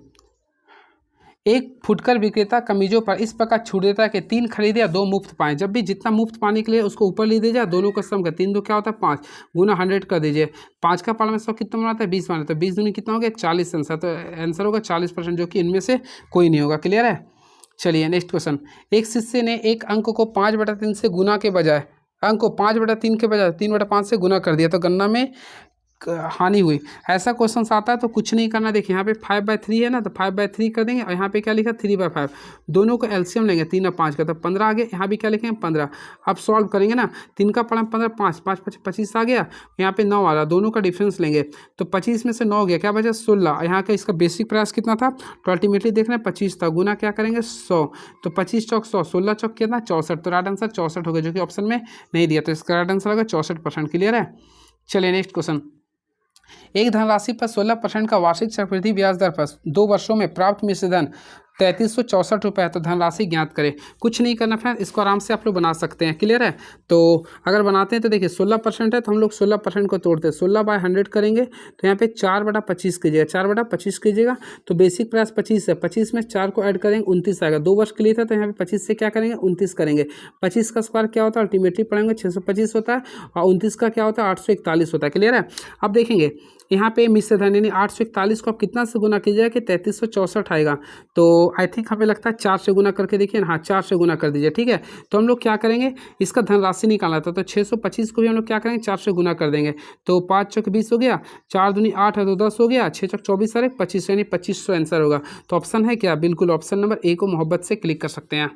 एक फुटकर विक्रेता कमीजों पर इस प्रकार छूट देता है कि 3 खरीदे या 2 मुफ्त पाएं। जब भी जितना मुफ्त पाने के लिए उसको ऊपर ले दीजिए, दोनों का सम का 3 2 क्या होता है 5 गुना 100 कर दीजिए। 5 का पाला में 100 कितना बनाता है 20 बनाता है, 20 दूनी कितना हो गया 40 आंसर। तो आंसर होगा 40%, जो कि इनमें से कोई नहीं होगा। क्लियर है। चलिए नेक्स्ट क्वेश्चन, एक शिष्य ने एक अंक को 5/3 से गुना के बजाय अंक को 5/3 के बजाय 3/5 से गुना कर दिया, तो गणना में हानि हुई। ऐसा क्वेश्चन आता है तो कुछ नहीं करना। देखिए यहाँ पे 5/3 है ना, तो 5/3 कर देंगे और यहाँ पे क्या लिखा 3/5। दोनों को एलसीएम लेंगे 3 और 5 का, तो 15 आ गया। यहाँ भी क्या लिखेंगे 15। अब सॉल्व करेंगे ना, 3 का पड़ा 15, 5 5 25 आ गया। यहाँ पे 9 आ रहा, दोनों का डिफरेंस लेंगे तो 25 में से 9 गया, क्या बचा 16। यहाँ का इसका बेसिक प्राइस कितना था, तो अल्टीमेटली देख रहे हैं 25 था, गुना क्या करेंगे 100। तो 25 चौक 100, 16 चौक कितना 64। तो राइट आंसर 64 हो गया, जो कि ऑप्शन में नहीं दिया, तो इसका राइट आंसर होगा 64%। क्लियर है। चलिए नेक्स्ट क्वेश्चन, एक धनराशि पर 16% का वार्षिक चक्रवृद्धि ब्याज दर पर 2 वर्षों में प्राप्त मिश्र धन 3364 रुपये है। तो धनराशि ज्ञात करें। कुछ नहीं करना फ्रेंड, इसको आराम से आप लोग बना सकते हैं। क्लियर है। तो अगर बनाते हैं तो देखिए 16% है, तो हम लोग 16% को तोड़ते हैं, 16/100 करेंगे तो यहाँ पे 4/25 कीजिएगा, 4/25 कीजिएगा तो बेसिक प्राइस 25 है। 25 में 4 को ऐड करेंगे 29 आएगा। 2 वर्ष के लिए था तो यहाँ पे 25 से क्या करेंगे 29 करेंगे। 25 का स्क्वायर क्या होता है, अल्टीमेटली पढ़ेंगे 625 होता है, और 29 का क्या होता है 841 होता है। क्लियर है। अब देखेंगे यहाँ पे मिश्र धन यानी 841 को आप कितना से गुना कीजिएगा कि 3364 आएगा। तो आई थिंक हमें लगता है 4 से गुना करके देखिए ना, हाँ 4 से गुना कर दीजिए। ठीक है। तो हम लोग क्या करेंगे, इसका धनराशि निकालना था, तो 625 को भी हम लोग क्या करेंगे 4 से गुना कर देंगे। तो 5 चौक 20 हो गया, 4 दूनी 8 है तो 10 हो गया, 6 चौक 24 और 25 यानी 2500 आंसर होगा। तो ऑप्शन है क्या, बिल्कुल ऑप्शन नंबर ए को मोहब्बत से क्लिक कर सकते हैं।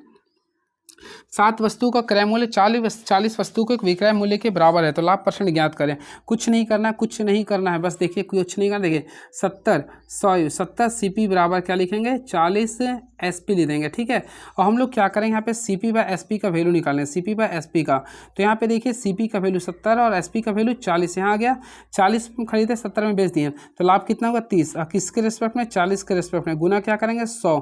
7 वस्तुओं का क्रय मूल्य 40 वस्तुओं के विक्रय मूल्य के बराबर है, तो लाभ परसेंट ज्ञात करें। कुछ नहीं करना है, कुछ नहीं करना है, बस देखिए कुछ नहीं करना। देखिए 70 CP बराबर क्या लिखेंगे, 40 SP लिख देंगे, ठीक है। और हम लोग क्या करेंगे, यहाँ पे CP बाय SP का वैल्यू निकालें, CP बाय SP का। तो यहाँ पे देखिए CP का वैल्यू 70 और SP का वैल्यू 40, यहाँ आ गया। 40 में खरीदे, 70 में बेच दिए, तो लाभ कितना होगा 30। किसके रिस्पेक्ट में, 40 के रिस्पेक्ट में। गुना क्या करेंगे 100,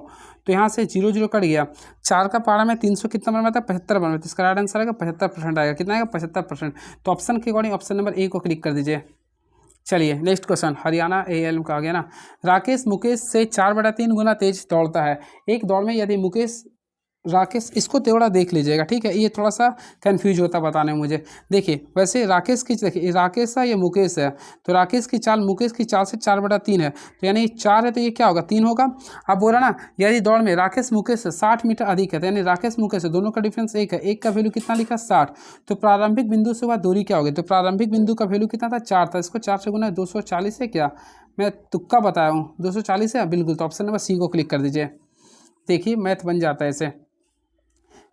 तो यहाँ से 0 0 कट गया। 4 का पारा में 300 कितना बनता है, 75 बनता है। तो इसका राइट आंसर आएगा 75% आएगा। कितना आएगा 75%। तो ऑप्शन के अकॉर्डिंग ऑप्शन नंबर ए को क्लिक कर दीजिए। चलिए नेक्स्ट क्वेश्चन, हरियाणा ALM का आ गया ना। राकेश मुकेश से 4/3 गुना तेज दौड़ता है। एक दौड़ में यदि मुकेश राकेश, इसको थोड़ा देख लीजिएगा, ठीक है, ये थोड़ा सा कंफ्यूज होता बताने में मुझे। देखिए वैसे राकेश की, देखिए राकेश है, ये मुकेश है, तो राकेश की चाल मुकेश की चाल से 4/3 है, तो यानी 4 है तो ये क्या होगा 3 होगा। अब बोला ना यदि दौड़ में राकेश मुकेश से 60 मीटर अधिक है, तो यानी राकेश मुकेश से दोनों का डिफरेंस 1 है, एक का वैल्यू कितना लिखा 60, तो प्रारंभिक बिंदु से वह दूरी क्या होगी, तो प्रारंभिक बिंदु का वैल्यू कितना था 4 था, इसको 4 से गुना 240 है क्या, मैं तुक्का बताया हूँ 240 है बिल्कुल। तो ऑप्शन नंबर सी को क्लिक कर दीजिए। देखिए मैथ बन जाता है ऐसे,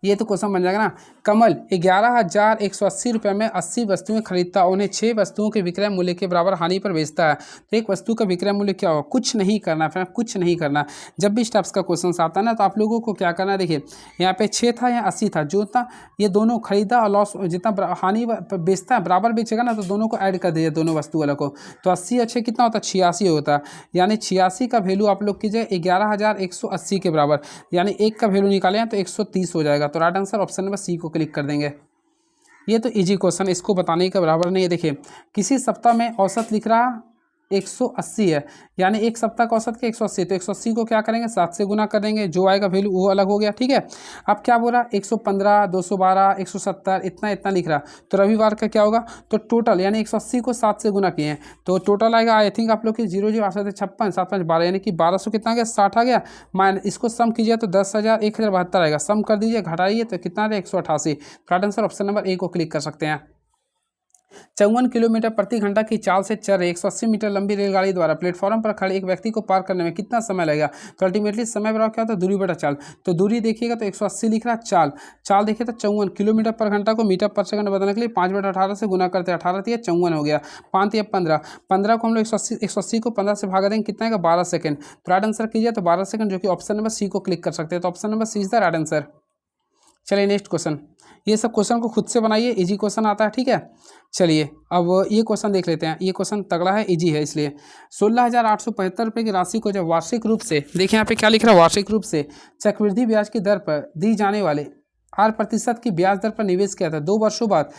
ये तो क्वेश्चन बन जाएगा ना। कमल 11,180 रुपये में 80 वस्तुएं खरीदता, उन्हें 6 वस्तुओं के विक्रय मूल्य के बराबर हानि पर बेचता है, तो एक वस्तु का विक्रय मूल्य क्या होगा, कुछ नहीं करना फ्रेंड, कुछ नहीं करना। जब भी स्टेप्स का क्वेश्चन आता है ना, तो आप लोगों को क्या करना है, देखिए यहाँ पे 6 था या 80 था, जो था ये दोनों खरीदा और लॉस, जितना हानि बेचता है बराबर बेचेगा ना, तो दोनों को ऐड कर दीजिए, दोनों वस्तु वालों को। तो 80 अच्छे कितना होता है 86 होता है, यानी 86 का वैल्यू आप लोग कीजिए 11,180 के बराबर, यानी एक का वैल्यू निकालें तो 130 हो जाएगा। तो right answer option number C को क्लिक कर देंगे। ये तो इजी क्वेश्चन, इसको बताने के बराबर नहीं है। देखिए किसी सप्ताह में औसत लिख रहा 180 है, यानी एक सप्ताह का औसत के 180, तो 180 को क्या करेंगे 7 से गुना कर देंगे, जो आएगा वैल्यू वो अलग हो गया, ठीक है। अब क्या बोल रहा 115, 212, 170 इतना इतना लिख रहा, तो रविवार का क्या होगा, तो टोटल यानी 180 को 7 से गुना किए हैं, तो टोटल आएगा आई थिंक आप लोग की 0 0 8 7 56 7 5 12, यानी कि 1200 कितना आ गया 60 आ गया। माइनस इसको सम कीजिए तो 10,000 1072 आएगा, सम कर दीजिए घटाइए तो कितना आएगा 188। Right answer option number A को क्लिक कर सकते हैं। 54 किलोमीटर प्रति घंटा की चाल से चल रही 180 मीटर लंबी रेलगाड़ी द्वारा प्लेटफॉर्म पर खड़े एक व्यक्ति को पार करने में कितना समय लगेगा, तो अल्टीमेटली समय बराबर क्या होता है दूरी बटा चाल। तो दूरी देखिएगा तो 180 लिख रहा, चाल देखिए तो 54 किलोमीटर पर घंटा को मीटर पर सेकंड बदलने के लिए 5/18 से गुना करते हैं, 18 तो 54 हो गया, 5 या 15 को हम लोग 180 को 15 से भागा देंगे, कितना है 12 सेकंड। तो राइट आंसर कीजिए तो 12 सेकंड, जो कि ऑप्शन नंबर सी को क्लिक कर सकते हैं। तो option number C is the right answer. चलिए नेक्स्ट क्वेश्चन, ये सब क्वेश्चन को खुद से बनाइए, इजी क्वेश्चन आता है, ठीक है। चलिए अब ये क्वेश्चन देख लेते हैं, ये क्वेश्चन तगड़ा है, इजी है, इसलिए 16,875 रुपये की राशि को जब वार्षिक रूप से, देखिए यहाँ पे क्या लिख रहा है, वार्षिक रूप से चक्रवृद्धि ब्याज की दर पर दी जाने वाले 8% की ब्याज दर पर निवेश किया था, 2 वर्षों बाद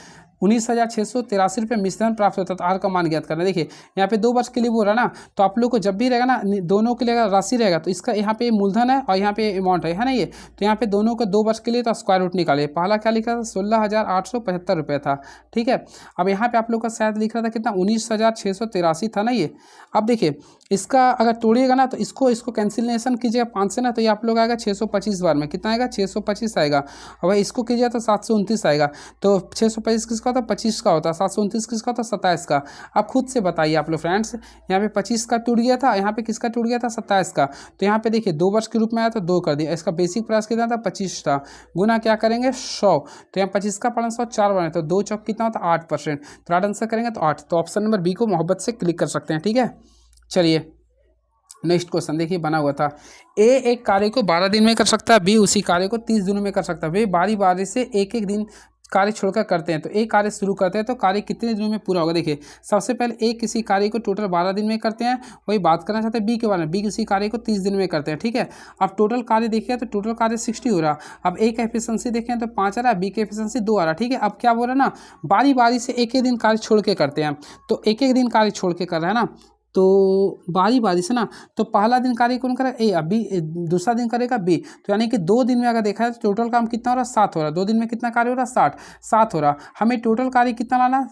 19,683 रुपये मिश्रण प्राप्त होता है, तो आर का मान ज्ञात करना। देखिए यहाँ पे 2 वर्ष के लिए बोल रहा है ना, तो आप लोग को जब भी रहेगा ना, दोनों के लिए अगर राशि रहेगा तो इसका यहाँ पे मूलधन है और यहाँ पे अमाउंट है ना ये, तो यहाँ पे दोनों का 2 वर्ष के लिए तो स्क्वायर रूट निकालिए। पहला क्या लिखा था 16,875 रुपये था, ठीक है। अब यहाँ पे आप लोग का शायद लिख रहा था कितना 19,683 था ना ये। अब देखिए इसका अगर तोड़िएगा ना, तो इसको कैंसिलेशन कीजिएगा 5 से ना, तो ये आप लोग आएगा 625 बार में, कितना आएगा 625 आएगा। और भाई इसको कीजिए तो 729 आएगा, तो 625 किसका होता है 25 का होता है, 729 किसका होता है 27 का। आप खुद से बताइए आप लोग फ्रेंड्स, यहाँ पे 25 का टूट गया था, यहाँ पे किसका टूट गया था 27 का। तो यहाँ पे देखिए 2 वर्ष के रूप में आया तो 2 कर दिया, इसका बेसिक प्राइस कितना था 25 था, गुना क्या करेंगे 100, तो यहाँ 25 का पढ़ना 100 4 बने, तो 2 चौक कितना होता है 8%। तो राइट आंसर करेंगे तो 8, तो ऑप्शन नंबर बी को मोहब्बत से क्लिक कर सकते हैं, ठीक है। चलिए नेक्स्ट क्वेश्चन देखिए, बना हुआ था ए एक कार्य को 12 दिन में कर सकता है, बी उसी कार्य को 30 दिनों में कर सकता है, वे बारी बारी से एक एक दिन कार्य छोड़कर करते हैं, तो एक कार्य शुरू करते हैं तो कार्य कितने दिनों में पूरा होगा। देखिए सबसे पहले ए किसी कार्य को टोटल 12 दिन में करते हैं, वही बात करना चाहते हैं बी के बारे में, बी किसी कार्य को 30 दिन में करते हैं, ठीक है। अब टोटल कार्य देखिए तो टोटल कार्य 60 हो रहा। अब ए का एफिशिएंसी देखें तो 5 आ रहा, बी का एफिशिएंसी 2 आ रहा, ठीक है। अब क्या बोल रहा है ना, बारी बारी से एक एक दिन कार्य छोड़ के करते हैं, तो एक एक दिन कार्य छोड़ के कर रहा है ना, तो बारी बारी से ना, तो पहला दिन कार्य कौन करेगा ए, अब बी दूसरा दिन करेगा बी, तो यानी कि 2 दिन में अगर देखा है तो टोटल काम कितना हो रहा है 7 हो रहा है, 2 दिन में कितना कार्य हो रहा है 7 हो रहा। हमें टोटल कार्य कितना लाना है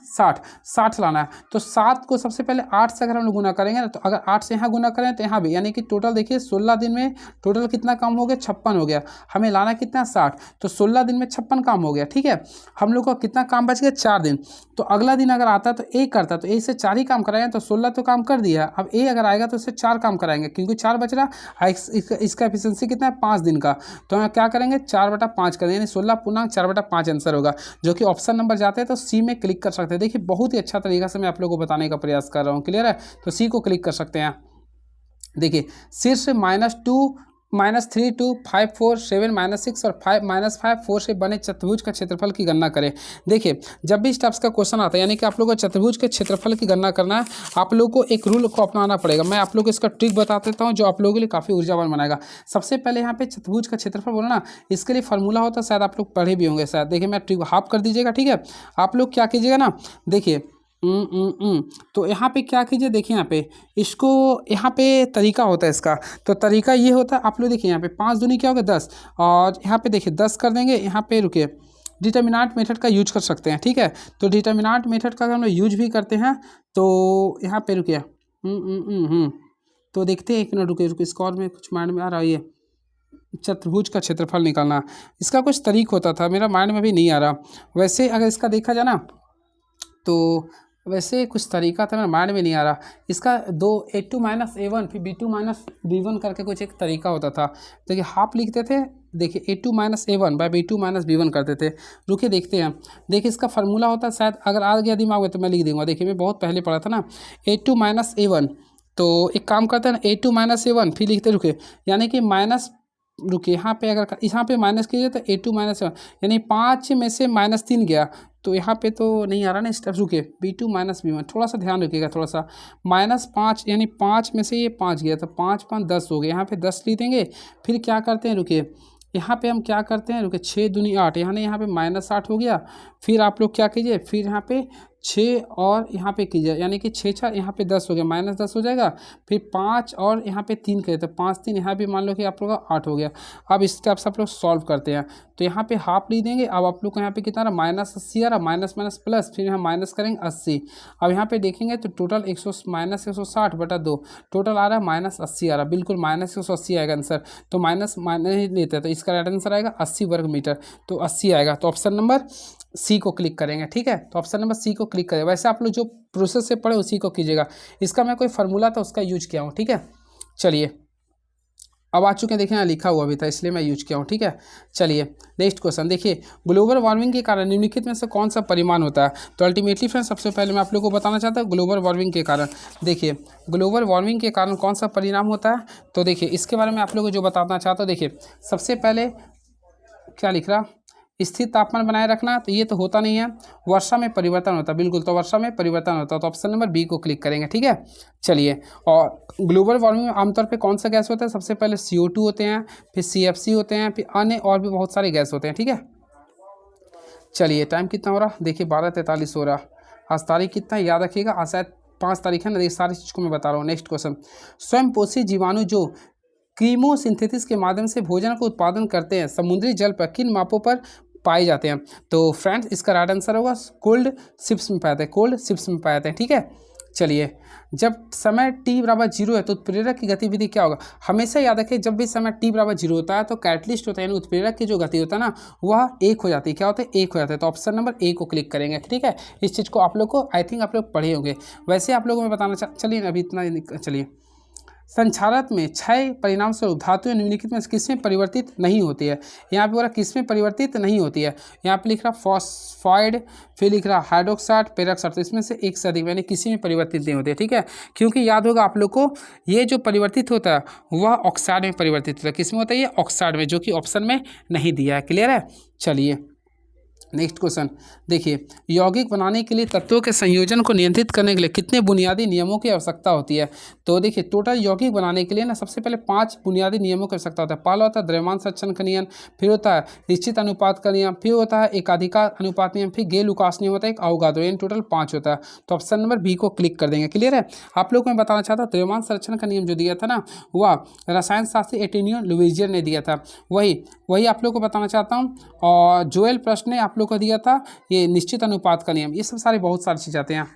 60 लाना है, तो 7 को सबसे पहले 8 से अगर हम लोग गुना करेंगे ना, तो अगर 8 से यहाँ गुना करें तो यहाँ भी, यानी कि टोटल देखिए 16 दिन में टोटल कितना काम हो गया 56 हो गया, हमें लाना कितना 60, तो 16 दिन में 56 काम हो गया, ठीक है। हम लोग का कितना काम बच गया 4 दिन, तो अगला दिन अगर आता तो ए करता तो ए से 4 ही काम कराएंगे, तो 16 तो काम कर दिया, दिया। अब ए अगर आएगा तो इससे 4 काम कराएंगे, क्योंकि 4 बच रहा। इसका एफिशिएंसी कितना है 5 दिन का, तो हम क्या करेंगे 4/5 करेंगे, यानी 16.4/5 आंसर होगा, जो कि ऑप्शन नंबर जाते हैं तो सी में क्लिक कर सकते हैं। देखिए बहुत ही अच्छा तरीका से मैं आप लोगों को बताने का प्रयास कर रहा हूँ, क्लियर है। तो सी को क्लिक कर सकते हैं। देखिए शीर्ष -2 -3 2 5 4 7 -6 और 5 -5 4 से बने चतुर्भुज का क्षेत्रफल की गणना करें। देखिए जब भी इस टाइप्स का क्वेश्चन आता है, यानी कि आप लोगों को चतुर्भुज के क्षेत्रफल की गणना करना है, आप लोगों को एक रूल को अपनाना पड़ेगा। मैं आप लोगों को इसका ट्रिक बता देता हूँ, जो आप लोगों के लिए काफ़ी ऊर्जावान बनाएगा। सबसे पहले यहाँ पे चतुर्भुज का क्षेत्रफल बोला ना, इसके लिए फार्मूला होता है, शायद आप लोग पढ़े भी होंगे शायद। देखिए मैं ट्रिक हाफ कर दीजिएगा, ठीक है। आप लोग क्या कीजिएगा ना, देखिए तो यहाँ पे क्या कीजिए, देखिए यहाँ पे इसको, यहाँ पे तरीका होता है इसका। तो तरीका ये होता है, आप लोग देखिए यहाँ पे 5 दूनी क्या होगा 10, और यहाँ पे देखिए 10 कर देंगे। यहाँ पे रुकिए, डिटर्मिनेंट मेथड का यूज कर सकते हैं, ठीक है। तो डिटर्मिनेंट मेथड का अगर हम लोग यूज भी करते हैं तो यहाँ पे रुकिए, तो देखते हैं, एक मिनट रुकिए, इसको और में कुछ माइंड में आ रहा है, ये चतुर्भुज का क्षेत्रफल निकालना, इसका कुछ तरीक होता था, मेरा माइंड में भी नहीं आ रहा। वैसे अगर इसका देखा जाए ना, तो वैसे कुछ तरीका था, मेरा माइंड में नहीं आ रहा। इसका A2 - A1 फिर B2 - B1 करके कुछ एक तरीका होता था। देखिए हाफ लिखते थे, देखिए A2 - A1 bye B2 - B1 करते थे। रुकिए देखते हैं। देखिए इसका फार्मूला होता है, शायद अगर आ गया दिमाग में तो मैं लिख दूंगा। देखिए मैं बहुत पहले पढ़ा था ना, A2 - A1। तो एक काम करते हैं ना, A2 - A1 फिर लिखते, रुकिए यानी कि माइनस, रुकिए यहाँ पे अगर यहाँ पे माइनस कीजिए तो A2 - A1, यानी 5 में से -3 गया, तो यहाँ पे तो नहीं आ रहा ना स्टेप। रुकिए B2 - B1, थोड़ा सा ध्यान रखिएगा, थोड़ा सा -5, यानी 5 में से ये 5 गया, तो 5 5 10 हो गए। यहाँ पे 10 लिख देंगे। फिर क्या करते हैं, रुकिए यहाँ पे हम क्या करते हैं, रुकिए 6 दूनी 8, यानी यहाँ पे -8 हो गया। फिर आप लोग क्या कीजिए, फिर यहाँ पे 6 और यहाँ पे कीजिए, यानी कि 6 6 यहाँ पे 10 हो गया, -10 हो जाएगा। फिर 5 और यहाँ पे 3 करें तो 5 3, यहाँ भी मान लो कि आप लोग का 8 हो गया। अब इस स्टेप से आप लोग सॉल्व करते हैं, तो यहाँ पे हाफ लिख देंगे। अब आप लोग को यहाँ पे कितना रहा, -80 आ रहा, माइनस माइनस प्लस, फिर यहाँ माइनस करेंगे 80। अब यहाँ पे देखेंगे तो टोटल -160/2, टोटल आ रहा है -80 आ रहा, बिल्कुल -180 आएगा आंसर। तो माइनस नहीं लेते हैं, तो इसका राइट आंसर आएगा 80 वर्ग मीटर, तो 80 आएगा। तो ऑप्शन नंबर सी को क्लिक करेंगे, ठीक है। तो ऑप्शन नंबर सी को क्लिक करें। वैसे आप लोग जो प्रोसेस से पढ़े उसी को कीजिएगा, इसका मैं कोई फार्मूला था उसका यूज किया हूँ, ठीक है। चलिए अब आ चुके हैं, देखिए यहाँ लिखा हुआ भी था इसलिए मैं यूज किया हूँ, ठीक है। चलिए नेक्स्ट क्वेश्चन देखिए, ग्लोबल वार्मिंग के कारण निम्नलिखित में से कौन सा परिमाण होता है। तो अल्टीमेटली फ्रेंड्स सबसे पहले मैं आप लोगों को बताना चाहता हूँ ग्लोबल वार्मिंग के कारण। देखिए ग्लोबल वार्मिंग के कारण कौन सा परिणाम होता है, तो देखिए इसके बारे में आप लोगों को जो बताना चाहता हूँ। देखिए सबसे पहले क्या लिख रहा, स्थिर तापमान बनाए रखना, तो ये तो होता नहीं है। वर्षा में परिवर्तन होता है, बिल्कुल, तो वर्षा में परिवर्तन होता है, तो ऑप्शन नंबर बी को क्लिक करेंगे, ठीक है। चलिए, और ग्लोबल वार्मिंग में आमतौर पे कौन सा गैस होता है, सबसे पहले CO2 होते हैं, फिर CFC होते हैं, फिर अन्य और भी बहुत सारे गैस होते हैं, ठीक है। चलिए टाइम कितना हो रहा, देखिए 12:43 हो रहा। आज तारीख कितना है याद रखिएगा, आज शायद 5 तारीख है ना। देखिए सारी चीज़ को मैं बता रहा हूँ। नेक्स्ट क्वेश्चन, स्वयंपोषी जीवाणु जो कीमोसिंथेसिस के माध्यम से भोजन का उत्पादन करते हैं, समुद्री जल पर किन मापों पर पाए जाते हैं। तो फ्रेंड्स इसका राइट आंसर होगा कोल्ड शिप्स में पाए जाते हैं, कोल्ड शिप्स में पाए जाते हैं, ठीक है। चलिए, जब समय t=0 है तो उत्प्रेरक की गतिविधि क्या होगा। हमेशा याद रखें, जब भी समय t=0 होता है तो कैटलिस्ट होता है, यानी उत्प्रेरक की जो गति होता है ना वह 1 हो जाती है। क्या होता है, 1 हो जाता है। तो ऑप्शन नंबर ए को क्लिक करेंगे, ठीक है। इस चीज़ को आप लोग को आई थिंक आप लोग पढ़े होंगे। वैसे आप लोगों में बताना चलिए अभी इतना चलिए, संक्षारक में क्षय परिणाम स्वरूप धातुएं निम्नलिखित में किसमें परिवर्तित नहीं होती है। यहाँ पे बोला किसमें परिवर्तित नहीं होती है, यहाँ पे लिख रहा फॉस्फाइड, फिर लिख रहा हाइड्रोक्साइड, पेरोक्साइड, तो इसमें से एक से अधिक, यानी किसी में परिवर्तित नहीं होती है, ठीक है। क्योंकि याद होगा आप लोग को, ये जो परिवर्तित होता है वह ऑक्साइड में परिवर्तित होता है। किस में होता है, ये ऑक्साइड में, जो कि ऑप्शन में नहीं दिया है। क्लियर है। चलिए नेक्स्ट क्वेश्चन देखिए, यौगिक बनाने के लिए तत्वों के संयोजन को नियंत्रित करने के लिए कितने बुनियादी नियमों की आवश्यकता होती है। तो देखिए टोटल यौगिक बनाने के लिए ना सबसे पहले 5 बुनियादी नियमों की आवश्यकता होता है। पहला होता है द्रव्यमान संरक्षण का नियम, फिर होता है निश्चित अनुपात का नियम, फिर होता है एकाधिकार अनुपात नियम, फिर गेल लुकास नियम होता है, एक अवोगाद्रो, यानी टोटल 5 होता है। तो ऑप्शन नंबर बी को क्लिक कर देंगे। क्लियर है। आप लोग को मैं बताना चाहता हूँ, द्रव्यमान संरक्षण का नियम जो दिया था ना वह रसायन शास्त्री एंटोनियो लुइजियर ने दिया था, वही आप लोग को बताना चाहता हूँ। और जोएल प्रश्न ने आप लोग को दिया था ये निश्चित अनुपात का नियम। ये सब सारे बहुत सारी चीज़ आते हैं।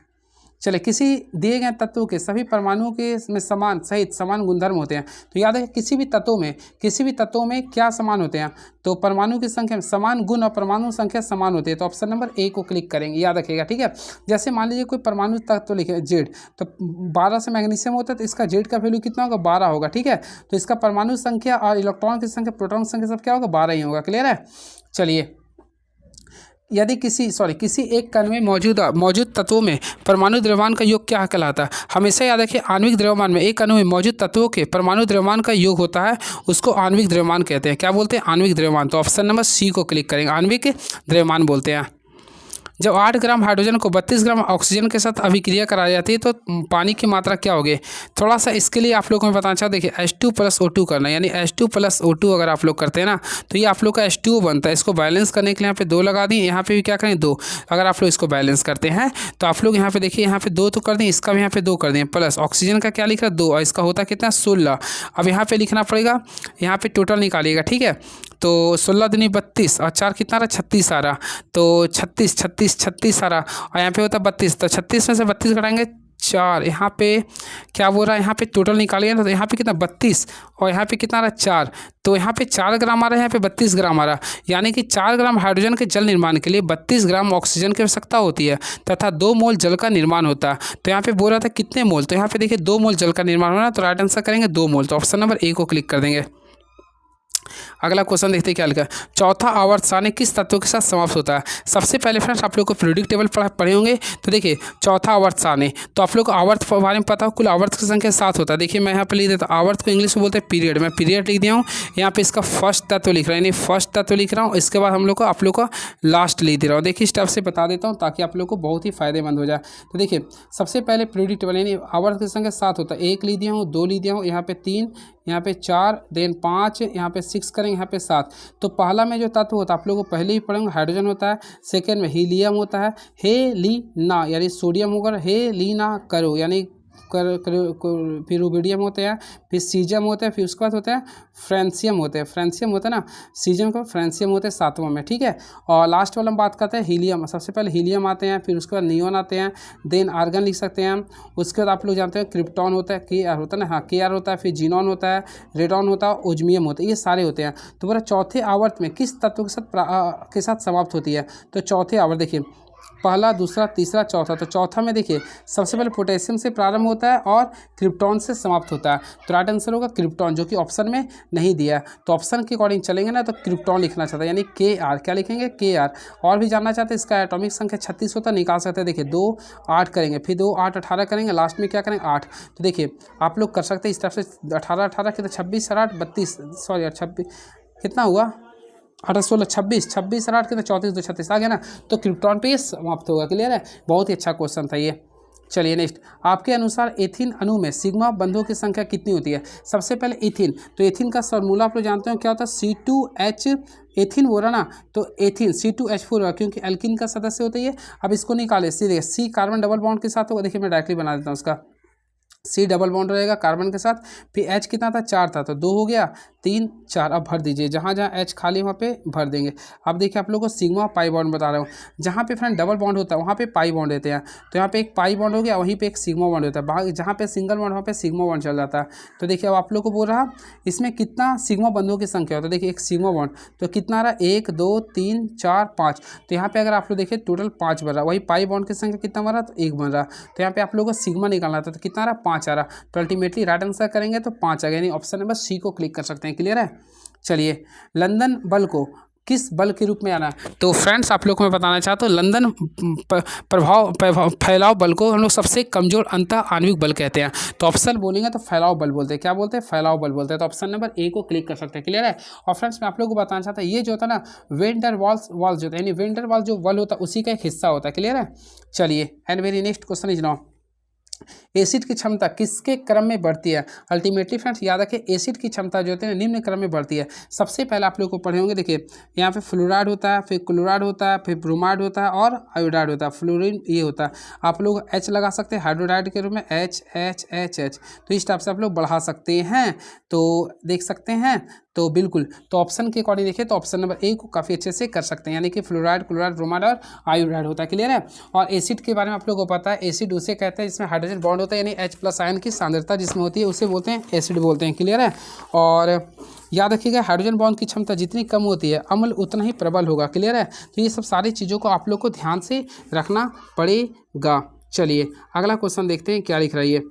चले, किसी दिए गए तत्व के सभी परमाणुओं के में समान सहित समान गुणधर्म होते हैं। तो याद है किसी भी तत्वों में क्या समान होते हैं, तो परमाणु की संख्या में समान गुण और परमाणु संख्या समान होती है। तो ऑप्शन नंबर ए को क्लिक करेंगे, याद रखिएगा, ठीक है। जैसे मान लीजिए कोई परमाणु तत्व लिखे जेड, तो 12 से मैग्नीशियम होता है, तो इसका जेड का वैल्यू कितना होगा, 12 होगा, ठीक है। तो इसका परमाणु संख्या और इलेक्ट्रॉन की संख्या, प्रोटॉन की संख्या सब क्या होगा, 12 ही होगा। क्लियर है। चलिए, यदि किसी एक कण में मौजूद तत्वों में परमाणु द्रव्यमान का योग क्या कहलाता है। हमेशा याद रखिए, आणविक द्रव्यमान में एक अणु में मौजूद तत्वों के परमाणु द्रव्यमान का योग होता है, उसको आणविक द्रव्यमान कहते हैं। क्या बोलते हैं, आणविक द्रव्यमान। तो ऑप्शन नंबर सी को क्लिक करेंगे, आणविक द्रव्यमान बोलते हैं। जब 8 ग्राम हाइड्रोजन को 32 ग्राम ऑक्सीजन के साथ अभिक्रिया कराई जाती है तो पानी की मात्रा क्या होगी। थोड़ा सा इसके लिए आप लोगों को मैं बताना चाहता हूँ, देखिए H2 + O2 करना, यानी H2 + O2 अगर आप लोग करते हैं ना, तो ये आप लोग का H2O बनता है। इसको बैलेंस करने के लिए यहाँ पे 2 लगा दी, यहाँ पे भी क्या करें, 2। अगर आप लोग इसको बैलेंस करते हैं तो आप लोग यहाँ पे देखिए, यहाँ पे 2 तो कर दें, इसका भी यहाँ पे 2 कर दें, प्लस ऑक्सीजन का क्या लिख रहा है, 2, और इसका होता कितना, 16। अब यहाँ पे लिखना पड़ेगा, यहाँ पे टोटल निकालिएगा, ठीक है। तो 16 दूनी 32 और 4 कितना रहा, 36 आ रहा। तो 36 आ रहा, और यहाँ पे होता 32, तो 36 में से 32 घटाएंगे 4, यहाँ पे क्या बोल रहा है, यहाँ पे टोटल निकालिए, तो यहाँ पे कितना 32 और यहाँ पे कितना रहा 4, तो यहाँ पे 4 ग्राम आ रहा है, यहाँ पे 32 ग्राम आ रहा, यानी कि 4 ग्राम हाइड्रोजन के जल निर्माण के लिए 32 ग्राम ऑक्सीजन की आवश्यकता होती है तथा 2 मोल जल का निर्माण होता है। तो यहाँ पे बोल रहा था कितने मोल, तो यहाँ पे देखिए 2 मोल जल का निर्माण होना, तो राइट आंसर करेंगे 2 मोल। तो ऑप्शन नंबर ए को क्लिक कर देंगे। अगला क्वेश्चन देखते हैं क्या लिखा है। चौथा आवर्त सारणी किस तत्व के साथ समाप्त होता है। सबसे पहले फ्रेंड्स आप लोग को पीरियोडिक टेबल पढ़े होंगे, तो देखिए चौथा आवर्त सारणी, तो आप लोग को आवर्त के बारे में पता हो, कुल आवर्त की संख्या 7 होता है। देखिए मैं यहाँ पे लिख देता हूँ, आवर्त को इंग्लिश में बोलते हैं पीरियड, मैं पीरियड लिख दिया हूँ। यहाँ पे इसका फर्स्ट तत्व लिख रहा हूँ, यानी फर्स्ट तत्व लिख रहा हूँ, इसके बाद आप लोग को लास्ट लिख दे रहा हूँ। देखिए स्टेप से बता देता हूँ ताकि आप लोग को बहुत ही फायदेमंद हो जाए। तो देखिए सबसे पहले पीरियोडिक टेबल, यानी आवर्त की संख्या 7 होता है, 1 लिख दिया हूँ, 2 लिख दिया हूँ, यहाँ पे 3, यहाँ पे 4, देन 5, यहाँ पे 6 करेंगे, यहाँ पे 7। तो पहला में जो तत्व होता है आप लोगों को पहले ही पढ़ेंगे, हाइड्रोजन होता है। सेकेंड में हीलियम होता है, हेलिना यानी सोडियम होगा, हेलिना करो यानी फिर रुबिडियम होते हैं, फिर सीजियम होते हैं, फिर उसके बाद होते हैं फ्रेंसियम होते हैं, ना, सीजियम का फ्रेंसियम होते हैं 7वां में, ठीक है। और लास्ट वाला हम बात करते हैं हीलियम। सबसे पहले हीलियम आते हैं, फिर उसके बाद नियोन आते हैं, देन आर्गन लिख सकते हैं हम। उसके बाद आप लोग जानते हैं क्रिप्टॉन होता है, Kr होता है ना, हाँ Kr होता है, फिर जीनॉन होता है, रेडॉन होता है, ओजमियम होता है, ये सारे होते हैं। तो बोला चौथे आवर्त में किस तत्व के साथ समाप्त होती है। तो चौथे आवर्त देखिए पहला, दूसरा, तीसरा, चौथा। तो चौथा में देखिए सबसे पहले पोटेशियम से प्रारंभ होता है और क्रिप्टॉन से समाप्त होता है। तो राइट आंसर होगा क्रिप्टॉन, जो कि ऑप्शन में नहीं दिया। तो ऑप्शन के अकॉर्डिंग चलेंगे ना, तो क्रिप्टॉन लिखना चाहता है, यानी Kr। क्या लिखेंगे, Kr। और भी जानना चाहते हैं इसका एटॉमिक संख्या 36 होता है, निकाल सकते हैं। देखिए 2, 8 करेंगे, फिर 2, 8, 18 करेंगे, लास्ट में क्या करेंगे 8। तो देखिए आप लोग कर सकते हैं इस तरफ से 18, 18 कितना 26, 8, 32, सॉरी 26 कितना हुआ 8, 16, 26, 26 8 कितना 34, 2, 36 आ गया ना। तो क्रिप्टॉन पे ये समाप्त होगा। क्लियर है, बहुत ही अच्छा क्वेश्चन था ये। चलिए नेक्स्ट, आपके अनुसार एथीन अणु में सिग्मा बंधों की संख्या कितनी होती है। सबसे पहले एथीन, तो एथीन का फॉर्मूला आप लोग जानते हो क्या होता है, C2H, एथीन बोला ना, तो एथीन C2H4 होगा, क्योंकि एल्किन का सदस्य होता है ये। अब इसको निकाले, सीधे C कार्बन डबल बॉन्ड के साथ होगा। देखिए मैं डायरेक्टली बना देता हूँ उसका, C डबल बॉन्ड रहेगा कार्बन के साथ, फिर H कितना था 4 था, तो 2 हो गया, 3, 4। अब भर दीजिए, जहाँ जहाँ H खाली वहाँ पे भर देंगे। अब देखिए आप लोगों को सिग्मा पाई बॉन्ड बता रहा हूँ, जहाँ पे फ्रेंड डबल बॉन्ड होता है वहाँ पे पाई बॉन्ड रहते हैं। तो यहाँ पे एक पाई बॉन्ड हो गया, वहीं पे एक सिग्मा बॉन्ड होता है, जहाँ पे सिंगल बॉन्ड वहाँ पे सिग्मा बॉन्ड चल जाता है। तो देखिए अब आप लोग को बोल रहा इसमें कितना सिग्मा बंधों की संख्या होता है। देखिए एक सिग्मा बॉन्ड तो कितना रहा, 1, 2, 3, 4, 5। तो यहाँ पे अगर आप लोग देखिए टोटल 5 बन रहा, वही पाई बॉन्ड की संख्या कितना बन रहा, तो 1 बन रहा। तो यहाँ पे आप लोगों को सिग्मा निकालना था, तो कितना रहा 5 आ रहा। तो अल्टीमेटली राइट आंसर करेंगे तो 5 आ गया, यानी ऑप्शन नंबर सी को क्लिक कर सकते हैं। क्लियर है। चलिए, लंदन बल को किस बल के रूप में आना है। तो फ्रेंड्स आप लोग को मैं बताना चाहता हूँ, लंदन फैलाव बल को हम लोग सबसे कमजोर अंतः आणविक बल कहते हैं। तो ऑप्शन बोलेंगे तो फैलाव बल बोलते हैं। क्या बोलते हैं, फैलाव बल बोलते हैं। तो ऑप्शन नंबर ए को क्लिक कर सकते हैं। क्लियर है। और फ्रेंड्स मैं आप लोग को बताना चाहता हूँ, ये जो होता है ना वेन डर वाल्स जो होता है, यानी वेन डर वाल्स जो बल होता है उसी का एक हिस्सा होता है। क्लियर है। चलिए, and very next question is now, acid की क्षमता किसके क्रम में बढ़ती है। अल्टीमेटली फ्रेंड्स याद रखें, एसिड की क्षमता जो होती है निम्न क्रम में बढ़ती है। सबसे पहले आप लोग को पढ़े होंगे, देखिए यहाँ पे फ्लोराइड होता है, फिर क्लोराइड होता है, फिर ब्रोमाइड होता है और आयोडाइड होता है। फ्लोरीन ये होता है, आप लोग H लगा सकते हैं हाइड्रोडाइड के रूप में, H H H H। तो इस टाइप से आप लोग बढ़ा सकते हैं। तो देख सकते हैं, तो बिल्कुल, तो ऑप्शन के अकॉर्डिंग देखिए तो ऑप्शन नंबर ए को काफ़ी अच्छे से कर सकते हैं, यानी कि फ्लोराइड, क्लोराइड, ब्रोमाइड और आयोडाइड होता है। क्लियर है। और एसिड के बारे में आप लोगों को पता है, एसिड उसे कहते हैं जिसमें हाइड्रोजन बॉन्ड होता है, यानी H+ आयन की सांद्रता जिसमें होती है उसे बोलते हैं एसिड बोलते हैं। क्लियर है। और याद रखिएगा हाइड्रोजन बॉन्ड की क्षमता जितनी कम होती है अम्ल उतना ही प्रबल होगा। क्लियर है। तो ये सब सारी चीज़ों को आप लोग को ध्यान से रखना पड़ेगा। चलिए अगला क्वेश्चन देखते हैं क्या लिख रहा है ये।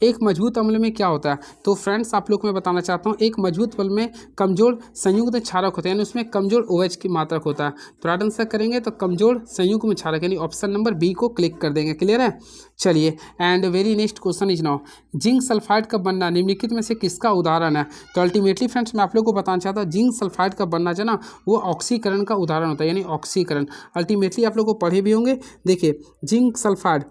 एक मजबूत अम्ल में क्या होता है? तो फ्रेंड्स आप लोग को मैं बताना चाहता हूँ, एक मजबूत अम्ल में कमजोर संयुग्म क्षारक होते हैं, यानी उसमें कमजोर OH की मात्रक होता है। तो राइट आंसर करेंगे तो कमजोर संयुग्म क्षारक, यानी ऑप्शन नंबर बी को क्लिक कर देंगे। क्लियर है। चलिए and very next question is now, zinc sulphide का बनना निम्नलिखित में से किसका उदाहरण है? तो अल्टीमेटली फ्रेंड्स मैं आप लोग को बताना चाहता हूँ, जिंक सल्फाइड का बनना जो है ना वो ऑक्सीकरण का उदाहरण होता है, यानी ऑक्सीकरण। अल्टीमेटली आप लोग को पढ़े भी होंगे। देखिए जिंक सल्फाइड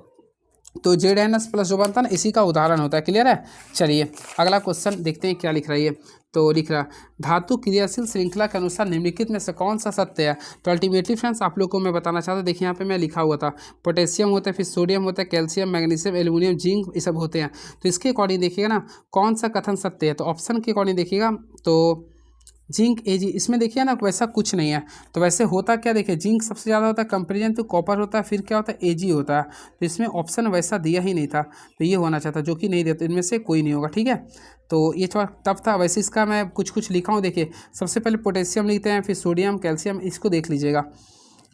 तो ZnS+ जो बनता है ना इसी का उदाहरण होता है। क्लियर है। चलिए अगला क्वेश्चन देखते हैं क्या लिख रही है। तो लिख रहा धातु क्रियाशील श्रृंखला के अनुसार निम्नलिखित में से कौन सा सत्य है? तो अल्टीमेटली फ्रेंड्स आप लोग को मैं बताना चाहता हूँ, देखिए यहाँ पे मैं लिखा हुआ था पोटेशियम होता है, फिर सोडियम होता है, कैल्शियम, मैग्नीशियम, एल्यूमिनियम, जिंक, ये सब होते हैं। तो इसके अकॉर्डिंग देखिएगा ना कौन सा कथन सत्य है। तो ऑप्शन के अकॉर्डिंग देखिएगा तो जिंक Ag, इसमें देखिए ना वैसा कुछ नहीं है। तो वैसे होता क्या, देखिए जिंक सबसे ज़्यादा होता है, कंपेरिजन तो कॉपर होता है, फिर क्या होता है Ag होता है। तो इसमें ऑप्शन वैसा दिया ही नहीं था, तो ये होना चाहता जो कि नहीं देता, इनमें से कोई नहीं होगा। ठीक है। तो ये थोड़ा टफ था। वैसे इसका मैं कुछ कुछ लिखा हूँ, देखिए सबसे पहले पोटेशियम लिखते हैं, फिर सोडियम, कैल्शियम, इसको देख लीजिएगा।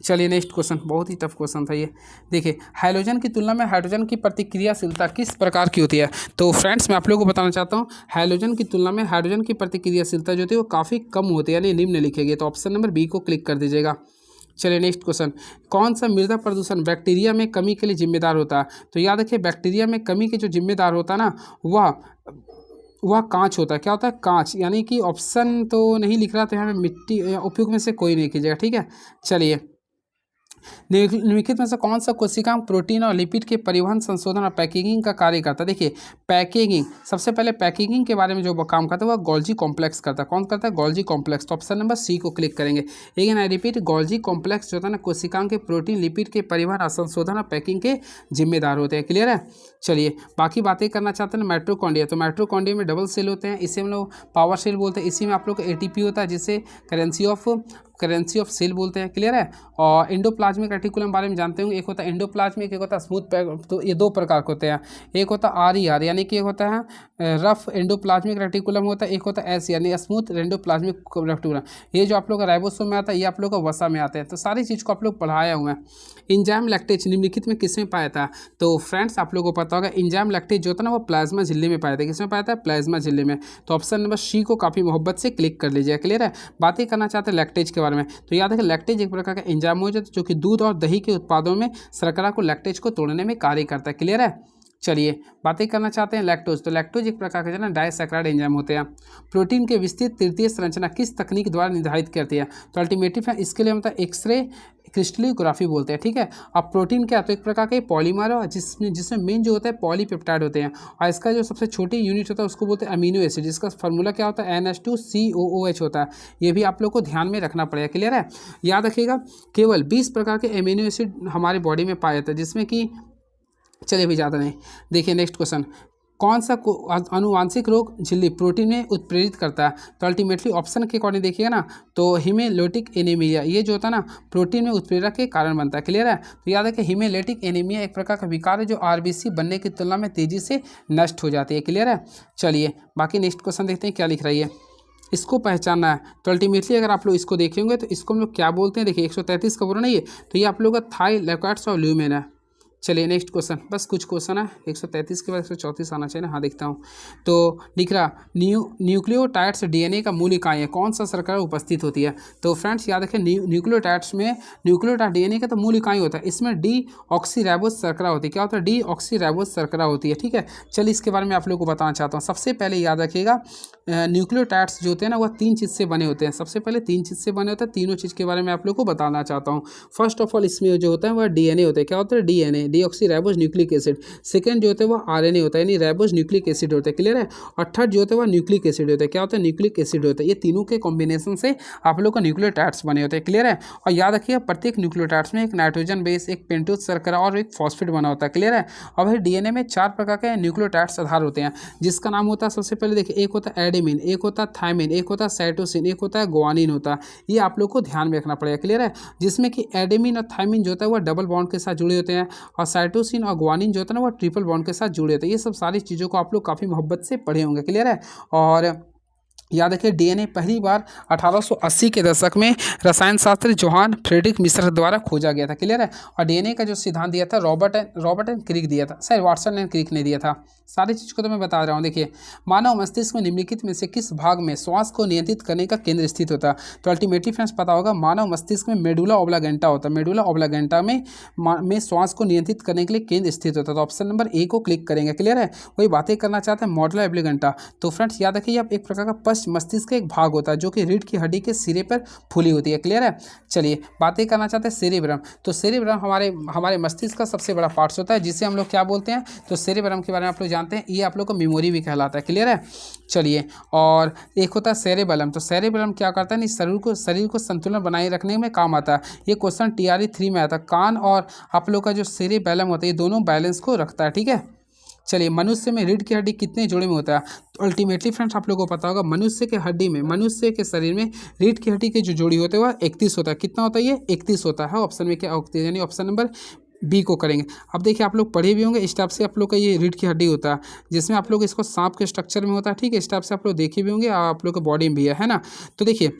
चलिए नेक्स्ट क्वेश्चन, बहुत ही टफ क्वेश्चन था ये। देखिए हाइड्रोजन की तुलना में हाइड्रोजन की प्रतिक्रियाशीलता किस प्रकार की होती है? तो फ्रेंड्स मैं आप लोगों को बताना चाहता हूँ, हाइड्रोजन की तुलना में हाइड्रोजन की प्रतिक्रियाशीलता जो होती है वो काफ़ी कम होती है, यानी निम्न लिखेगी। तो ऑप्शन नंबर बी को क्लिक कर दीजिएगा। चलिए नेक्स्ट क्वेश्चन, कौन सा मृदा प्रदूषण बैक्टीरिया में कमी के लिए जिम्मेदार होता है? तो याद रखिए बैक्टीरिया में कमी के जो जिम्मेदार होता है ना वह कांच होता है। क्या होता है? कांच। यानी कि ऑप्शन तो नहीं लिख रहा, तो यहाँ पे मिट्टी उपयोग में से कोई नहीं कीजिएगा। ठीक है। चलिए निम्नलिखित में से कौन सा कोशिकांग प्रोटीन और लिपिड के परिवहन, संशोधन और पैकेजिंग का कार्य करता है? देखिए पैकेजिंग, सबसे पहले पैकेजिंग के बारे में जो काम करता है वह गोल्जी कॉम्प्लेक्स करता है। कौन करता है? Golgi complex. तो ऑप्शन नंबर सी को क्लिक करेंगे। Again I repeat, Golgi complex जो होता है ना कोशिकांग के प्रोटीन, लिपिड के परिवहन और संशोधन और पैकिंग के जिम्मेदार होते हैं। क्लियर है। चलिए बाकी बातें करना चाहते हैं माइटोकॉन्ड्रिया। तो माइटोकॉन्ड्रिया में डबल सेल होते हैं, इसे हम लोग पावर सेल बोलते हैं। इसी में आप लोग को ATP होता है जिसे करेंसी ऑफ सेल बोलते हैं। क्लियर है। और एंडोप्लाज्मिक रेटिकुलम बारे में जानते होंगे, एक होता है एंडोप्लाज्मिक, एक होता है स्मूथ पैक। तो ये दो प्रकार के होते हैं, एक होता है RER यानी कि एक होता है रफ एंडोप्लाज्मिक रेटिकुलम होता है, एक होता है S यानी स्मूथ एंडोप्लाज्मिक रेटिकुलम। ये जो आप लोग का राइबोसोम में आता है, ये आप लोग का वसा में आते हैं। तो सारी चीज़ को आप लोग पढ़ाया हुआ है। इंजाइम लैक्टेज निम्नलिखित में किसमें पाया था? तो फ्रेंड्स आप लोगों को पता होगा इंजाइम लैक्टेज जो होता है ना वो प्लाज्मा झिल्ली में पाया था। किसमें पाया था? प्लाज्मा झिल्ली में। तो ऑप्शन नंबर सी को काफ़ी मोहब्बत से क्लिक कर लीजिए। क्लियर है। बातें करना चाहते हैं लैक्टेज के बारे में, तो याद है कि लैक्टेज एक प्रकार का एंजाइम हो जाता है जो कि दूध और दही के उत्पादों में शर्करा को लैक्टेज को तोड़ने में कार्य करता है। क्लियर है। चलिए बातें करना चाहते हैं लैक्टोज। तो लैक्टोज एक प्रकार का जो है ना डाइसैकराइड एंजाइम होते हैं। प्रोटीन के विस्तृत तृतीय संरचना किस तकनीक द्वारा निर्धारित करती है? तो अल्टीमेटली इसके लिए मतलब एक्सरे क्रिस्टलोग्राफी बोलते हैं। ठीक है। अब प्रोटीन क्या, तो एक प्रकार का पॉलीमर है जिसमें मेन जो होता है पॉलीपेप्टाइड होते हैं, और इसका जो सबसे छोटी यूनिट होता है उसको बोलते हैं अमीनो एसिड, जिसका फार्मूला क्या होता है? NH2COOH होता है। ये भी आप लोग को ध्यान में रखना पड़ेगा। क्लियर है। याद रखिएगा केवल 20 प्रकार के अमीनो एसिड हमारे बॉडी में पाए जाते हैं, जिसमें कि चलिए भी ज़्यादा नहीं। देखिए नेक्स्ट क्वेश्चन, कौन सा अनुवांशिक रोग झिल्ली प्रोटीन में उत्प्रेरित करता है? तो अल्टीमेटली ऑप्शन के अकॉर्डिंग देखिएगा ना तो हीमोलैटिक एनीमिया, ये जो होता है ना प्रोटीन में उत्प्रेरक के कारण बनता है। क्लियर है। तो याद है कि हीमोलैटिक एनीमिया एक प्रकार का विकार है जो RBC बनने की तुलना में तेज़ी से नष्ट हो जाती है। क्लियर है। चलिए बाकी नेक्स्ट क्वेश्चन देखते हैं क्या लिख रही है। इसको पहचानना है। तो अल्टीमेटली अगर आप लोग इसको देखेंगे तो इसको हम लोग क्या बोलते हैं? देखिए 133 का बोला नहीं है, तो ये आप लोग का थाइलैकोइड्स और ल्यूमेन है। चलिए नेक्स्ट क्वेश्चन, बस कुछ क्वेश्चन है। 133 के बाद 134 आना चाहिए ना। हाँ देखता हूँ। तो लिख रहा न्यूक्लियोटाइड्स DNA का मूल इकाई है, कौन सा शर्करा उपस्थित होती है? तो फ्रेंड्स याद रखें न्यूक्लियोटाइड्स में न्यूक्लियोटाइड DNA का तो मूल इकाई होता है, इसमें डीऑक्सीराइबोस शर्करा होती है। क्या होता है? डीऑक्सीराइबोस शर्करा होती है। ठीक है। चलिए इसके बारे में आप लोग को बताना चाहता हूँ। सबसे पहले याद रखिएगा न्यूक्लियोटाइड्स जो होते हैं ना वह 3 चीज़ से बने होते हैं। सबसे पहले 3 चीज़ से बने होते हैं। तीनों चीज़ के बारे में आप लोग को बताना चाहता हूँ। फर्स्ट ऑफ ऑल इसमें जो होता है वह DNA होता है। क्या होता है? हैं, deoxy ribose nucleic acid. Second जो होता है वो आरएनए होता है, यानी राइबोज न्यूक्लिक एसिड होता है, क्लियर है। और थर्ड जो होता है वो न्यूक्लिक एसिड होता है, क्या होता है, न्यूक्लिक एसिड होता है। ये तीनों के कॉम्बिनेशन से आप लोग का न्यूक्लियोटाइड्स बने होते हैं, क्लियर है। और याद रखिए प्रत्येक न्यूक्लियोटाइड्स में एक नाइट्रोजन बेस, एक पेंटोज शर्करा और एक फॉस्फेट बना होता है, क्लियर है। और वही डीएनए में 4 प्रकार के न्यूक्लियोटाइड्स आधार होते हैं, जिसका नाम होता है सबसे पहले देखिए, एक होता है एडेमिन, एक होता है थायमिन, एक होता है साइटोसिन, एक होता है ग्वानिन होता है। ये आप लोग को ध्यान में रखना पड़ेगा, क्लियर है। जिसमें कि एडेमिन और थायमिन जो होता है वो डबल बॉन्ड के साथ जुड़े होते हैं, और साइटोसिन और ग्वानिन जो होता है ना वो ट्रिपल बॉन्ड के साथ जुड़े होते हैं। ये सब सारी चीज़ों को आप लोग काफ़ी मोहब्बत से पढ़े होंगे, क्लियर है। और याद रखिए डीएनए पहली बार 1880 के दशक में रसायन शास्त्री जोहान फ्रेडरिक मिश्र द्वारा खोजा गया था, क्लियर है। और डीएनए का जो सिद्धांत दिया था रॉबर्ट एंड क्रिक दिया था, सर वाटसन एंड क्रिक ने दिया था। सारी चीज़ को तो मैं बता रहा हूँ। देखिए मानव मस्तिष्क में निम्नलिखित में से किस भाग में श्वास को नियंत्रित करने का केंद्र स्थित होता है? तो अल्टीमेटली फ्रेंड्स पता होगा मानव मस्तिष्क में मेडुला ओब्लागेंटा होता है। मेडुला ओब्लागेंटा में श्वास को नियंत्रित करने के लिए केंद्र स्थित होता है। तो ऑप्शन नंबर ए को क्लिक करेंगे, क्लियर है। वही बातें करना चाहते हैं मॉडुला ओब्लागेंटा। तो फ्रेंड्स याद रखिए आप एक प्रकार का पश्च मस्तिष्क का एक भाग होता है जो कि रीढ़ की हड्डी के सिरे पर फूली होती है, क्लियर है। चलिए बातें करना चाहते हैं सेरेब्रम। तो सेरेब्रम हमारे मस्तिष्क का सबसे बड़ा पार्ट्स होता है, जिसे हम लोग क्या बोलते हैं, तो सेरेब्रम के बारे में आप लोग जानते हैं, ये आप लोग को मेमोरी भी कहलाता है, क्लियर है। चलिए और एक होता है सेरेबेलम। तो सेरेबेलम क्या करता है, शरीर को संतुलन बनाए रखने में काम आता है। ये क्वेश्चन TRE 3 में आता है। कान और आप लोग का जो सेरेबेलम होता है ये दोनों बैलेंस को रखता है, ठीक है। चलिए मनुष्य में रीढ़ की हड्डी कितने जोड़े में होता है? तो अल्टीमेटली फ्रेंड्स आप लोगों को पता होगा मनुष्य के शरीर में रीढ़ की हड्डी के जो जोड़ी होते हैं वह 31 होता है। कितना होता है ये? 31 होता है। ऑप्शन में क्या होता है, यानी ऑप्शन नंबर बी को करेंगे। अब देखिए आप लोग पढ़े भी होंगे, इस टाइप से आप लोग का ये रीढ़ की हड्डी होता है, जिसमें आप लोग इसको सांप के स्ट्रक्चर में होता है, ठीक है। इस टाइप से आप लोग देखे भी होंगे, आप लोग के बॉडी में भी है ना। तो देखिए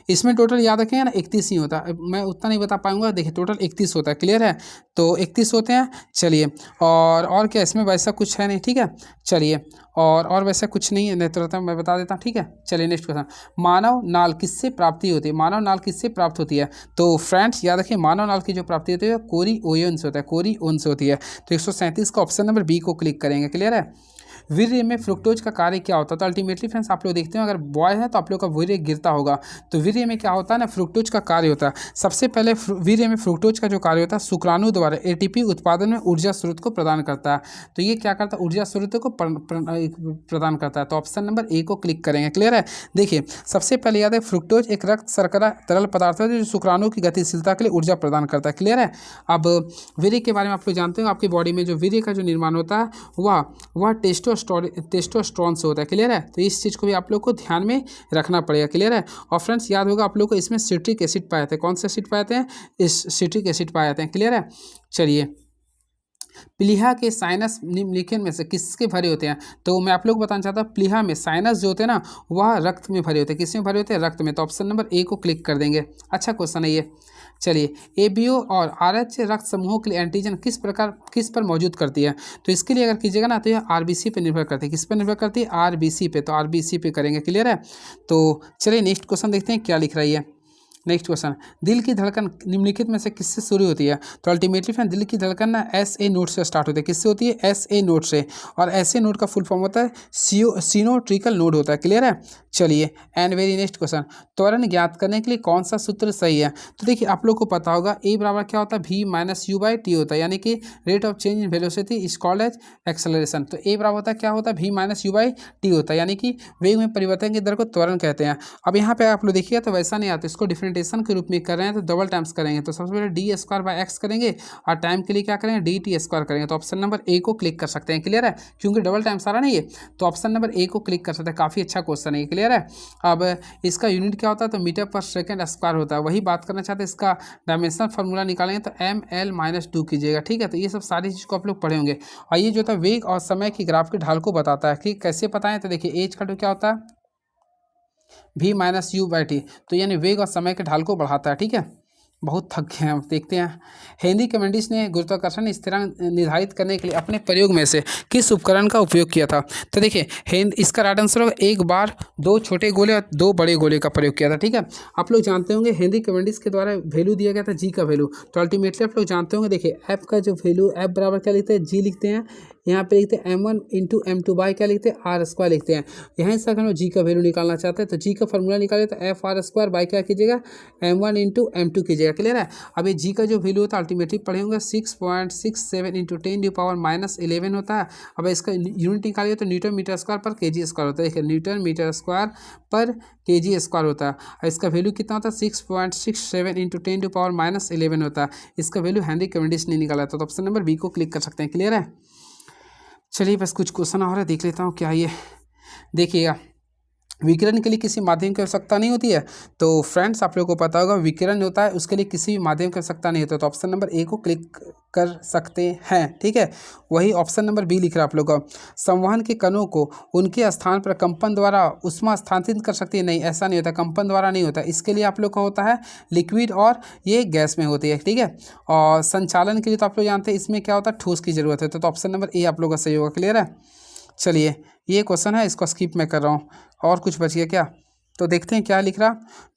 इसमें टोटल याद रखेंगे ना 31 ही होता है। मैं उतना नहीं बता पाऊंगा, देखिए टोटल 31 होता है, क्लियर है। तो 31 होते हैं। चलिए और क्या इसमें वैसा कुछ है नहीं, ठीक है। चलिए और वैसा कुछ नहीं है, नहीं तो मैं बता देता हूँ, ठीक है। चलिए नेक्स्ट क्वेश्चन, मानव नाल किससे प्राप्ति होती है? मानव नाल किससे प्राप्त होती है? तो फ्रेंड्स याद रखिए मानव नाल की जो प्राप्ति होती है कोरिओन से होता है, कोरिओन से होती है। तो 137 का ऑप्शन नंबर बी को क्लिक करेंगे, क्लियर है। वीर्य में फ्रुक्टोज का कार्य क्या होता है? तो अल्टीमेटली फ्रेंड्स आप लोग देखते हैं अगर बॉय है तो आप लोग का वीर्य गिरता होगा। तो वीर्य में क्या होता है ना, फ्रुक्टोज का कार्य होता है। सबसे पहले वीर्य में फ्रुक्टोज का जो कार्य होता है शुक्राणु द्वारा ATP उत्पादन में ऊर्जा स्रोत को प्रदान करता है। तो ये क्या करता है, ऊर्जा स्रोत को प्रदान करता है। तो ऑप्शन नंबर ए को क्लिक करेंगे, क्लियर है। देखिए सबसे पहले याद है फ्रुक्टोज एक रक्त शर्करा तरल पदार्थ है जो शुक्राणु की गतिशीलता के लिए ऊर्जा प्रदान करता है, क्लियर है। अब वीर्य के बारे में आप लोग जानते हो, आपकी बॉडी में जो वीर्य का जो निर्माण होता है वह टेस्टोस्टेरोन से होता है, क्लियर है। तो इस चीज़ को भी आप लोग को ध्यान में रखना पड़ेगा, क्लियर है। और फ्रेंड्स याद होगा आप लोग को इसमें सिट्रिक एसिड पाए जाते हैं। कौन सा एसिड पाए जाते हैं? इस सिट्रिक एसिड पाए जाते हैं, क्लियर है। चलिए प्लीहा के साइनस निम्नलिखित में से किसके भरे होते हैं? तो मैं आप लोग बताना चाहता हूँ प्लीहा में साइनस जो होते हैं ना वह रक्त में भरे होते हैं। किस में भरे होते हैं? रक्त में। तो ऑप्शन नंबर ए को क्लिक कर देंगे। अच्छा क्वेश्चन है ये। चलिए ABO और RH रक्त समूहों के लिए एंटीजन किस पर मौजूद करती है? तो इसके लिए अगर कीजिएगा ना तो यह RBC पे निर्भर करती है। किस पर निर्भर करती है? RBC पे। तो RBC पे करेंगे, क्लियर है। तो चलिए नेक्स्ट क्वेश्चन देखते हैं क्या लिख रही है। नेक्स्ट क्वेश्चन, दिल की धड़कन निम्नलिखित में से किससे शुरू होती है? तो अल्टीमेटली फ्रेंड दिल की धड़कन ना SA नोट से स्टार्ट होती है। किससे होती है? SA नोट से। और SA नोट का फुल फॉर्म होता है सिनोट्रिकल नोड होता है, क्लियर है। चलिए एंड वेरी नेक्स्ट क्वेश्चन, त्वरण ज्ञात करने के लिए कौन सा सूत्र सही है? तो देखिए आप लोग को पता होगा A बराबर क्या होता है? V-U/T होता है, यानी कि rate of change in velocity is called as acceleration. तो A बराबर होता है क्या होता है? V-U/T होता है, यानी कि वेग में परिवर्तन की दर को त्वरण कहते हैं। अब यहाँ पे आप लोग देखिएगा तो वैसा नहीं आता, इसको डिफरेंटेशन के रूप में कर रहे हैं तो डबल टाइम्स करेंगे। तो सबसे पहले D²/x करेंगे और टाइम के लिए क्या करेंगे? DT² करेंगे। तो ऑप्शन नंबर ए को क्लिक कर सकते हैं, क्लियर है। क्योंकि डबल टाइम्स आ रहा नहीं है तो ऑप्शन नंबर ए को क्लिक कर सकते हैं। काफ़ी अच्छा क्वेश्चन है, क्लियर है। अब इसका यूनिट क्या होता है? तो मीटर पर सेकेंड स्क्वायर होता है। वही बात करना चाहते हैं, इसका डायमेंशनल फार्मूला निकालेंगे तो ML-2 कीजिएगा, ठीक है। तो ये सब सारी चीज़ को आप लोग पढ़े होंगे। और ये जो था वेग और समय की ग्राफ की ढाल को बताता है कि कैसे बताएं। तो देखिए एज का क्या होता है? V-U/T। तो यानी वेग और समय के ढाल को बढ़ाता है, ठीक है। बहुत थक गए हैं, देखते हैं। हेनरी कैवेंडिश ने गुरुत्वाकर्षण स्थिरांक निर्धारित करने के लिए अपने प्रयोग में से किस उपकरण का उपयोग किया था? तो देखिए इसका राइट आंसर होगा 1 बार 2 छोटे गोले और 2 बड़े गोले का प्रयोग किया था, ठीक है। आप लोग जानते होंगे हेनरी कैवेंडिश के द्वारा वैल्यू दिया गया था G का वैल्यू। तो अल्टीमेटली आप लोग जानते होंगे, देखिए F का जो वैल्यू F बराबर क्या लिखते हैं? G लिखते हैं यहाँ पे लिखते हैं m1 इंटू m2 बाई क्या लिखते हैं आर स्क्वायर लिखते हैं। यहाँ से अगर हम जी का वैल्यू निकालना चाहते हैं तो जी का फॉर्मूला निकाले तो एफ आर स्क्वायर बाई क्या कीजिएगा m1 इंटू m2 कीजिएगा। क्लियर है। अब ये जी का जो वैल्यू होता है अल्टीमेटली पढ़े होंगे 6.67 इंटू 10⁻⁻11 होता है। अब इसका यूनिट निकालिए तो न्यूटन मीटर स्क्वायर पर केजी स्क्वायर होता है। देखिए न्यूटन मीटर स्क्वायर पर केजी स्क्वायर होता है। और इसका वैल्यू कितना होता है 6.67 इंटू 10⁻⁻11 होता है। इसका वैल्यू हेनरी कैवेंडिश ने निकाला था। तो ऑप्शन नंबर बी को क्लिक कर सकते हैं। क्लियर है। चलिए बस कुछ क्वेश्चन और है देख लेता हूँ क्या ये। देखिएगा विकिरण के लिए किसी माध्यम की आवश्यकता नहीं होती है। तो फ्रेंड्स आप लोगों को पता होगा विकिरण होता है उसके लिए किसी भी माध्यम की आवश्यकता नहीं होती। तो ऑप्शन नंबर ए को क्लिक कर सकते हैं। ठीक है। वही ऑप्शन नंबर बी लिख रहा है आप लोग का। संवहन के कणों को उनके स्थान पर कंपन द्वारा उष्मा स्थानांतरित कर सकती है। नहीं, ऐसा नहीं होता, कंपन द्वारा नहीं होता। इसके लिए आप लोग का होता है लिक्विड और ये गैस में होती है। ठीक है। और संचालन के लिए तो आप लोग जानते हैं इसमें क्या होता है ठोस की जरूरत है। तो ऑप्शन नंबर ए आप लोग का सही होगा। क्लियर है। चलिए ये क्वेश्चन है इसको स्किप मैं कर रहा हूँ। और कुछ बच गया क्या, तो देखते हैं क्या लिख रहा।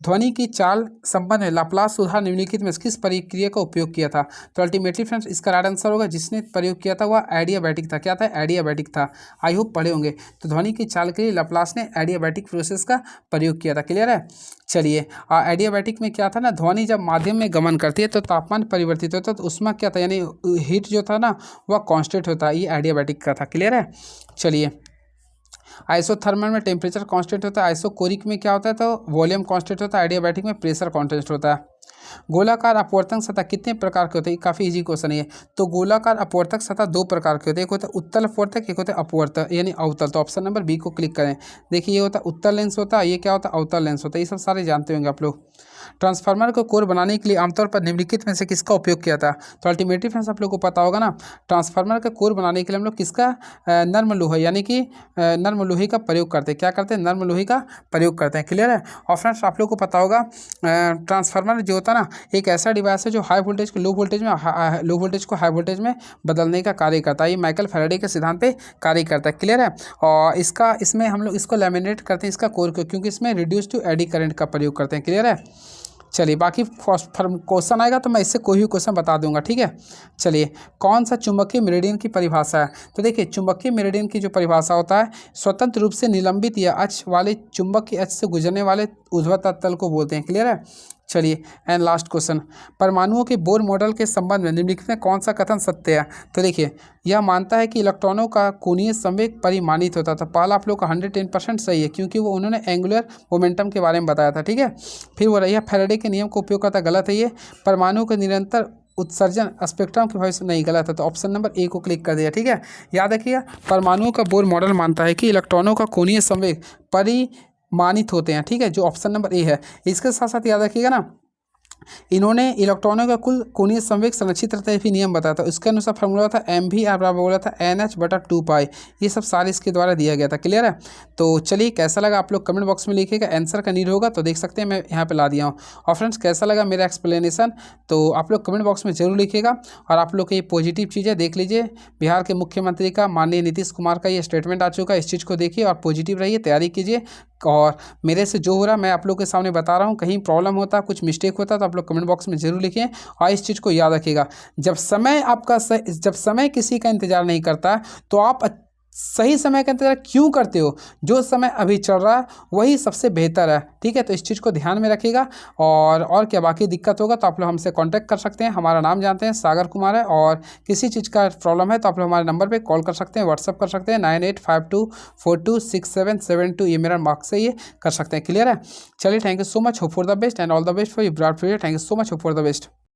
ध्वनि की चाल संबंध में लाप्लास सुधार निम्नलिखित में किस प्रक्रिया का उपयोग किया था। तो अल्टीमेटली फ्रेंड्स इसका राइट आंसर होगा जिसने प्रयोग किया था वह एडियाबैटिक था। क्या था, एडियाबैटिक था। आई होप पढ़े होंगे। तो ध्वनि की चाल के लिए लाप्लास ने एडियाबैटिक प्रोसेस का प्रयोग किया था। क्लियर है। चलिए एडियाबैटिक में क्या था ना, ध्वनि जब माध्यम में गमन करती है तो तापमान परिवर्तित होता है तो उसमें क्या था यानी हीट जो था ना वह कांस्टेंट होता है। ये एडियाबैटिक का था। क्लियर है। चलिए आइसोथर्मल में टेम्परेचर कांस्टेंट होता है। आइसोकोरिक में क्या होता है तो वॉल्यूम कांस्टेंट होता है। एडियाबैटिक में प्रेशर कांस्टेंट होता है। गोलाकार अपवर्तक सतह कितने प्रकार के होते हैं, काफ़ी इजी क्वेश्चन है। तो गोलाकार अपवर्तक सतह दो प्रकार के होते हैं, एक होता है उत्तल अपवर्तक, एक होता है अपवर्तक यानी अवतल। तो ऑप्शन नंबर बी को क्लिक करें। देखिए ये होता है उत्तल लेंस होता है, ये क्या होता है अवतल लेंस होता है। ये सब सारे जानते होंगे आप लोग। ट्रांसफार्मर को कोर बनाने के लिए आमतौर पर निम्नलिखित में से किसका उपयोग किया था। तो अल्टीमेटली फ्रेंड्स आप लोग को पता होगा ना, ट्रांसफार्मर का कोर बनाने के लिए हम लोग किसका नर्म लोहा यानी कि नर्म लोहे का प्रयोग करते हैं। क्या करते हैं, नर्म लोहे का प्रयोग करते हैं। क्लियर है। और फ्रेंड्स आप लोग को पता होगा ट्रांसफार्मर जो होता है ना एक ऐसा डिवाइस है जो हाई वोल्टेज को लो वोल्टेज में लो वोल्टेज को हाई वोल्टेज में बदलने का कार्य करता है। ये माइकल फैराडे के सिद्धांत पे कार्य करता है। क्लियर है। और इसमें हम लोग इसको लैमिनेट करते हैं इसका कोर को, क्योंकि इसमें रिड्यूस टू एडी करंट का प्रयोग करते हैं। क्लियर है। चलिए बाकी क्वेश्चन आएगा तो मैं इससे कोई भी क्वेश्चन बता दूंगा। ठीक है। चलिए कौन सा चुंबकीय मेरिडियन की परिभाषा है। तो देखिए चुंबकीय मेरिडियन की जो परिभाषा होता है स्वतंत्र रूप से निलंबित या अक्ष वाले चुंबक के अक्ष से गुजरने वाले ऊर्ध्वाधर तल को बोलते हैं। क्लियर है। चलिए एंड लास्ट क्वेश्चन, परमाणुओं के बोर मॉडल के संबंध में निम्नलिखित में कौन सा कथन सत्य है। तो देखिए यह मानता है कि इलेक्ट्रॉनों का कोणीय संवेग परिमाणित होता था। पहला आप लोग का 110% सही है क्योंकि वो उन्होंने एंगुलर मोमेंटम के बारे में बताया था। ठीक है। फिर वो रही फैराडे के नियम का उपयोग करता, गलत है ये। परमाणु के निरंतर उत्सर्जन स्पेक्ट्रम के भविष्य नहीं, गलत है। तो ऑप्शन नंबर ए को क्लिक कर दिया। ठीक है। याद रखिएगा परमाणुओं का बोर मॉडल मानता है कि इलेक्ट्रॉनों का कोणीय संवेग परिमाणित होते हैं। ठीक है, जो ऑप्शन नंबर ए है। इसके साथ साथ याद रखिएगा ना इन्होंने इलेक्ट्रॉनों का कुल कोणीय संवेग संरक्षित रहता है भी नियम बताया था। इसके अनुसार फॉर्मूला था एम भी आप बोला था NH/2π। ये सब सारे इसके द्वारा दिया गया था। क्लियर है। तो चलिए कैसा लगा आप लोग कमेंट बॉक्स में लिखिएगा। आंसर का नीड होगा तो देख सकते हैं मैं यहाँ पे ला दिया हूँ। और फ्रेंड्स कैसा लगा मेरा एक्सप्लेनेशन तो आप लोग कमेंट बॉक्स में जरूर लिखिएगा। और आप लोग की ये पॉजिटिव चीज़ है, देख लीजिए बिहार के मुख्यमंत्री का माननीय नीतीश कुमार का ये स्टेटमेंट आ चुका है। इस चीज़ को देखिए और पॉजिटिव रहिए, तैयारी कीजिए। और मेरे से जो हो रहा है मैं आप लोग के सामने बता रहा हूँ। कहीं प्रॉब्लम होता कुछ मिस्टेक होता तो आप लोग कमेंट बॉक्स में जरूर लिखिए। और इस चीज़ को याद रखिएगा जब समय किसी का इंतजार नहीं करता तो आप सही समय का इंतजार क्यों करते हो। जो समय अभी चल रहा है वही सबसे बेहतर है। ठीक है। तो इस चीज़ को ध्यान में रखिएगा। और क्या बाकी दिक्कत होगा तो आप लोग हमसे कांटेक्ट कर सकते हैं। हमारा नाम जानते हैं सागर कुमार है। और किसी चीज़ का प्रॉब्लम है तो आप लोग हमारे नंबर पे कॉल कर सकते हैं, व्हाट्सअप कर सकते हैं 9852426772। ये मेरा मार्क्स है, ये कर सकते हैं। क्लियर है। चलिए thank you so much, hope for the best and all the best for you bright future. Thank you so much, hope for the best.